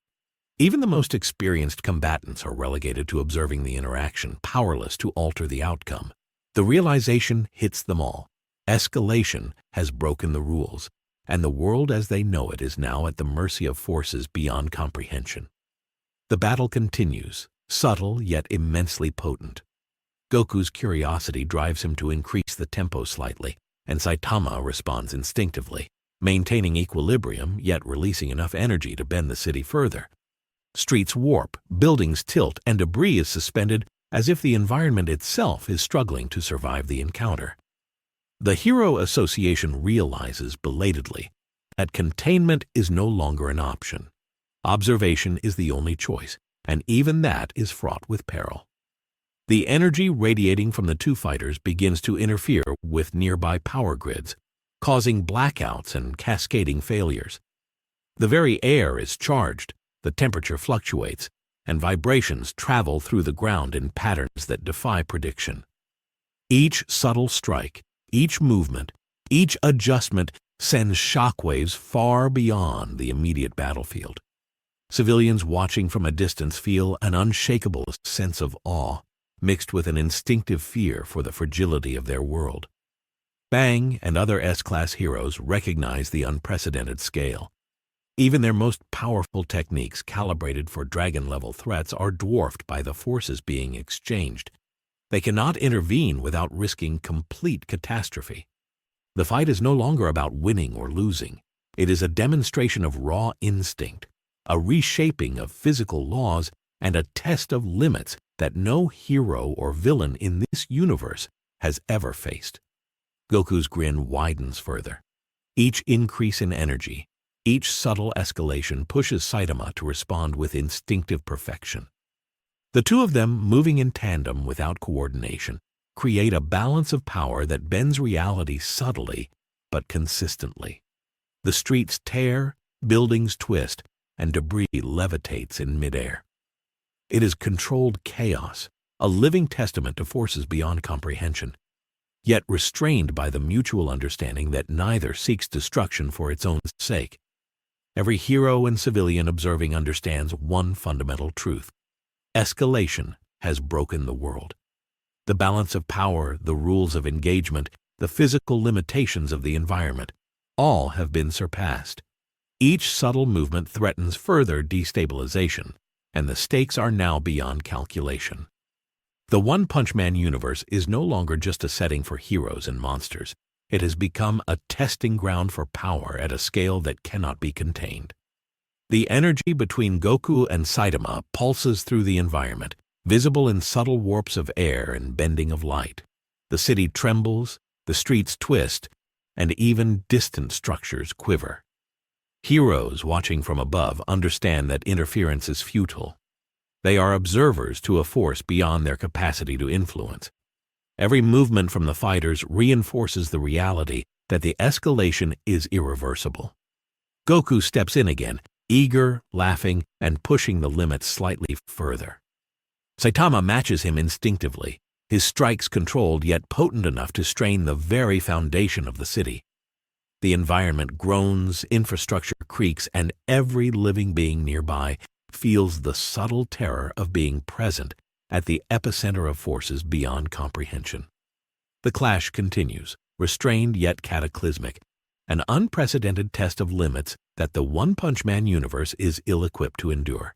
Even the most experienced combatants are relegated to observing the interaction, powerless to alter the outcome. The realization hits them all. Escalation has broken the rules, and the world as they know it is now at the mercy of forces beyond comprehension. The battle continues, subtle yet immensely potent. Goku's curiosity drives him to increase the tempo slightly, and Saitama responds instinctively, maintaining equilibrium yet releasing enough energy to bend the city further. Streets warp, buildings tilt, and debris is suspended as if the environment itself is struggling to survive the encounter. The Hero Association realizes belatedly that containment is no longer an option. Observation is the only choice, and even that is fraught with peril. The energy radiating from the two fighters begins to interfere with nearby power grids, causing blackouts and cascading failures. The very air is charged, the temperature fluctuates, and vibrations travel through the ground in patterns that defy prediction. Each subtle strike, each movement, each adjustment sends shockwaves far beyond the immediate battlefield. Civilians watching from a distance feel an unshakable sense of awe, mixed with an instinctive fear for the fragility of their world. Bang and other S-class heroes recognize the unprecedented scale. Even their most powerful techniques calibrated for dragon-level threats are dwarfed by the forces being exchanged. They cannot intervene without risking complete catastrophe. The fight is no longer about winning or losing. It is a demonstration of raw instinct, a reshaping of physical laws, and a test of limits that no hero or villain in this universe has ever faced. Goku's grin widens further. Each increase in energy, each subtle escalation pushes Saitama to respond with instinctive perfection. The two of them, moving in tandem without coordination, create a balance of power that bends reality subtly but consistently. The streets tear, buildings twist, and debris levitates in midair. It is controlled chaos, a living testament to forces beyond comprehension, yet restrained by the mutual understanding that neither seeks destruction for its own sake. Every hero and civilian observing understands one fundamental truth. Escalation has broken the world. The balance of power, the rules of engagement, the physical limitations of the environment, all have been surpassed. Each subtle movement threatens further destabilization, and the stakes are now beyond calculation. The One Punch Man universe is no longer just a setting for heroes and monsters. It has become a testing ground for power at a scale that cannot be contained. The energy between Goku and Saitama pulses through the environment, visible in subtle warps of air and bending of light. The city trembles, the streets twist, and even distant structures quiver. Heroes watching from above understand that interference is futile. They are observers to a force beyond their capacity to influence. Every movement from the fighters reinforces the reality that the escalation is irreversible. Goku steps in again, eager, laughing, and pushing the limits slightly further. Saitama matches him instinctively, his strikes controlled yet potent enough to strain the very foundation of the city. The environment groans, infrastructure creaks, and every living being nearby feels the subtle terror of being present at the epicenter of forces beyond comprehension. The clash continues, restrained yet cataclysmic, an unprecedented test of limits that the One Punch Man universe is ill-equipped to endure.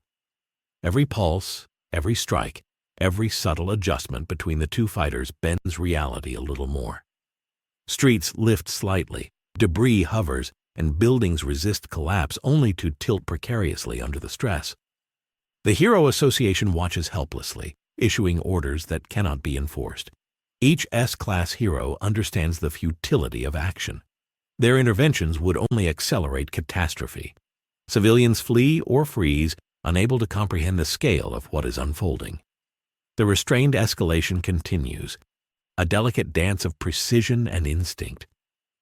Every pulse, every strike, every subtle adjustment between the two fighters bends reality a little more. Streets lift slightly, debris hovers, and buildings resist collapse only to tilt precariously under the stress. The Hero Association watches helplessly, issuing orders that cannot be enforced. Each S-class hero understands the futility of action. Their interventions would only accelerate catastrophe. Civilians flee or freeze, unable to comprehend the scale of what is unfolding. The restrained escalation continues, a delicate dance of precision and instinct.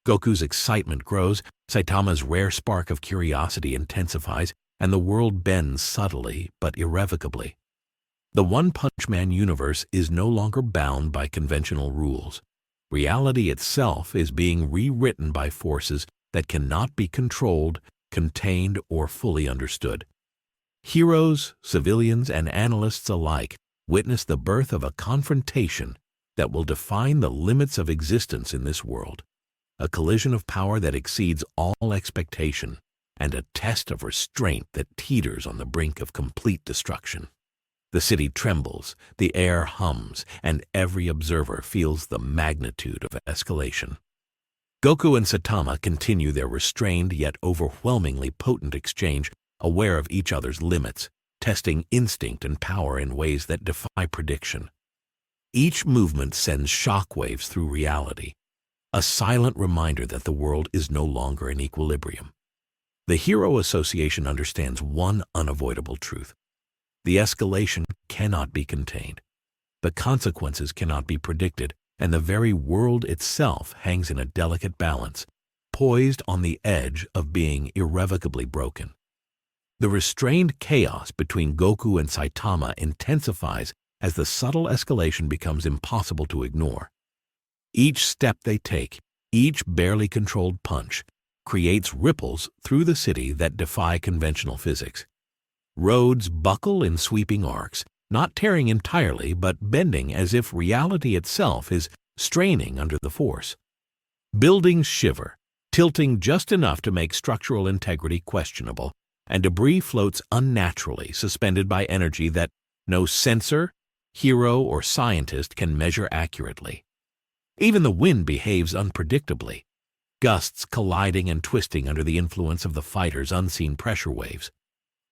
Goku's excitement grows, Saitama's rare spark of curiosity intensifies, and the world bends subtly but irrevocably. The One Punch Man universe is no longer bound by conventional rules. Reality itself is being rewritten by forces that cannot be controlled, contained, or fully understood. Heroes, civilians, and analysts alike witness the birth of a confrontation that will define the limits of existence in this world, a collision of power that exceeds all expectation, and a test of restraint that teeters on the brink of complete destruction. The city trembles, the air hums, and every observer feels the magnitude of escalation. Goku and Saitama continue their restrained yet overwhelmingly potent exchange, aware of each other's limits, testing instinct and power in ways that defy prediction. Each movement sends shockwaves through reality, a silent reminder that the world is no longer in equilibrium. The Hero Association understands one unavoidable truth. The escalation cannot be contained. The consequences cannot be predicted, and the very world itself hangs in a delicate balance, poised on the edge of being irrevocably broken. The restrained chaos between Goku and Saitama intensifies as the subtle escalation becomes impossible to ignore. Each step they take, each barely controlled punch, creates ripples through the city that defy conventional physics. Roads buckle in sweeping arcs, not tearing entirely but bending as if reality itself is straining under the force. Buildings shiver, tilting just enough to make structural integrity questionable, and debris floats unnaturally, suspended by energy that no sensor, hero, or scientist can measure accurately. Even the wind behaves unpredictably, gusts colliding and twisting under the influence of the fighters' unseen pressure waves.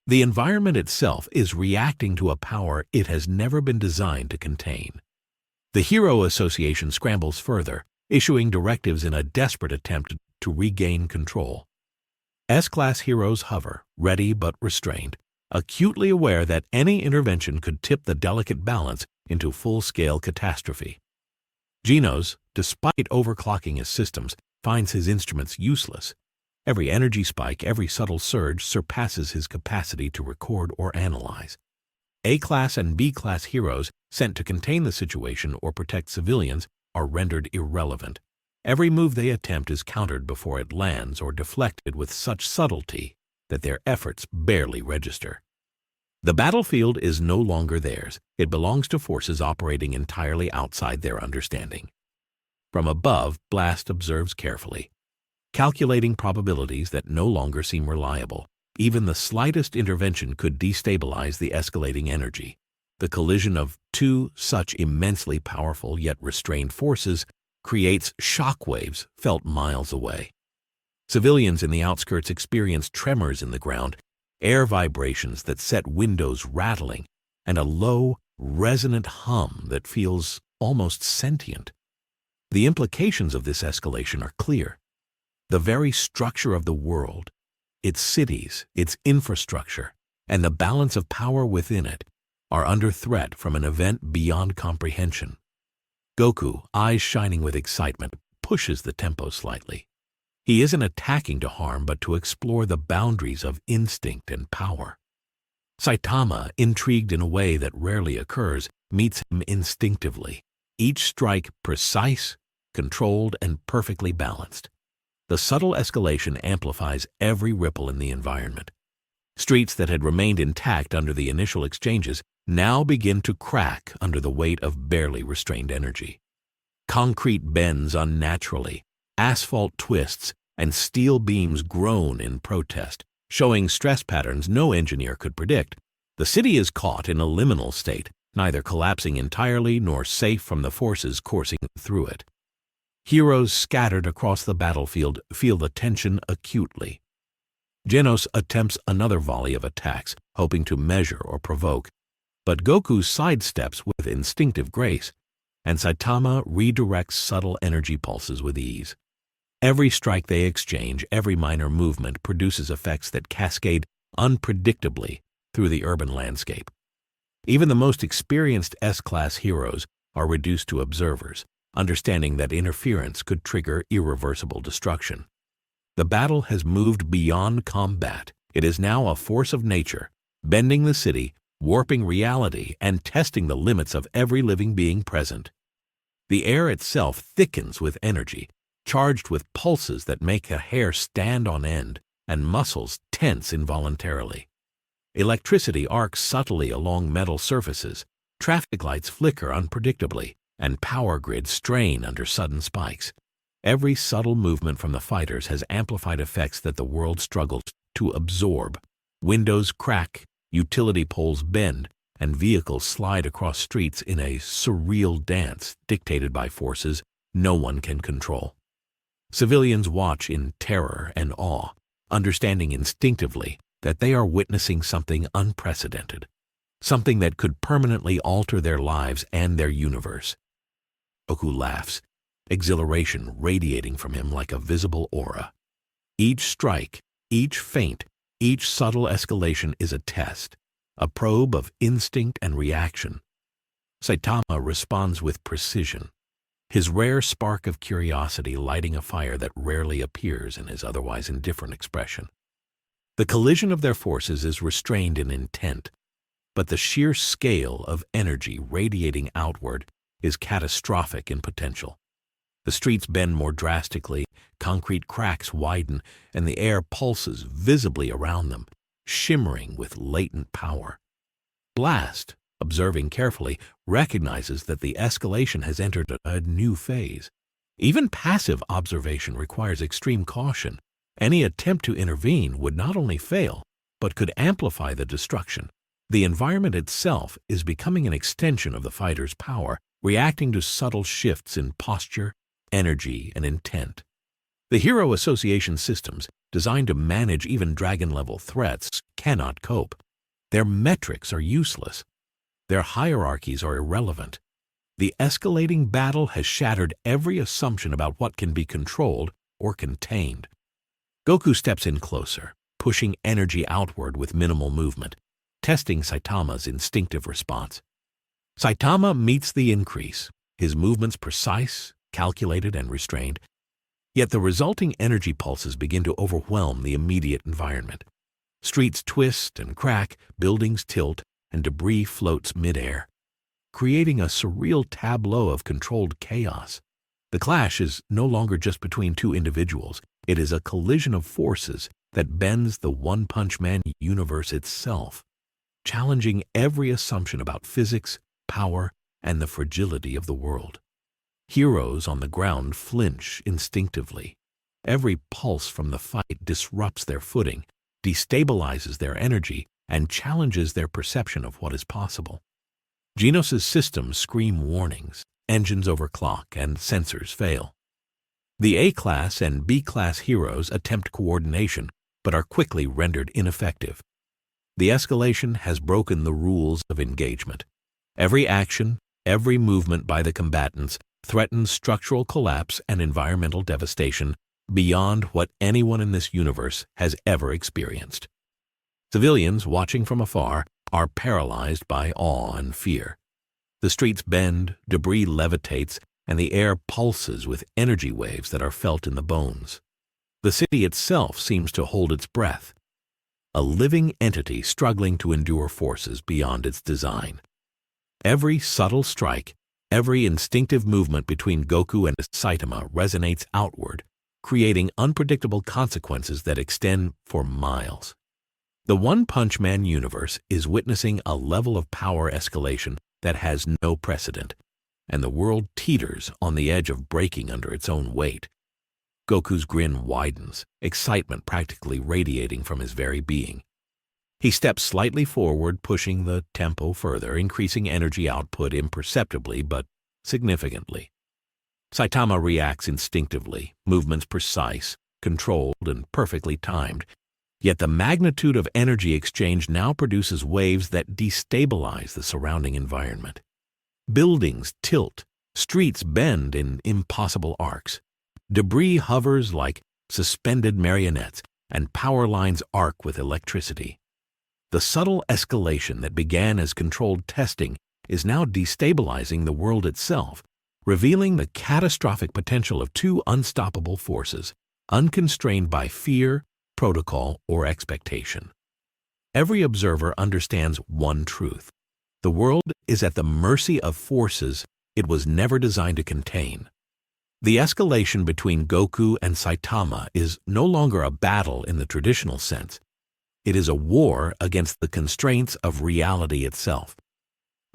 The environment itself is reacting to a power it has never been designed to contain. The Hero Association scrambles further, issuing directives in a desperate attempt to regain control. S-class heroes hover, ready but restrained, acutely aware that any intervention could tip the delicate balance into full-scale catastrophe. Genos, despite overclocking his systems, finds his instruments useless. Every energy spike, every subtle surge surpasses his capacity to record or analyze. A-class and B-class heroes sent to contain the situation or protect civilians are rendered irrelevant. Every move they attempt is countered before it lands or deflected with such subtlety that their efforts barely register. The battlefield is no longer theirs. It belongs to forces operating entirely outside their understanding. From above, Blast observes carefully, calculating probabilities that no longer seem reliable. Even the slightest intervention could destabilize the escalating energy. The collision of two such immensely powerful yet restrained forces creates shockwaves felt miles away. Civilians in the outskirts experience tremors in the ground, air vibrations that set windows rattling, and a low, resonant hum that feels almost sentient. The implications of this escalation are clear. The very structure of the world, its cities, its infrastructure, and the balance of power within it are under threat from an event beyond comprehension. Goku, eyes shining with excitement, pushes the tempo slightly. He isn't attacking to harm but to explore the boundaries of instinct and power. Saitama, intrigued in a way that rarely occurs, meets him instinctively, each strike precise, controlled, and perfectly balanced. The subtle escalation amplifies every ripple in the environment. Streets that had remained intact under the initial exchanges now begin to crack under the weight of barely restrained energy. Concrete bends unnaturally, asphalt twists, and steel beams groan in protest, showing stress patterns no engineer could predict. The city is caught in a liminal state, neither collapsing entirely nor safe from the forces coursing through it. Heroes scattered across the battlefield feel the tension acutely. Genos attempts another volley of attacks, hoping to measure or provoke, but Goku sidesteps with instinctive grace, and Saitama redirects subtle energy pulses with ease. Every strike they exchange, every minor movement produces effects that cascade unpredictably through the urban landscape. Even the most experienced S-class heroes are reduced to observers, understanding that interference could trigger irreversible destruction. The battle has moved beyond combat. It is now a force of nature, bending the city, warping reality, and testing the limits of every living being present. The air itself thickens with energy, charged with pulses that make a hair stand on end and muscles tense involuntarily. Electricity arcs subtly along metal surfaces, traffic lights flicker unpredictably, and power grids strain under sudden spikes. Every subtle movement from the fighters has amplified effects that the world struggles to absorb. Windows crack, utility poles bend, and vehicles slide across streets in a surreal dance dictated by forces no one can control. Civilians watch in terror and awe, understanding instinctively that they are witnessing something unprecedented, something that could permanently alter their lives and their universe. Goku laughs, exhilaration radiating from him like a visible aura. Each strike, each feint, each subtle escalation is a test, a probe of instinct and reaction. Saitama responds with precision, his rare spark of curiosity lighting a fire that rarely appears in his otherwise indifferent expression. The collision of their forces is restrained in intent, but the sheer scale of energy radiating outward is catastrophic in potential. The streets bend more drastically, concrete cracks widen, and the air pulses visibly around them, shimmering with latent power. Blast, observing carefully, recognizes that the escalation has entered a new phase. Even passive observation requires extreme caution. Any attempt to intervene would not only fail, but could amplify the destruction. The environment itself is becoming an extension of the fighter's power, reacting to subtle shifts in posture, energy, and intent. The Hero Association systems, designed to manage even dragon-level threats, cannot cope. Their metrics are useless. Their hierarchies are irrelevant. The escalating battle has shattered every assumption about what can be controlled or contained. Goku steps in closer, pushing energy outward with minimal movement, testing Saitama's instinctive response. Saitama meets the increase, his movements precise, calculated, and restrained. Yet the resulting energy pulses begin to overwhelm the immediate environment. Streets twist and crack, buildings tilt, and debris floats midair, creating a surreal tableau of controlled chaos. The clash is no longer just between two individuals. It is a collision of forces that bends the One Punch Man universe itself, challenging every assumption about physics, power, and the fragility of the world. Heroes on the ground flinch instinctively. Every pulse from the fight disrupts their footing, destabilizes their energy, and challenges their perception of what is possible. Genos' systems scream warnings, engines overclock, and sensors fail. The A-class and B-class heroes attempt coordination, but are quickly rendered ineffective. The escalation has broken the rules of engagement. Every action, every movement by the combatants threatens structural collapse and environmental devastation beyond what anyone in this universe has ever experienced. Civilians watching from afar are paralyzed by awe and fear. The streets bend, debris levitates, and the air pulses with energy waves that are felt in the bones. The city itself seems to hold its breath, a living entity struggling to endure forces beyond its design. Every subtle strike, every instinctive movement between Goku and Saitama resonates outward, creating unpredictable consequences that extend for miles. The One Punch Man universe is witnessing a level of power escalation that has no precedent, and the world teeters on the edge of breaking under its own weight. Goku's grin widens, excitement practically radiating from his very being. He steps slightly forward, pushing the tempo further, increasing energy output imperceptibly but significantly. Saitama reacts instinctively, movements precise, controlled, and perfectly timed. Yet the magnitude of energy exchange now produces waves that destabilize the surrounding environment. Buildings tilt, streets bend in impossible arcs. Debris hovers like suspended marionettes, and power lines arc with electricity. The subtle escalation that began as controlled testing is now destabilizing the world itself, revealing the catastrophic potential of two unstoppable forces, unconstrained by fear, protocol, or expectation. Every observer understands one truth. The world is at the mercy of forces it was never designed to contain. The escalation between Goku and Saitama is no longer a battle in the traditional sense. It is a war against the constraints of reality itself.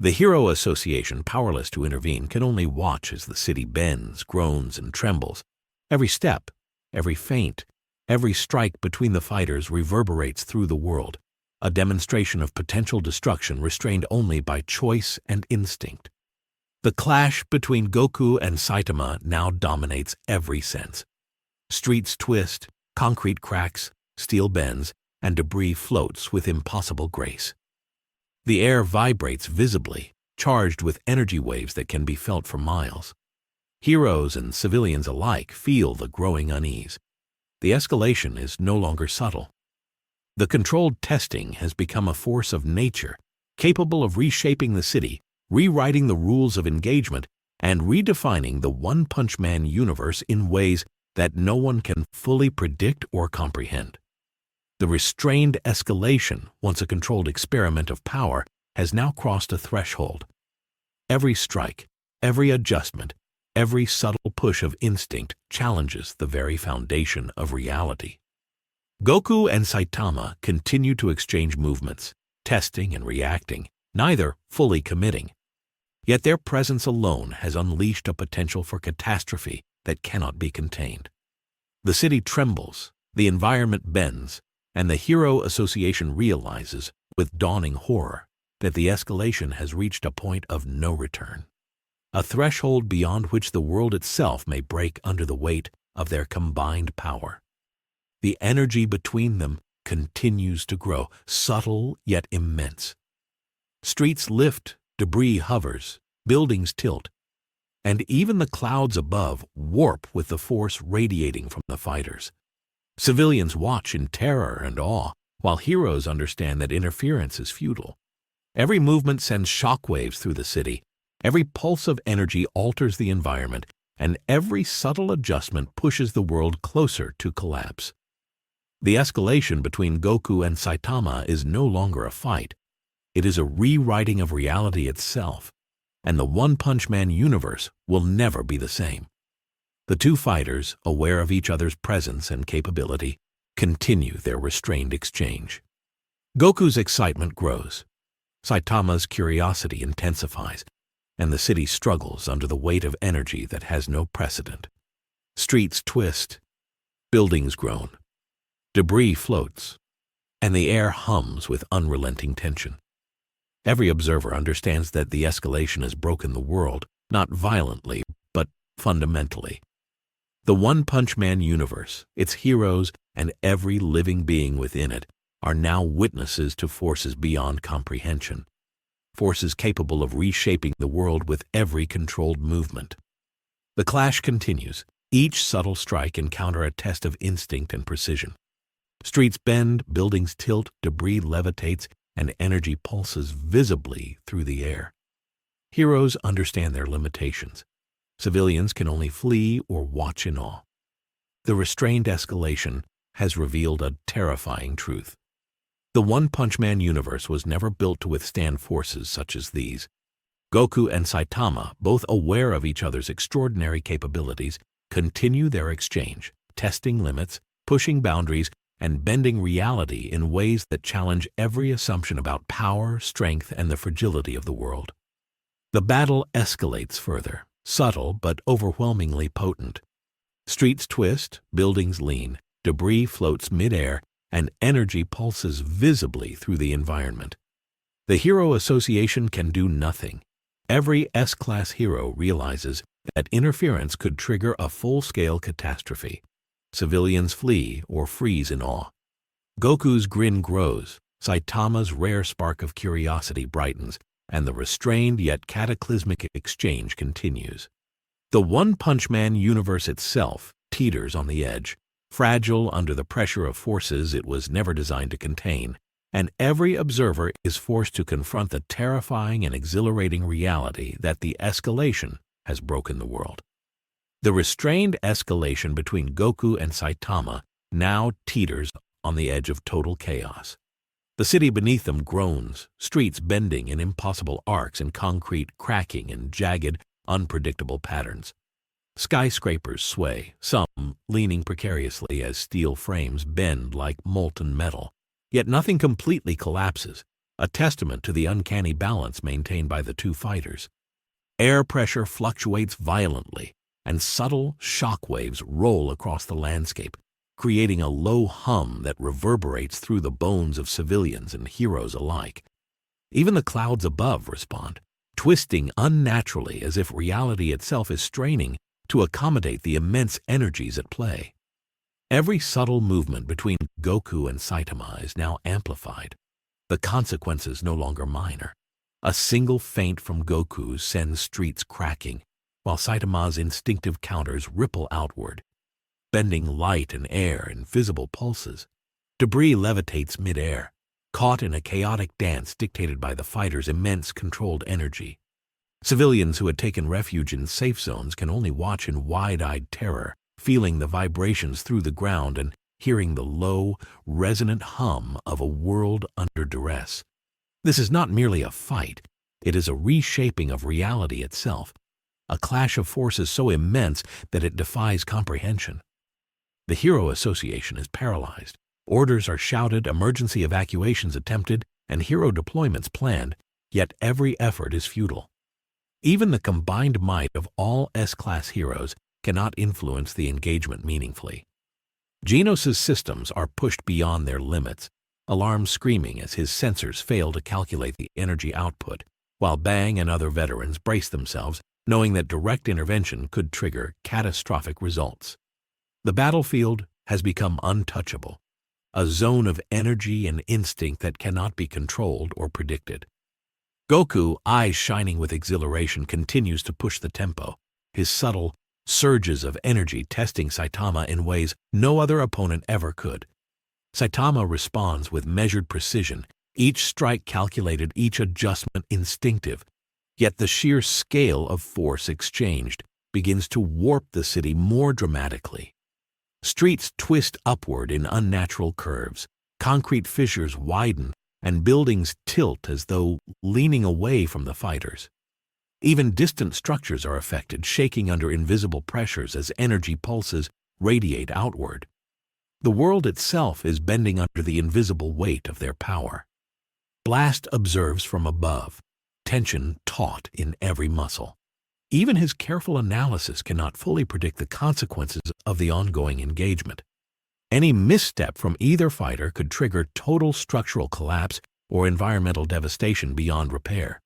The Hero Association, powerless to intervene, can only watch as the city bends, groans, and trembles. Every step, every feint, every strike between the fighters reverberates through the world, a demonstration of potential destruction restrained only by choice and instinct. The clash between Goku and Saitama now dominates every sense. Streets twist, concrete cracks, steel bends, and debris floats with impossible grace. The air vibrates visibly, charged with energy waves that can be felt for miles. Heroes and civilians alike feel the growing unease. The escalation is no longer subtle. The controlled testing has become a force of nature, capable of reshaping the city, rewriting the rules of engagement, and redefining the One Punch Man universe in ways that no one can fully predict or comprehend. The restrained escalation, once a controlled experiment of power, has now crossed a threshold. Every strike, every adjustment, every subtle push of instinct challenges the very foundation of reality. Goku and Saitama continue to exchange movements, testing and reacting, neither fully committing. Yet their presence alone has unleashed a potential for catastrophe that cannot be contained. The city trembles, the environment bends, and the Hero Association realizes, with dawning horror, that the escalation has reached a point of no return, a threshold beyond which the world itself may break under the weight of their combined power. The energy between them continues to grow, subtle yet immense. Streets lift, debris hovers, buildings tilt, and even the clouds above warp with the force radiating from the fighters. Civilians watch in terror and awe, while heroes understand that interference is futile. Every movement sends shockwaves through the city, every pulse of energy alters the environment, and every subtle adjustment pushes the world closer to collapse. The escalation between Goku and Saitama is no longer a fight. It is a rewriting of reality itself, and the One Punch Man universe will never be the same. The two fighters, aware of each other's presence and capability, continue their restrained exchange. Goku's excitement grows. Saitama's curiosity intensifies, and the city struggles under the weight of energy that has no precedent. Streets twist, buildings groan, debris floats, and the air hums with unrelenting tension. Every observer understands that the escalation has broken the world, not violently, but fundamentally. The One Punch Man universe, its heroes, and every living being within it are now witnesses to forces beyond comprehension, forces capable of reshaping the world with every controlled movement. The clash continues, each subtle strike encounter a test of instinct and precision. Streets bend, buildings tilt, debris levitates, and energy pulses visibly through the air. Heroes understand their limitations. Civilians can only flee or watch in awe. The restrained escalation has revealed a terrifying truth. The One Punch Man universe was never built to withstand forces such as these. Goku and Saitama, both aware of each other's extraordinary capabilities, continue their exchange, testing limits, pushing boundaries, and bending reality in ways that challenge every assumption about power, strength, and the fragility of the world. The battle escalates further, subtle but overwhelmingly potent. Streets twist, buildings lean, debris floats midair, and energy pulses visibly through the environment. The Hero Association can do nothing. Every S-Class hero realizes that interference could trigger a full-scale catastrophe. Civilians flee or freeze in awe. Goku's grin grows, Saitama's rare spark of curiosity brightens, and the restrained yet cataclysmic exchange continues. The One Punch Man universe itself teeters on the edge, fragile under the pressure of forces it was never designed to contain, and every observer is forced to confront the terrifying and exhilarating reality that the escalation has broken the world. The restrained escalation between Goku and Saitama now teeters on the edge of total chaos. The city beneath them groans, streets bending in impossible arcs and concrete cracking in jagged, unpredictable patterns. Skyscrapers sway, some leaning precariously as steel frames bend like molten metal. Yet nothing completely collapses, a testament to the uncanny balance maintained by the two fighters. Air pressure fluctuates violently, and subtle shock waves roll across the landscape, creating a low hum that reverberates through the bones of civilians and heroes alike. Even the clouds above respond, twisting unnaturally as if reality itself is straining to accommodate the immense energies at play. Every subtle movement between Goku and Saitama is now amplified, the consequences no longer minor. A single feint from Goku sends streets cracking, while Saitama's instinctive counters ripple outward, bending light and air in visible pulses. Debris levitates midair, caught in a chaotic dance dictated by the fighters' immense controlled energy. Civilians who had taken refuge in safe zones can only watch in wide-eyed terror, feeling the vibrations through the ground and hearing the low, resonant hum of a world under duress. This is not merely a fight, it is a reshaping of reality itself, a clash of forces so immense that it defies comprehension. The Hero Association is paralyzed. Orders are shouted, emergency evacuations attempted, and hero deployments planned, yet every effort is futile. Even the combined might of all S-Class heroes cannot influence the engagement meaningfully. Genos' systems are pushed beyond their limits, alarms screaming as his sensors fail to calculate the energy output, while Bang and other veterans brace themselves, knowing that direct intervention could trigger catastrophic results. The battlefield has become untouchable, a zone of energy and instinct that cannot be controlled or predicted. Goku, eyes shining with exhilaration, continues to push the tempo, his subtle surges of energy testing Saitama in ways no other opponent ever could. Saitama responds with measured precision, each strike calculated, each adjustment instinctive. Yet the sheer scale of force exchanged begins to warp the city more dramatically. Streets twist upward in unnatural curves, concrete fissures widen, and buildings tilt as though leaning away from the fighters. Even distant structures are affected, shaking under invisible pressures as energy pulses radiate outward. The world itself is bending under the invisible weight of their power. Blast observes from above, tension taut in every muscle. Even his careful analysis cannot fully predict the consequences of the ongoing engagement. Any misstep from either fighter could trigger total structural collapse or environmental devastation beyond repair.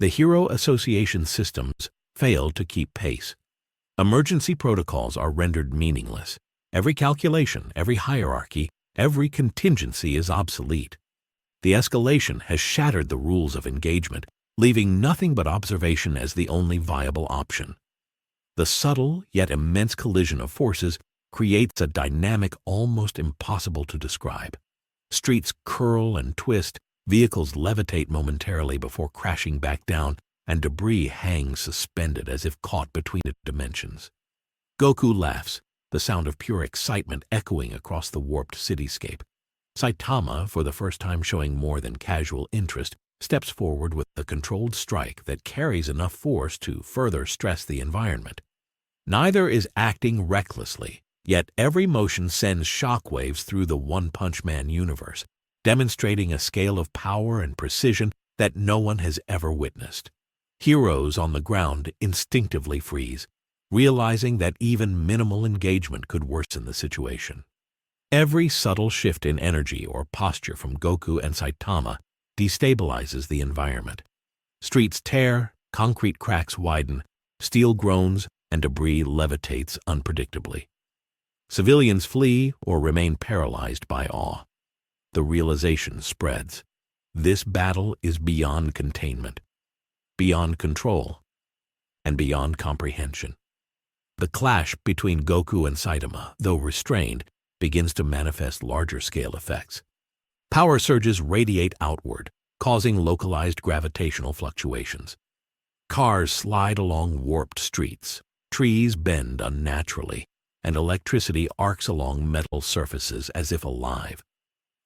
The Hero Association systems failed to keep pace. Emergency protocols are rendered meaningless. Every calculation, every hierarchy, every contingency is obsolete. The escalation has shattered the rules of engagement, leaving nothing but observation as the only viable option. The subtle yet immense collision of forces creates a dynamic almost impossible to describe. Streets curl and twist, vehicles levitate momentarily before crashing back down, and debris hangs suspended as if caught between dimensions. Goku laughs, the sound of pure excitement echoing across the warped cityscape. Saitama, for the first time showing more than casual interest, steps forward with a controlled strike that carries enough force to further stress the environment. Neither is acting recklessly, Yet every motion sends shockwaves through the One Punch Man universe, demonstrating a scale of power and precision that no one has ever witnessed. Heroes on the ground instinctively freeze, realizing that even minimal engagement could worsen the situation. Every subtle shift in energy or posture from Goku and Saitama destabilizes the environment. Streets tear, concrete cracks widen, steel groans, and debris levitates unpredictably. Civilians flee or remain paralyzed by awe. The realization spreads. This battle is beyond containment, beyond control, and beyond comprehension. The clash between Goku and Saitama, though restrained, begins to manifest larger-scale effects. Power surges radiate outward, causing localized gravitational fluctuations. Cars slide along warped streets, trees bend unnaturally, and electricity arcs along metal surfaces as if alive.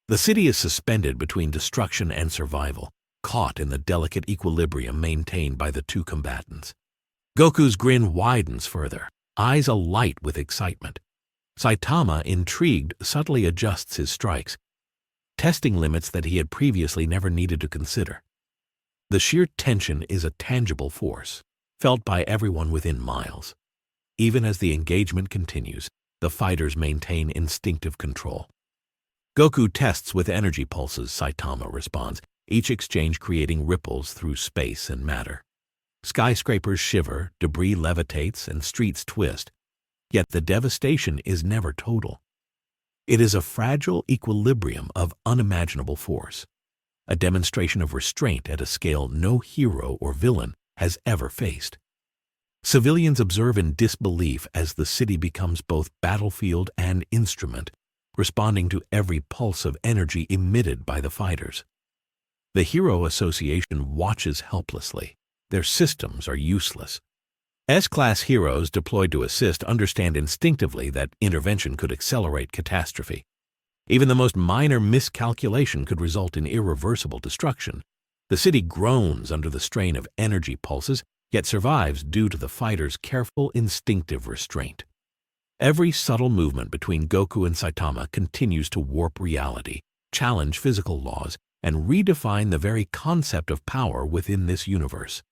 The city is suspended between destruction and survival, caught in the delicate equilibrium maintained by the two combatants. Goku's grin widens further, eyes alight with excitement. Saitama, intrigued, subtly adjusts his strikes, testing limits that he had previously never needed to consider. The sheer tension is a tangible force, felt by everyone within miles. Even as the engagement continues, the fighters maintain instinctive control. Goku tests with energy pulses, Saitama responds, each exchange creating ripples through space and matter. Skyscrapers shiver, debris levitates, and streets twist. Yet the devastation is never total. It is a fragile equilibrium of unimaginable force, a demonstration of restraint at a scale no hero or villain has ever faced. Civilians observe in disbelief as the city becomes both battlefield and instrument, responding to every pulse of energy emitted by the fighters. The Hero Association watches helplessly. Their systems are useless. S-class heroes deployed to assist understand instinctively that intervention could accelerate catastrophe. Even the most minor miscalculation could result in irreversible destruction. The city groans under the strain of energy pulses, yet survives due to the fighters' careful instinctive restraint. Every subtle movement between Goku and Saitama continues to warp reality, challenge physical laws, and redefine the very concept of power within this universe.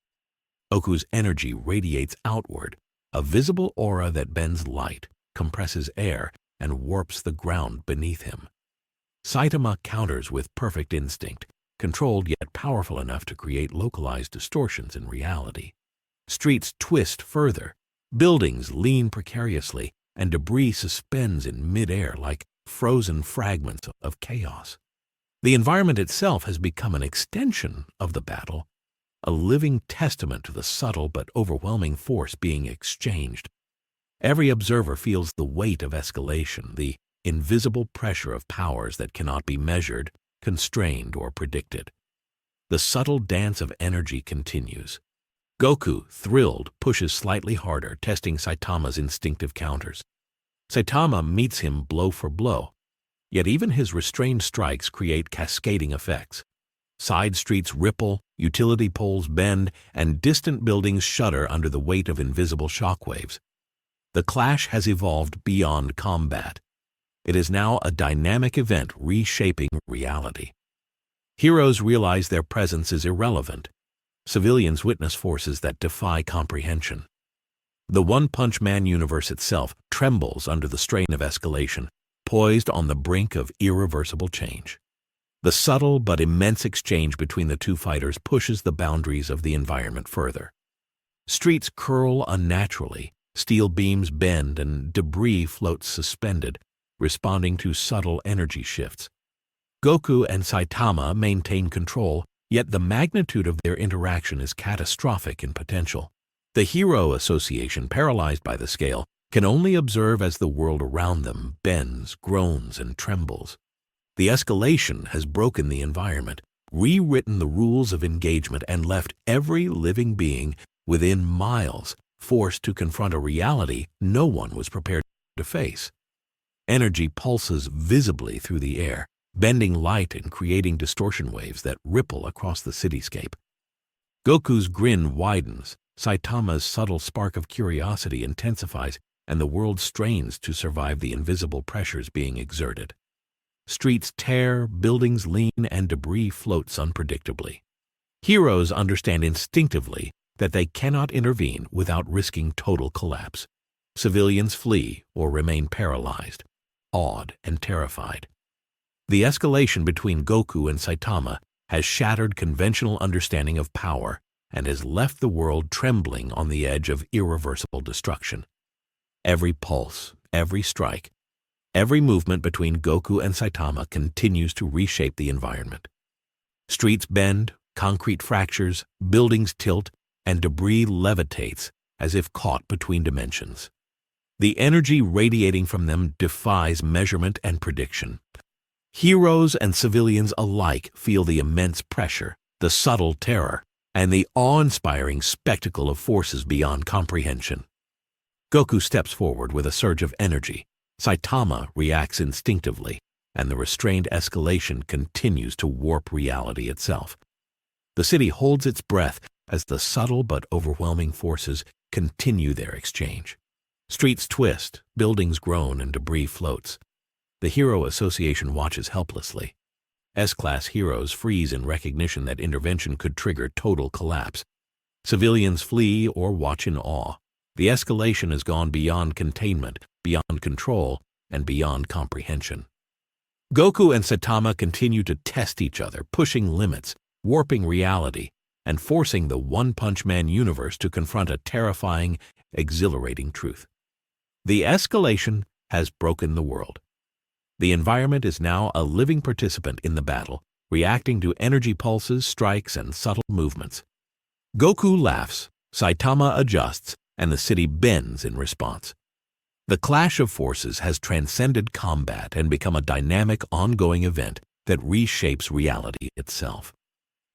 Goku's energy radiates outward, a visible aura that bends light, compresses air, and warps the ground beneath him. Saitama counters with perfect instinct, controlled yet powerful enough to create localized distortions in reality. Streets twist further, buildings lean precariously, and debris suspends in midair like frozen fragments of chaos. The environment itself has become an extension of the battle, a living testament to the subtle but overwhelming force being exchanged. Every observer feels the weight of escalation, the invisible pressure of powers that cannot be measured, constrained, or predicted. The subtle dance of energy continues. Goku, thrilled, pushes slightly harder, testing Saitama's instinctive counters. Saitama meets him blow for blow, yet even his restrained strikes create cascading effects. Side streets ripple, utility poles bend, and distant buildings shudder under the weight of invisible shockwaves. The clash has evolved beyond combat. It is now a dynamic event reshaping reality. Heroes realize their presence is irrelevant. Civilians witness forces that defy comprehension. The One Punch Man universe itself trembles under the strain of escalation, poised on the brink of irreversible change. The subtle but immense exchange between the two fighters pushes the boundaries of the environment further. Streets curl unnaturally, steel beams bend, and debris floats suspended, responding to subtle energy shifts. Goku and Saitama maintain control, yet the magnitude of their interaction is catastrophic in potential. The Hero Association, paralyzed by the scale, can only observe as the world around them bends, groans, and trembles. The escalation has broken the environment, rewritten the rules of engagement, and left every living being within miles forced to confront a reality no one was prepared to face. Energy pulses visibly through the air, bending light and creating distortion waves that ripple across the cityscape. Goku's grin widens, Saitama's subtle spark of curiosity intensifies, and the world strains to survive the invisible pressures being exerted. Streets tear, buildings lean, and debris floats unpredictably. Heroes understand instinctively that they cannot intervene without risking total collapse. Civilians flee or remain paralyzed, awed and terrified. The escalation between Goku and Saitama has shattered conventional understanding of power and has left the world trembling on the edge of irreversible destruction. Every pulse, every strike, every movement between Goku and Saitama continues to reshape the environment. Streets bend, concrete fractures, buildings tilt, and debris levitates as if caught between dimensions. The energy radiating from them defies measurement and prediction. Heroes and civilians alike feel the immense pressure, the subtle terror, and the awe-inspiring spectacle of forces beyond comprehension. Goku steps forward with a surge of energy. Saitama reacts instinctively, and the restrained escalation continues to warp reality itself. The city holds its breath as the subtle but overwhelming forces continue their exchange. Streets twist, buildings groan, and debris floats. The Hero Association watches helplessly. S-class heroes freeze in recognition that intervention could trigger total collapse. Civilians flee or watch in awe. The escalation has gone beyond containment, beyond control, and beyond comprehension. Goku and Saitama continue to test each other, pushing limits, warping reality, and forcing the One Punch Man universe to confront a terrifying, exhilarating truth. The escalation has broken the world. The environment is now a living participant in the battle, reacting to energy pulses, strikes, and subtle movements. Goku laughs, Saitama adjusts, and the city bends in response. The clash of forces has transcended combat and become a dynamic, ongoing event that reshapes reality itself.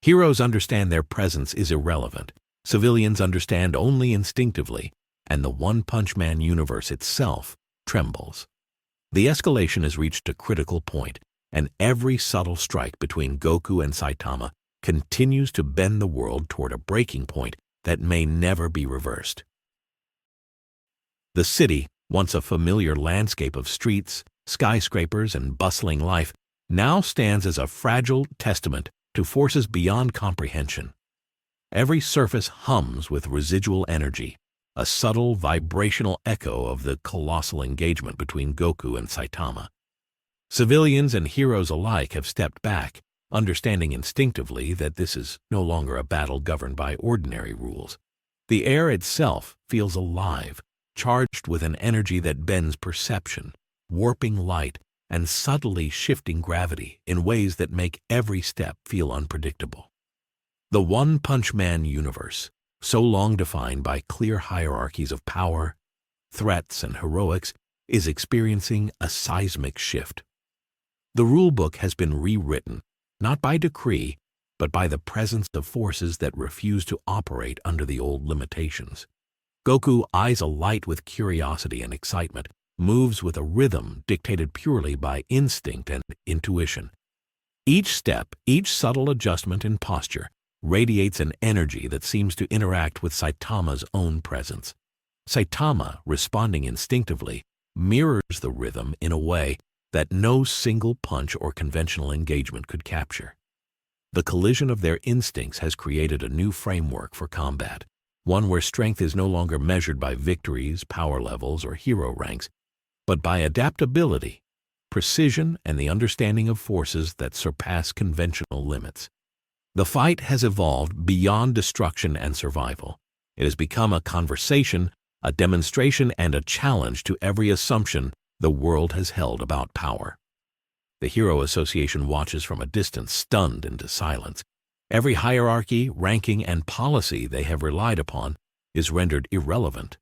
Heroes understand their presence is irrelevant, civilians understand only instinctively, and the One Punch Man universe itself trembles. The escalation has reached a critical point, and every subtle strike between Goku and Saitama continues to bend the world toward a breaking point that may never be reversed. The city, once a familiar landscape of streets, skyscrapers, and bustling life, now stands as a fragile testament to forces beyond comprehension. Every surface hums with residual energy, a subtle vibrational echo of the colossal engagement between Goku and Saitama. Civilians and heroes alike have stepped back, understanding instinctively that this is no longer a battle governed by ordinary rules. The air itself feels alive, charged with an energy that bends perception, warping light, and subtly shifting gravity in ways that make every step feel unpredictable. The One Punch Man universe, so long defined by clear hierarchies of power, threats, and heroics, is experiencing a seismic shift. The rulebook has been rewritten, not by decree, but by the presence of forces that refuse to operate under the old limitations. Goku eyes alight with curiosity and excitement, moves with a rhythm dictated purely by instinct and intuition. Each step, each subtle adjustment in posture, radiates an energy that seems to interact with Saitama's own presence. Saitama, responding instinctively, mirrors the rhythm in a way that no single punch or conventional engagement could capture. The collision of their instincts has created a new framework for combat, one where strength is no longer measured by victories, power levels, or hero ranks, but by adaptability, precision, and the understanding of forces that surpass conventional limits. The fight has evolved beyond destruction and survival. It has become a conversation, a demonstration, and a challenge to every assumption the world has held about power. The Hero Association watches from a distance, stunned into silence. Every hierarchy, ranking, and policy they have relied upon is rendered irrelevant.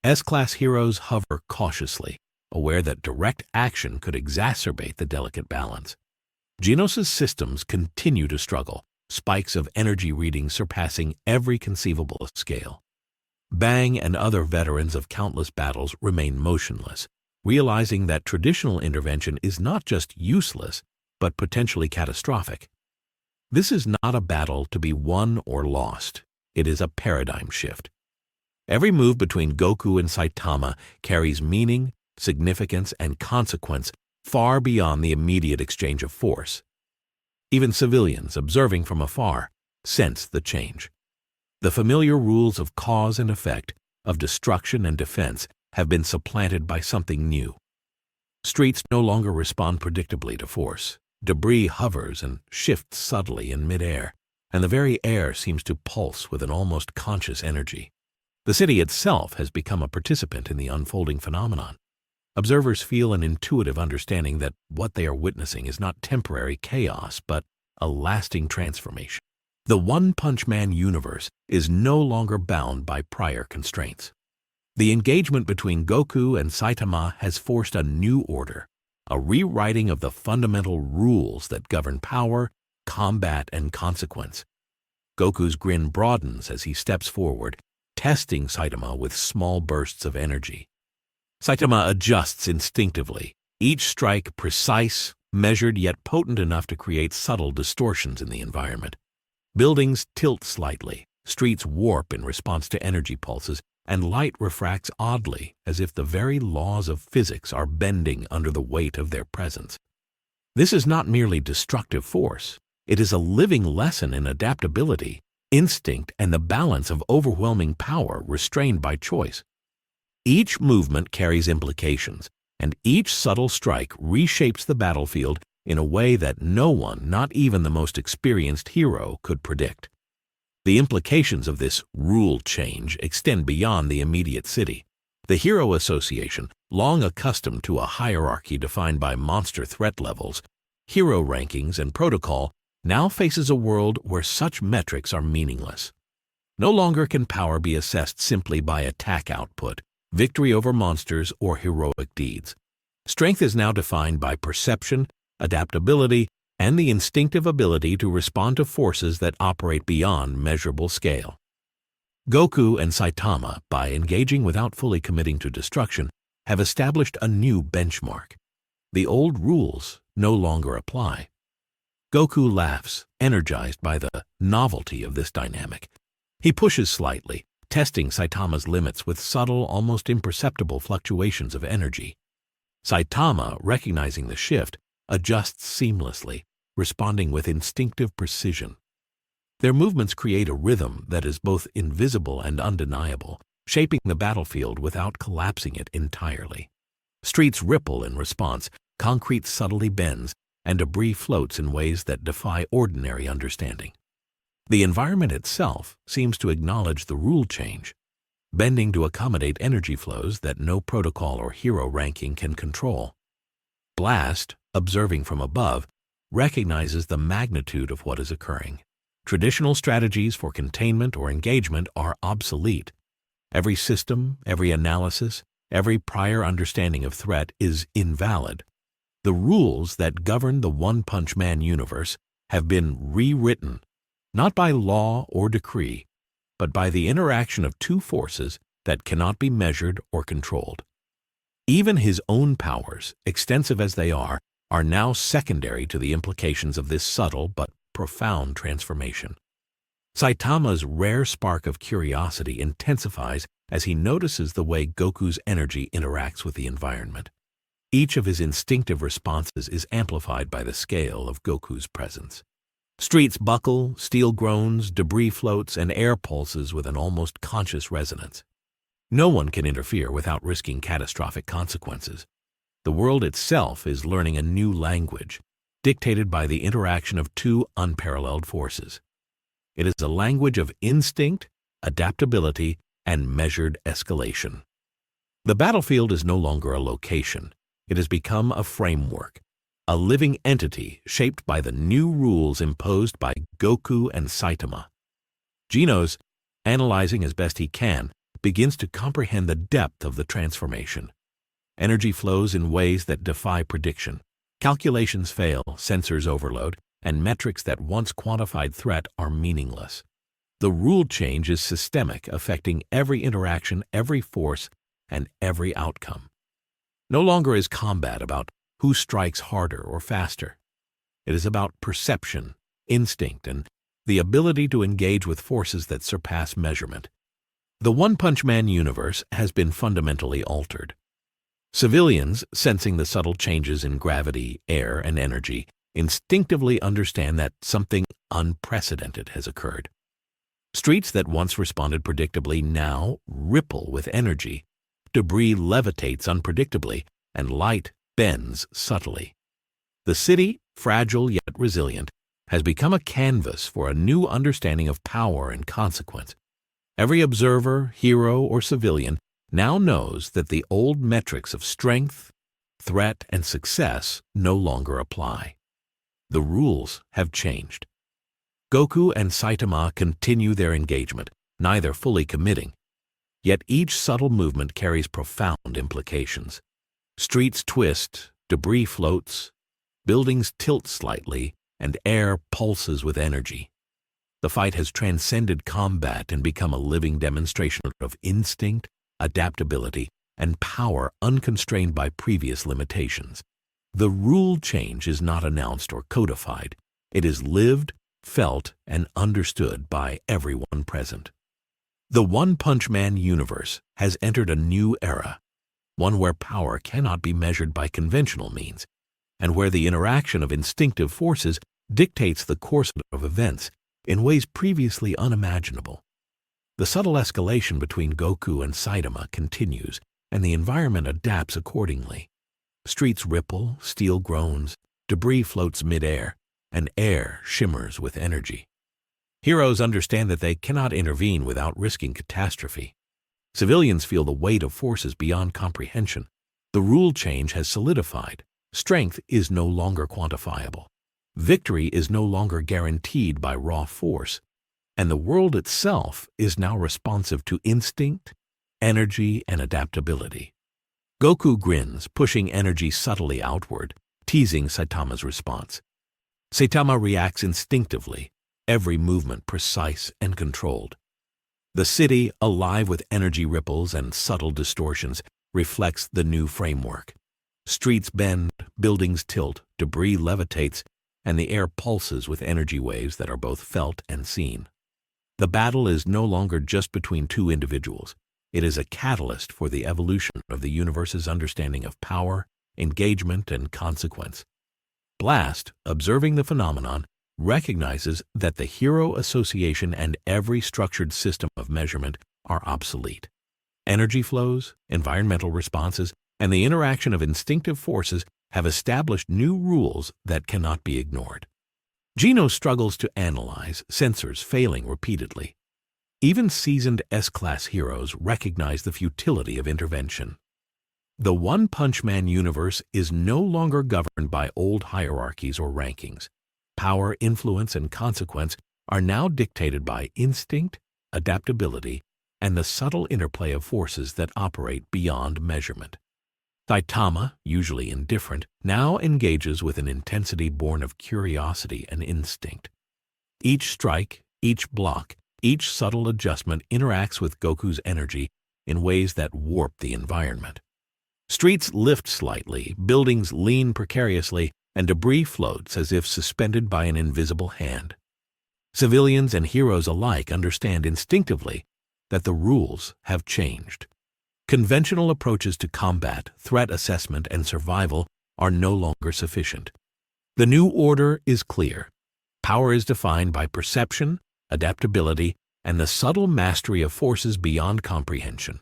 S-class heroes hover cautiously, aware that direct action could exacerbate the delicate balance. Genos' systems continue to struggle, spikes of energy readings surpassing every conceivable scale. Bang and other veterans of countless battles remain motionless, realizing that traditional intervention is not just useless, but potentially catastrophic. This is not a battle to be won or lost. It is a paradigm shift. Every move between Goku and Saitama carries meaning, significance, and consequence far beyond the immediate exchange of force. Even civilians, observing from afar, sense the change. The familiar rules of cause and effect, of destruction and defense, have been supplanted by something new. Streets no longer respond predictably to force. Debris hovers and shifts subtly in midair, and the very air seems to pulse with an almost conscious energy. The city itself has become a participant in the unfolding phenomenon. Observers feel an intuitive understanding that what they are witnessing is not temporary chaos, but a lasting transformation. The One Punch Man universe is no longer bound by prior constraints. The engagement between Goku and Saitama has forced a new order, a rewriting of the fundamental rules that govern power, combat, and consequence. Goku's grin broadens as he steps forward, testing Saitama with small bursts of energy. Saitama adjusts instinctively, each strike precise, measured, yet potent enough to create subtle distortions in the environment. Buildings tilt slightly, streets warp in response to energy pulses, and light refracts oddly, as if the very laws of physics are bending under the weight of their presence. This is not merely destructive force. It is a living lesson in adaptability, instinct, and the balance of overwhelming power restrained by choice. Each movement carries implications, and each subtle strike reshapes the battlefield in a way that no one, not even the most experienced hero, could predict. The implications of this rule change extend beyond the immediate city. The Hero Association, long accustomed to a hierarchy defined by monster threat levels, hero rankings, and protocol, now faces a world where such metrics are meaningless. No longer can power be assessed simply by attack output, victory over monsters, or heroic deeds. Strength is now defined by perception, adaptability, and the instinctive ability to respond to forces that operate beyond measurable scale. Goku and Saitama, by engaging without fully committing to destruction, have established a new benchmark. The old rules no longer apply. Goku laughs, energized by the novelty of this dynamic. He pushes slightly, testing Saitama's limits with subtle, almost imperceptible fluctuations of energy. Saitama, recognizing the shift, adjusts seamlessly, responding with instinctive precision. Their movements create a rhythm that is both invisible and undeniable, shaping the battlefield without collapsing it entirely. Streets ripple in response, concrete subtly bends, and debris floats in ways that defy ordinary understanding. The environment itself seems to acknowledge the rule change, bending to accommodate energy flows that no protocol or hero ranking can control. Blast, observing from above, recognizes the magnitude of what is occurring. Traditional strategies for containment or engagement are obsolete. Every system, every analysis, every prior understanding of threat is invalid. The rules that govern the One Punch Man universe have been rewritten, not by law or decree, but by the interaction of two forces that cannot be measured or controlled. Even his own powers, extensive as they are now secondary to the implications of this subtle but profound transformation. Saitama's rare spark of curiosity intensifies as he notices the way Goku's energy interacts with the environment. Each of his instinctive responses is amplified by the scale of Goku's presence. Streets buckle, steel groans, debris floats, and air pulses with an almost conscious resonance. No one can interfere without risking catastrophic consequences. The world itself is learning a new language, dictated by the interaction of two unparalleled forces. It is a language of instinct, adaptability, and measured escalation. The battlefield is no longer a location. It has become a framework, a living entity shaped by the new rules imposed by Goku and Saitama. Genos, analyzing as best he can, begins to comprehend the depth of the transformation. Energy flows in ways that defy prediction. Calculations fail, sensors overload, and metrics that once quantified threat are meaningless. The rule change is systemic, affecting every interaction, every force, and every outcome. No longer is combat about who strikes harder or faster. It is about perception, instinct, and the ability to engage with forces that surpass measurement. The One Punch Man universe has been fundamentally altered. Civilians, sensing the subtle changes in gravity, air, and energy, instinctively understand that something unprecedented has occurred. Streets that once responded predictably now ripple with energy. Debris levitates unpredictably, and light bends subtly. The city, fragile yet resilient, has become a canvas for a new understanding of power and consequence. Every observer, hero, or civilian now knows that the old metrics of strength, threat, and success no longer apply. The rules have changed. Goku and Saitama continue their engagement, neither fully committing. Yet each subtle movement carries profound implications. Streets twist, debris floats, buildings tilt slightly, and air pulses with energy. The fight has transcended combat and become a living demonstration of instinct, adaptability, and power unconstrained by previous limitations. The rule change is not announced or codified. It is lived, felt, and understood by everyone present. The One Punch Man universe has entered a new era, one where power cannot be measured by conventional means, and where the interaction of instinctive forces dictates the course of events in ways previously unimaginable. The subtle escalation between Goku and Saitama continues, and the environment adapts accordingly. Streets ripple, steel groans, debris floats mid-air, and air shimmers with energy. Heroes understand that they cannot intervene without risking catastrophe. Civilians feel the weight of forces beyond comprehension. The rule change has solidified. Strength is no longer quantifiable. Victory is no longer guaranteed by raw force, and the world itself is now responsive to instinct, energy, and adaptability. Goku grins, pushing energy subtly outward, teasing Saitama's response. Saitama reacts instinctively, every movement precise and controlled. The city, alive with energy ripples and subtle distortions, reflects the new framework. Streets bend, buildings tilt, debris levitates, and the air pulses with energy waves that are both felt and seen. The battle is no longer just between two individuals. It is a catalyst for the evolution of the universe's understanding of power, engagement, and consequence. Blast, observing the phenomenon, recognizes that the hero association and every structured system of measurement are obsolete. Energy flows, environmental responses, and the interaction of instinctive forces have established new rules that cannot be ignored. Gino struggles to analyze, sensors failing repeatedly. Even seasoned S-class heroes recognize the futility of intervention. The One Punch Man universe is no longer governed by old hierarchies or rankings. Power, influence, and consequence are now dictated by instinct, adaptability, and the subtle interplay of forces that operate beyond measurement. Saitama, usually indifferent, now engages with an intensity born of curiosity and instinct. Each strike, each block, each subtle adjustment interacts with Goku's energy in ways that warp the environment. Streets lift slightly, buildings lean precariously, and debris floats as if suspended by an invisible hand. Civilians and heroes alike understand instinctively that the rules have changed. Conventional approaches to combat, threat assessment, and survival are no longer sufficient. The new order is clear. Power is defined by perception, adaptability, and the subtle mastery of forces beyond comprehension.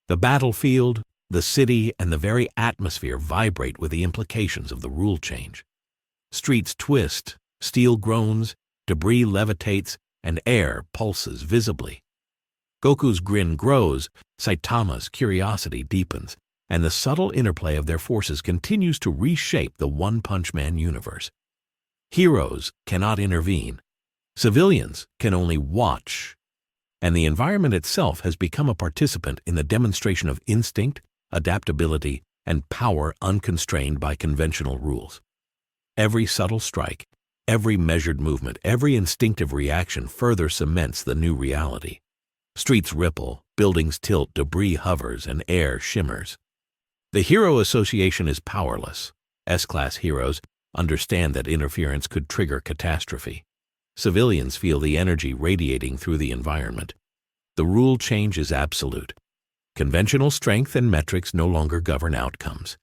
The battlefield, the city, and the very atmosphere vibrate with the implications of the rule change. Streets twist, steel groans, debris levitates, and air pulses visibly. Goku's grin grows, Saitama's curiosity deepens, and the subtle interplay of their forces continues to reshape the One Punch Man universe. Heroes cannot intervene. Civilians can only watch. And the environment itself has become a participant in the demonstration of instinct, adaptability, and power unconstrained by conventional rules. Every subtle strike, every measured movement, every instinctive reaction further cements the new reality. Streets ripple, buildings tilt, debris hovers, and air shimmers. The hero association is powerless. S-class heroes understand that interference could trigger catastrophe. Civilians feel the energy radiating through the environment. The rule change is absolute. Conventional strength and metrics no longer govern outcomes.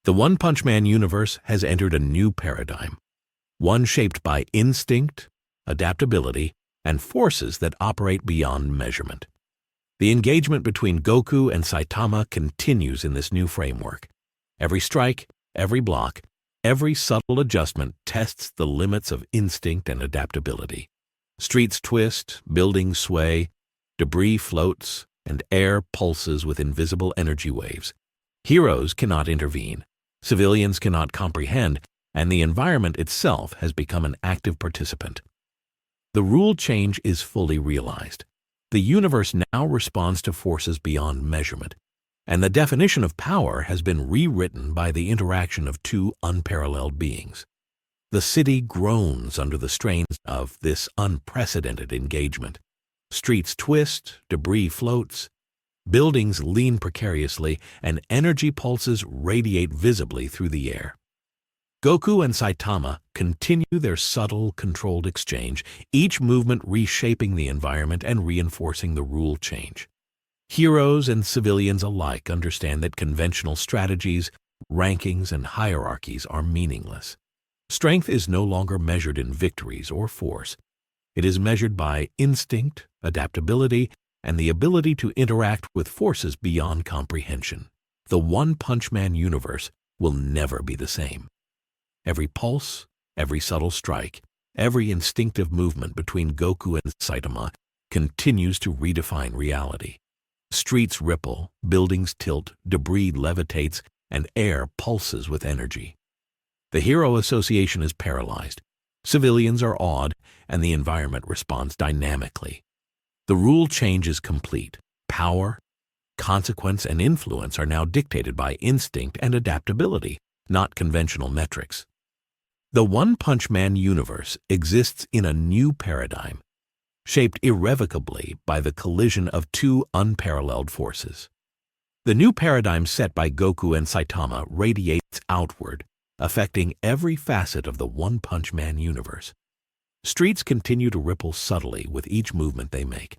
The One Punch Man universe has entered a new paradigm, one shaped by instinct, adaptability, and forces that operate beyond measurement. The engagement between Goku and Saitama continues in this new framework. Every strike, every block, every subtle adjustment tests the limits of instinct and adaptability. Streets twist, buildings sway, debris floats, and air pulses with invisible energy waves. Heroes cannot intervene, civilians cannot comprehend, and the environment itself has become an active participant. The rule change is fully realized. The universe now responds to forces beyond measurement, and the definition of power has been rewritten by the interaction of two unparalleled beings. The city groans under the strains of this unprecedented engagement. Streets twist, debris floats, buildings lean precariously, and energy pulses radiate visibly through the air. Goku and Saitama continue their subtle, controlled exchange, each movement reshaping the environment and reinforcing the rule change. Heroes and civilians alike understand that conventional strategies, rankings, and hierarchies are meaningless. Strength is no longer measured in victories or force. It is measured by instinct, adaptability, and the ability to interact with forces beyond comprehension. The One Punch Man universe will never be the same. Every pulse, every subtle strike, every instinctive movement between Goku and Saitama continues to redefine reality. Streets ripple, buildings tilt, debris levitates, and air pulses with energy. The hero association is paralyzed. Civilians are awed, and the environment responds dynamically. The rule change is complete. Power, consequence, and influence are now dictated by instinct and adaptability, not conventional metrics. The One Punch Man universe exists in a new paradigm, shaped irrevocably by the collision of two unparalleled forces. The new paradigm set by Goku and Saitama radiates outward, affecting every facet of the One Punch Man universe. Streets continue to ripple subtly with each movement they make.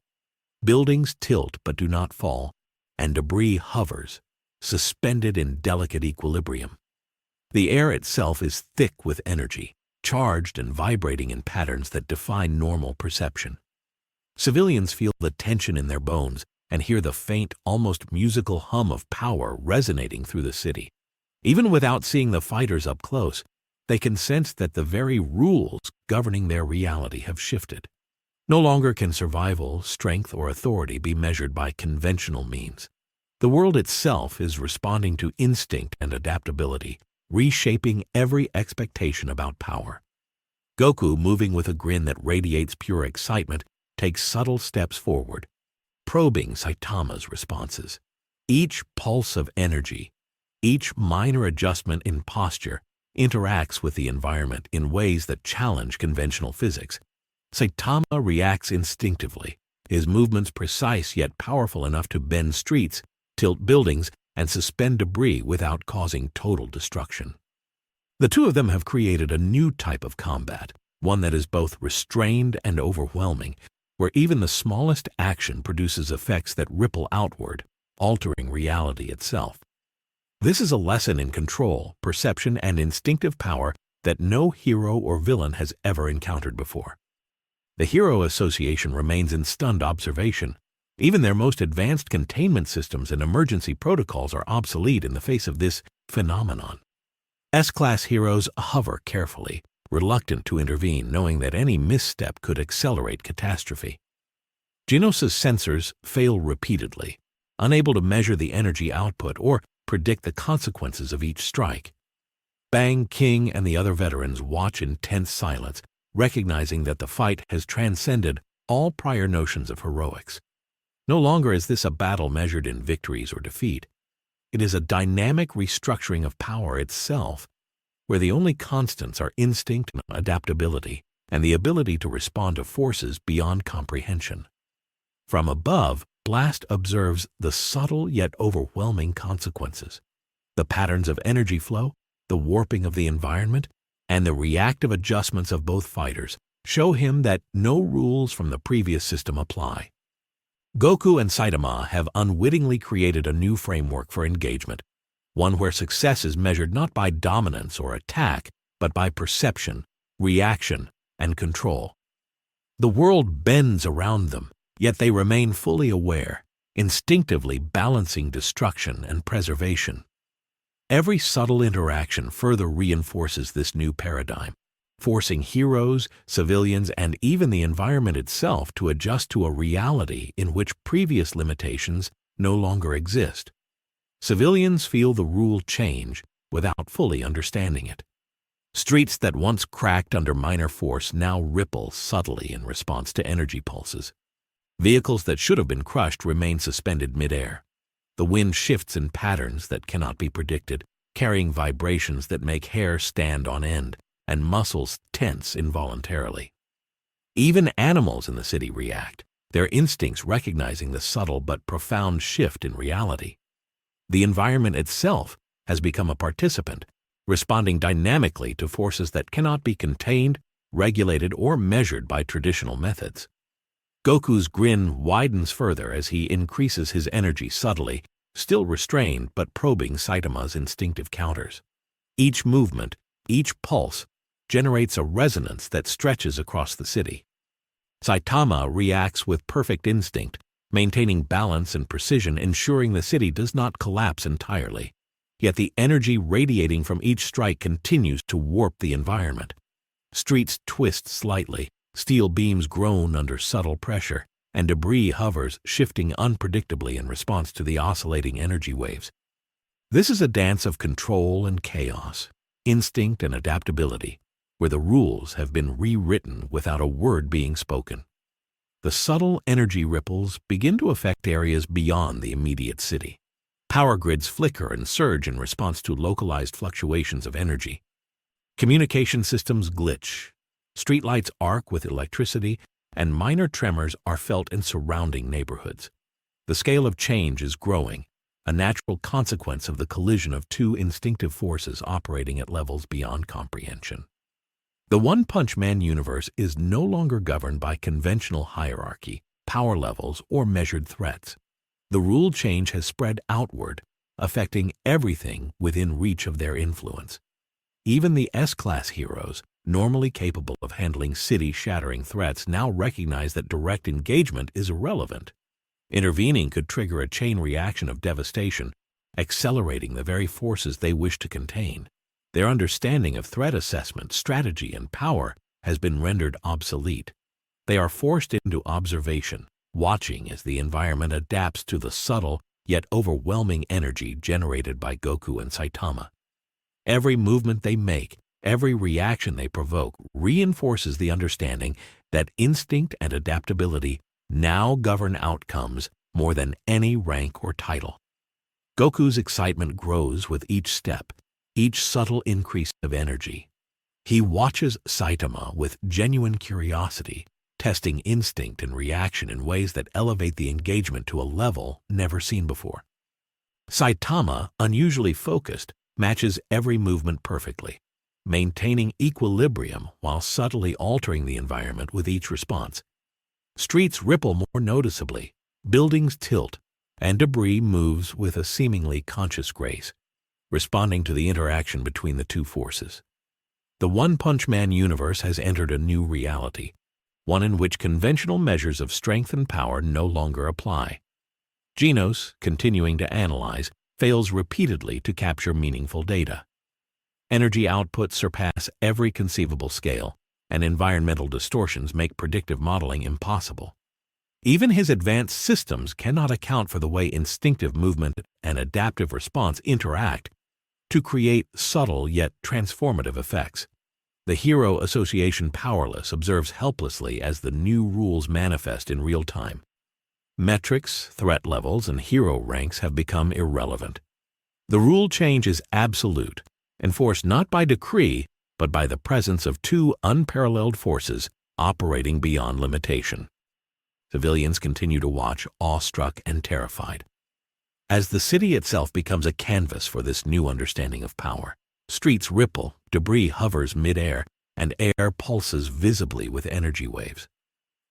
Buildings tilt but do not fall, and debris hovers, suspended in delicate equilibrium. The air itself is thick with energy, charged and vibrating in patterns that defy normal perception. Civilians feel the tension in their bones and hear the faint, almost musical hum of power resonating through the city. Even without seeing the fighters up close, they can sense that the very rules governing their reality have shifted. No longer can survival, strength, or authority be measured by conventional means. The world itself is responding to instinct and adaptability, reshaping every expectation about power. Goku, moving with a grin that radiates pure excitement, takes subtle steps forward, probing Saitama's responses. Each pulse of energy, each minor adjustment in posture, interacts with the environment in ways that challenge conventional physics. Saitama reacts instinctively, his movements precise yet powerful enough to bend streets, tilt buildings, and suspend debris without causing total destruction. The two of them have created a new type of combat, one that is both restrained and overwhelming, where even the smallest action produces effects that ripple outward, altering reality itself. This is a lesson in control, perception, and instinctive power that no hero or villain has ever encountered before. The Hero Association remains in stunned observation. Even their most advanced containment systems and emergency protocols are obsolete in the face of this phenomenon. S-class heroes hover carefully, reluctant to intervene, knowing that any misstep could accelerate catastrophe. Genos's sensors fail repeatedly, unable to measure the energy output or predict the consequences of each strike. Bang King and the other veterans watch in tense silence, recognizing that the fight has transcended all prior notions of heroics. No longer is this a battle measured in victories or defeat. It is a dynamic restructuring of power itself, where the only constants are instinct and adaptability, and the ability to respond to forces beyond comprehension. From above, Blast observes the subtle yet overwhelming consequences. The patterns of energy flow, the warping of the environment, and the reactive adjustments of both fighters show him that no rules from the previous system apply. Goku and Saitama have unwittingly created a new framework for engagement, one where success is measured not by dominance or attack, but by perception, reaction, and control. The world bends around them, yet they remain fully aware, instinctively balancing destruction and preservation. Every subtle interaction further reinforces this new paradigm, forcing heroes, civilians, and even the environment itself to adjust to a reality in which previous limitations no longer exist. Civilians feel the rule change without fully understanding it. Streets that once cracked under minor force now ripple subtly in response to energy pulses. Vehicles that should have been crushed remain suspended midair. The wind shifts in patterns that cannot be predicted, carrying vibrations that make hair stand on end and muscles tense involuntarily. Even animals in the city react, their instincts recognizing the subtle but profound shift in reality. The environment itself has become a participant, responding dynamically to forces that cannot be contained, regulated, or measured by traditional methods. Goku's grin widens further as he increases his energy subtly, still restrained but probing Saitama's instinctive counters. Each movement, each pulse, generates a resonance that stretches across the city. Saitama reacts with perfect instinct, maintaining balance and precision, ensuring the city does not collapse entirely. Yet the energy radiating from each strike continues to warp the environment. Streets twist slightly, steel beams groan under subtle pressure, and debris hovers, shifting unpredictably in response to the oscillating energy waves. This is a dance of control and chaos, instinct and adaptability, where the rules have been rewritten without a word being spoken. The subtle energy ripples begin to affect areas beyond the immediate city. Power grids flicker and surge in response to localized fluctuations of energy. Communication systems glitch. Streetlights arc with electricity, and minor tremors are felt in surrounding neighborhoods. The scale of change is growing, a natural consequence of the collision of two instinctive forces operating at levels beyond comprehension. The One Punch Man universe is no longer governed by conventional hierarchy, power levels, or measured threats. The rule change has spread outward, affecting everything within reach of their influence. Even the S-class heroes, normally capable of handling city-shattering threats, now recognize that direct engagement is irrelevant. Intervening could trigger a chain reaction of devastation, accelerating the very forces they wish to contain. Their understanding of threat assessment, strategy, and power has been rendered obsolete. They are forced into observation, watching as the environment adapts to the subtle yet overwhelming energy generated by Goku and Saitama. Every movement they make, every reaction they provoke, reinforces the understanding that instinct and adaptability now govern outcomes more than any rank or title. Goku's excitement grows with each step, each subtle increase of energy. He watches Saitama with genuine curiosity, testing instinct and reaction in ways that elevate the engagement to a level never seen before. Saitama, unusually focused, matches every movement perfectly, maintaining equilibrium while subtly altering the environment with each response. Streets ripple more noticeably, buildings tilt, and debris moves with a seemingly conscious grace, responding to the interaction between the two forces. The One Punch Man universe has entered a new reality, one in which conventional measures of strength and power no longer apply. Genos, continuing to analyze, fails repeatedly to capture meaningful data. Energy outputs surpass every conceivable scale, and environmental distortions make predictive modeling impossible. Even his advanced systems cannot account for the way instinctive movement and adaptive response interact to create subtle yet transformative effects. The Hero Association, powerless, observes helplessly as the new rules manifest in real time. Metrics, threat levels, and hero ranks have become irrelevant. The rule change is absolute, enforced not by decree, but by the presence of two unparalleled forces operating beyond limitation. Civilians continue to watch, awestruck and terrified. As the city itself becomes a canvas for this new understanding of power, streets ripple, debris hovers midair, and air pulses visibly with energy waves.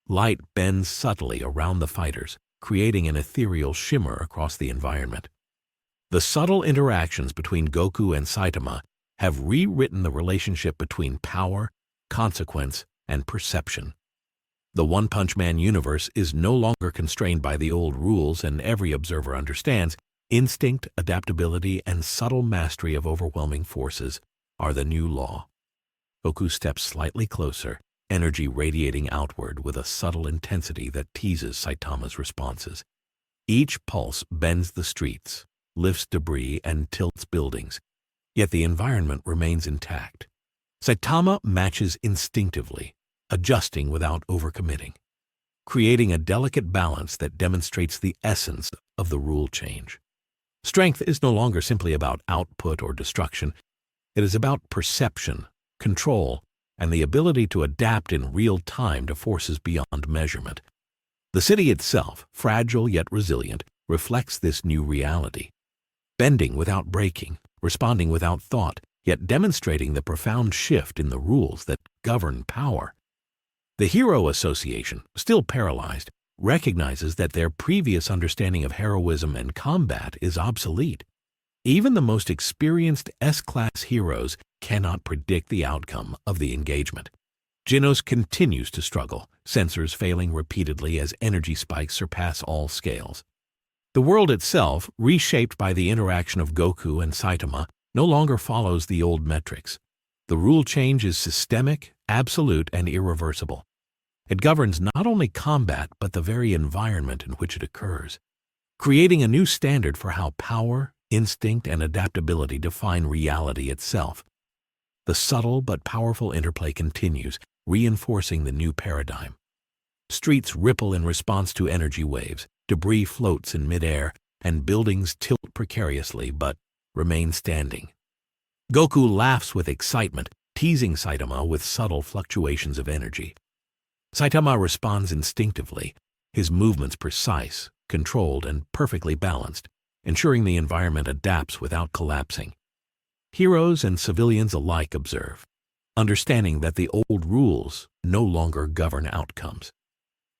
Light bends subtly around the fighters, creating an ethereal shimmer across the environment. The subtle interactions between Goku and Saitama have rewritten the relationship between power, consequence, and perception. The One Punch Man universe is no longer constrained by the old rules, and every observer understands instinct, adaptability, and subtle mastery of overwhelming forces are the new law. Goku steps slightly closer, energy radiating outward with a subtle intensity that teases Saitama's responses. Each pulse bends the streets, lifts debris, and tilts buildings, yet the environment remains intact. Saitama matches instinctively, adjusting without overcommitting, creating a delicate balance that demonstrates the essence of the rule change. Strength is no longer simply about output or destruction. It is about perception, control, and the ability to adapt in real time to forces beyond measurement. The city itself, fragile yet resilient, reflects this new reality, bending without breaking, responding without thought, yet demonstrating the profound shift in the rules that govern power. The Hero Association, still paralyzed, recognizes that their previous understanding of heroism and combat is obsolete. Even the most experienced S-class heroes cannot predict the outcome of the engagement. Genos continues to struggle, sensors failing repeatedly as energy spikes surpass all scales. The world itself, reshaped by the interaction of Goku and Saitama, no longer follows the old metrics. The rule change is systemic, absolute, and irreversible. It governs not only combat but the very environment in which it occurs, creating a new standard for how power, instinct, and adaptability define reality itself. The subtle but powerful interplay continues, reinforcing the new paradigm. Streets ripple in response to energy waves, debris floats in midair, and buildings tilt precariously but remain standing. Goku laughs with excitement, teasing Saitama with subtle fluctuations of energy. Saitama responds instinctively, his movements precise, controlled, and perfectly balanced, ensuring the environment adapts without collapsing. Heroes and civilians alike observe, understanding that the old rules no longer govern outcomes.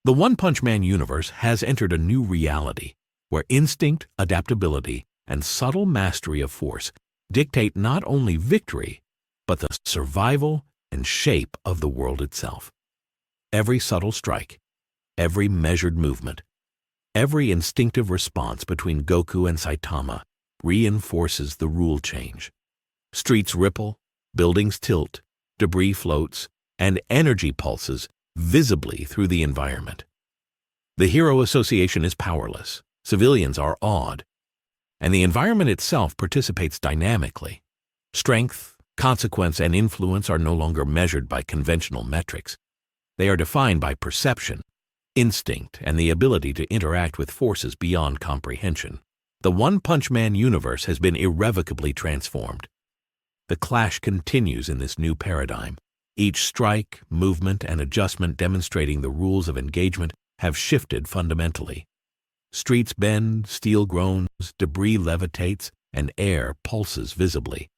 The One Punch Man universe has entered a new reality, where instinct, adaptability, and subtle mastery of force dictate not only victory, but the survival and shape of the world itself. Every subtle strike, every measured movement, every instinctive response between Goku and Saitama reinforces the rule change. Streets ripple, buildings tilt, debris floats, and energy pulses visibly through the environment. The Hero Association is powerless, civilians are awed, and the environment itself participates dynamically. Strength, consequence, and influence are no longer measured by conventional metrics. They are defined by perception, instinct, and the ability to interact with forces beyond comprehension. The One Punch Man universe has been irrevocably transformed. The clash continues in this new paradigm. Each strike, movement, and adjustment demonstrating the rules of engagement have shifted fundamentally. Streets bend, steel groans, debris levitates, and air pulses visibly.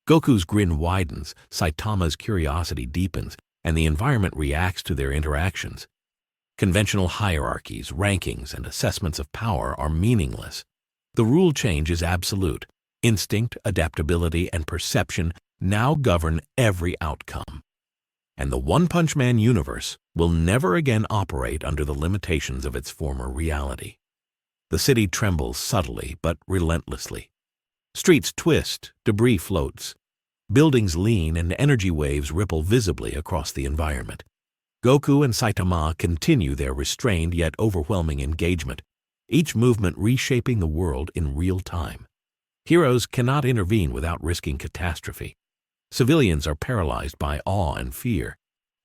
Goku's grin widens, Saitama's curiosity deepens, and the environment reacts to their interactions. Conventional hierarchies, rankings, and assessments of power are meaningless. The rule change is absolute. Instinct, adaptability, and perception now govern every outcome. And the One Punch Man universe will never again operate under the limitations of its former reality. The city trembles subtly but relentlessly. Streets twist, debris floats. Buildings lean and energy waves ripple visibly across the environment. Goku and Saitama continue their restrained yet overwhelming engagement, each movement reshaping the world in real time. Heroes cannot intervene without risking catastrophe. Civilians are paralyzed by awe and fear.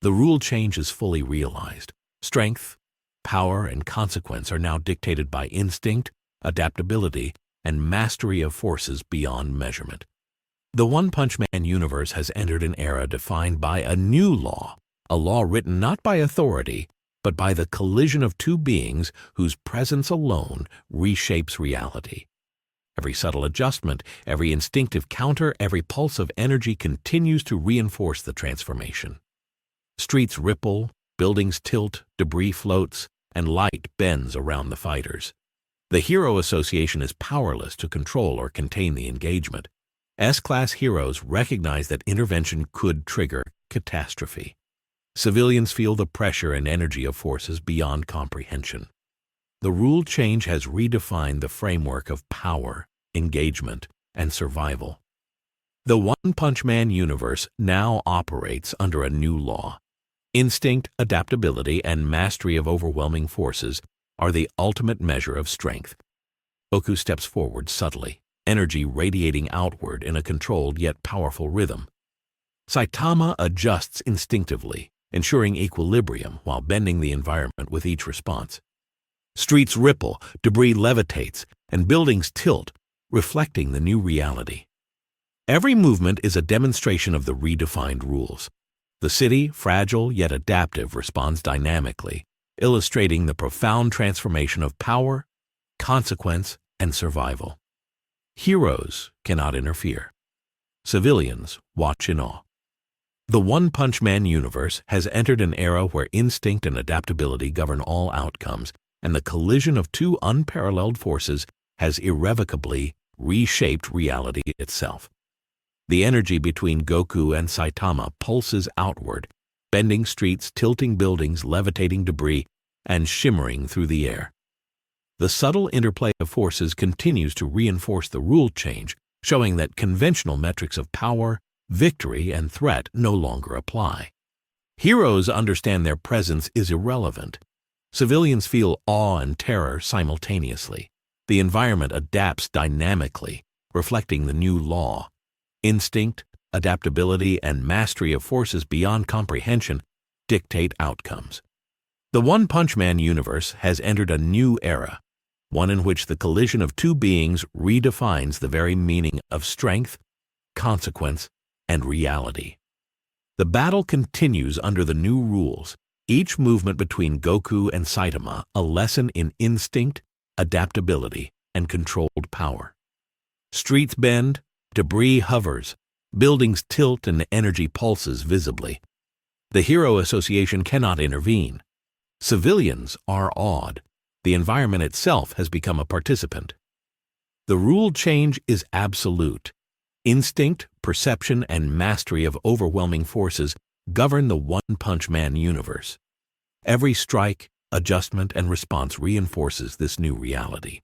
The rule change is fully realized. Strength, power, and consequence are now dictated by instinct, adaptability, and mastery of forces beyond measurement. The One Punch Man universe has entered an era defined by a new law, a law written not by authority, but by the collision of two beings whose presence alone reshapes reality. Every subtle adjustment, every instinctive counter, every pulse of energy continues to reinforce the transformation. Streets ripple, buildings tilt, debris floats, and light bends around the fighters. The Hero Association is powerless to control or contain the engagement. S-class heroes recognize that intervention could trigger catastrophe. Civilians feel the pressure and energy of forces beyond comprehension. The rule change has redefined the framework of power, engagement, and survival. The One Punch Man universe now operates under a new law. Instinct, adaptability, and mastery of overwhelming forces are the ultimate measure of strength. Goku steps forward subtly, energy radiating outward in a controlled yet powerful rhythm. Saitama adjusts instinctively, ensuring equilibrium while bending the environment with each response. Streets ripple, debris levitates, and buildings tilt, reflecting the new reality. Every movement is a demonstration of the redefined rules. The city, fragile yet adaptive, responds dynamically, illustrating the profound transformation of power, consequence, and survival. Heroes cannot interfere. Civilians watch in awe. The One Punch Man universe has entered an era where instinct and adaptability govern all outcomes, and the collision of two unparalleled forces has irrevocably reshaped reality itself. The energy between Goku and Saitama pulses outward, bending streets, tilting buildings, levitating debris, and shimmering through the air. The subtle interplay of forces continues to reinforce the rule change, showing that conventional metrics of power, victory, and threat no longer apply. Heroes understand their presence is irrelevant. Civilians feel awe and terror simultaneously. The environment adapts dynamically, reflecting the new law. Instinct, adaptability, and mastery of forces beyond comprehension dictate outcomes. The One Punch Man universe has entered a new era, one in which the collision of two beings redefines the very meaning of strength, consequence, and reality. The battle continues under the new rules, each movement between Goku and Saitama a lesson in instinct, adaptability, and controlled power. Streets bend, debris hovers, buildings tilt, and energy pulses visibly. The Hero Association cannot intervene. Civilians are awed. The environment itself has become a participant. The rule change is absolute. Instinct, perception, and mastery of overwhelming forces govern the One Punch Man universe. Every strike, adjustment, and response reinforces this new reality.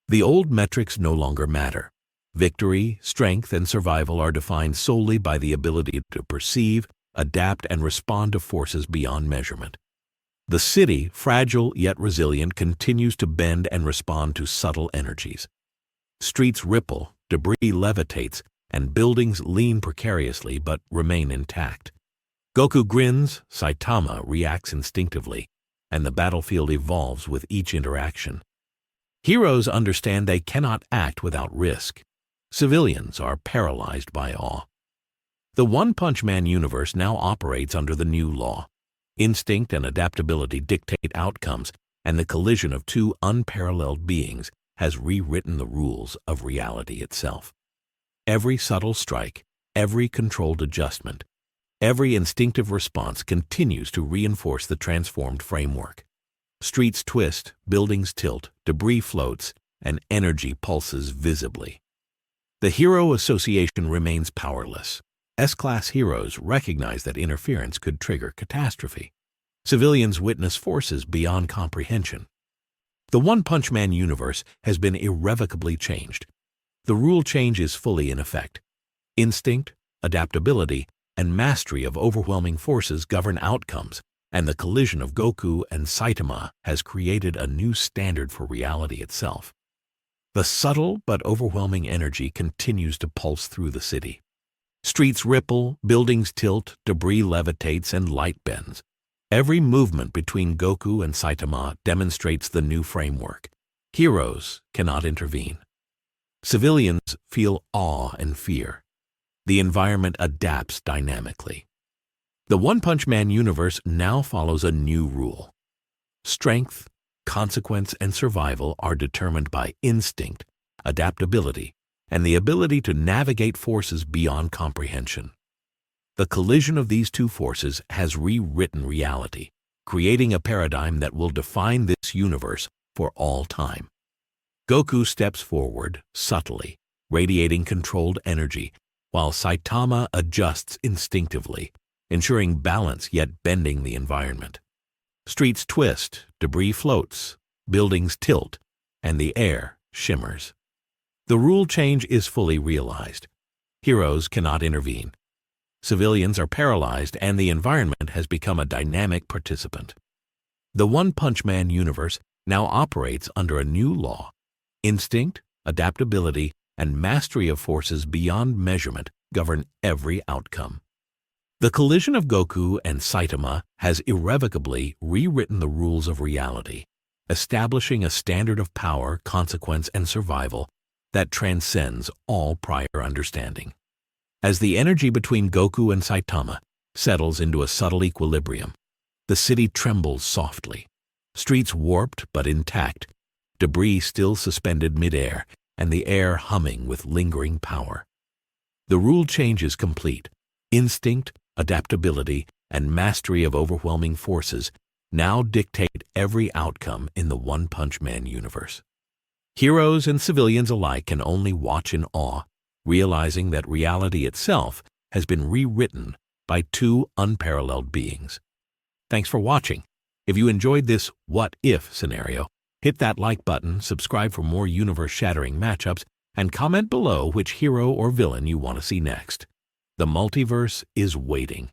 The old metrics no longer matter. Victory, strength, and survival are defined solely by the ability to perceive, adapt, and respond to forces beyond measurement. The city, fragile yet resilient, continues to bend and respond to subtle energies. Streets ripple, debris levitates, and buildings lean precariously but remain intact. Goku grins, Saitama reacts instinctively, and the battlefield evolves with each interaction. Heroes understand they cannot act without risk. Civilians are paralyzed by awe. The One Punch Man universe now operates under the new law. Instinct and adaptability dictate outcomes, and the collision of two unparalleled beings has rewritten the rules of reality itself. Every subtle strike, every controlled adjustment, every instinctive response continues to reinforce the transformed framework. Streets twist, buildings tilt, debris floats, and energy pulses visibly. The Hero Association remains powerless. S-class heroes recognize that interference could trigger catastrophe. Civilians witness forces beyond comprehension. The One Punch Man universe has been irrevocably changed. The rule change is fully in effect. Instinct, adaptability, and mastery of overwhelming forces govern outcomes, and the collision of Goku and Saitama has created a new standard for reality itself. The subtle but overwhelming energy continues to pulse through the city. Streets ripple, buildings tilt, debris levitates, and light bends. Every movement between Goku and Saitama demonstrates the new framework. Heroes cannot intervene. Civilians feel awe and fear. The environment adapts dynamically. The One Punch Man universe now follows a new rule. Strength, consequence, and survival are determined by instinct, adaptability, and the ability to navigate forces beyond comprehension. The collision of these two forces has rewritten reality. creating a paradigm that will define this universe for all time. Goku steps forward, subtly, radiating controlled energy, while Saitama adjusts instinctively, ensuring balance yet bending the environment. Streets twist, debris floats, buildings tilt, and the air shimmers. The rule change is fully realized. Heroes cannot intervene. Civilians are paralyzed, and the environment has become a dynamic participant. The One Punch Man universe now operates under a new law. Instinct, adaptability, and mastery of forces beyond measurement govern every outcome. The collision of Goku and Saitama has irrevocably rewritten the rules of reality, establishing a standard of power, consequence, and survival that transcends all prior understanding. As the energy between Goku and Saitama settles into a subtle equilibrium, the city trembles softly, streets warped but intact, debris still suspended midair, and the air humming with lingering power. The rule change is complete. Instinct, adaptability, and mastery of overwhelming forces now dictate every outcome in the One Punch Man universe. Heroes and civilians alike can only watch in awe, realizing that reality itself has been rewritten by two unparalleled beings. Thanks for watching. If you enjoyed this what-if scenario, hit that like button, subscribe for more universe-shattering matchups, and comment below which hero or villain you want to see next. The multiverse is waiting.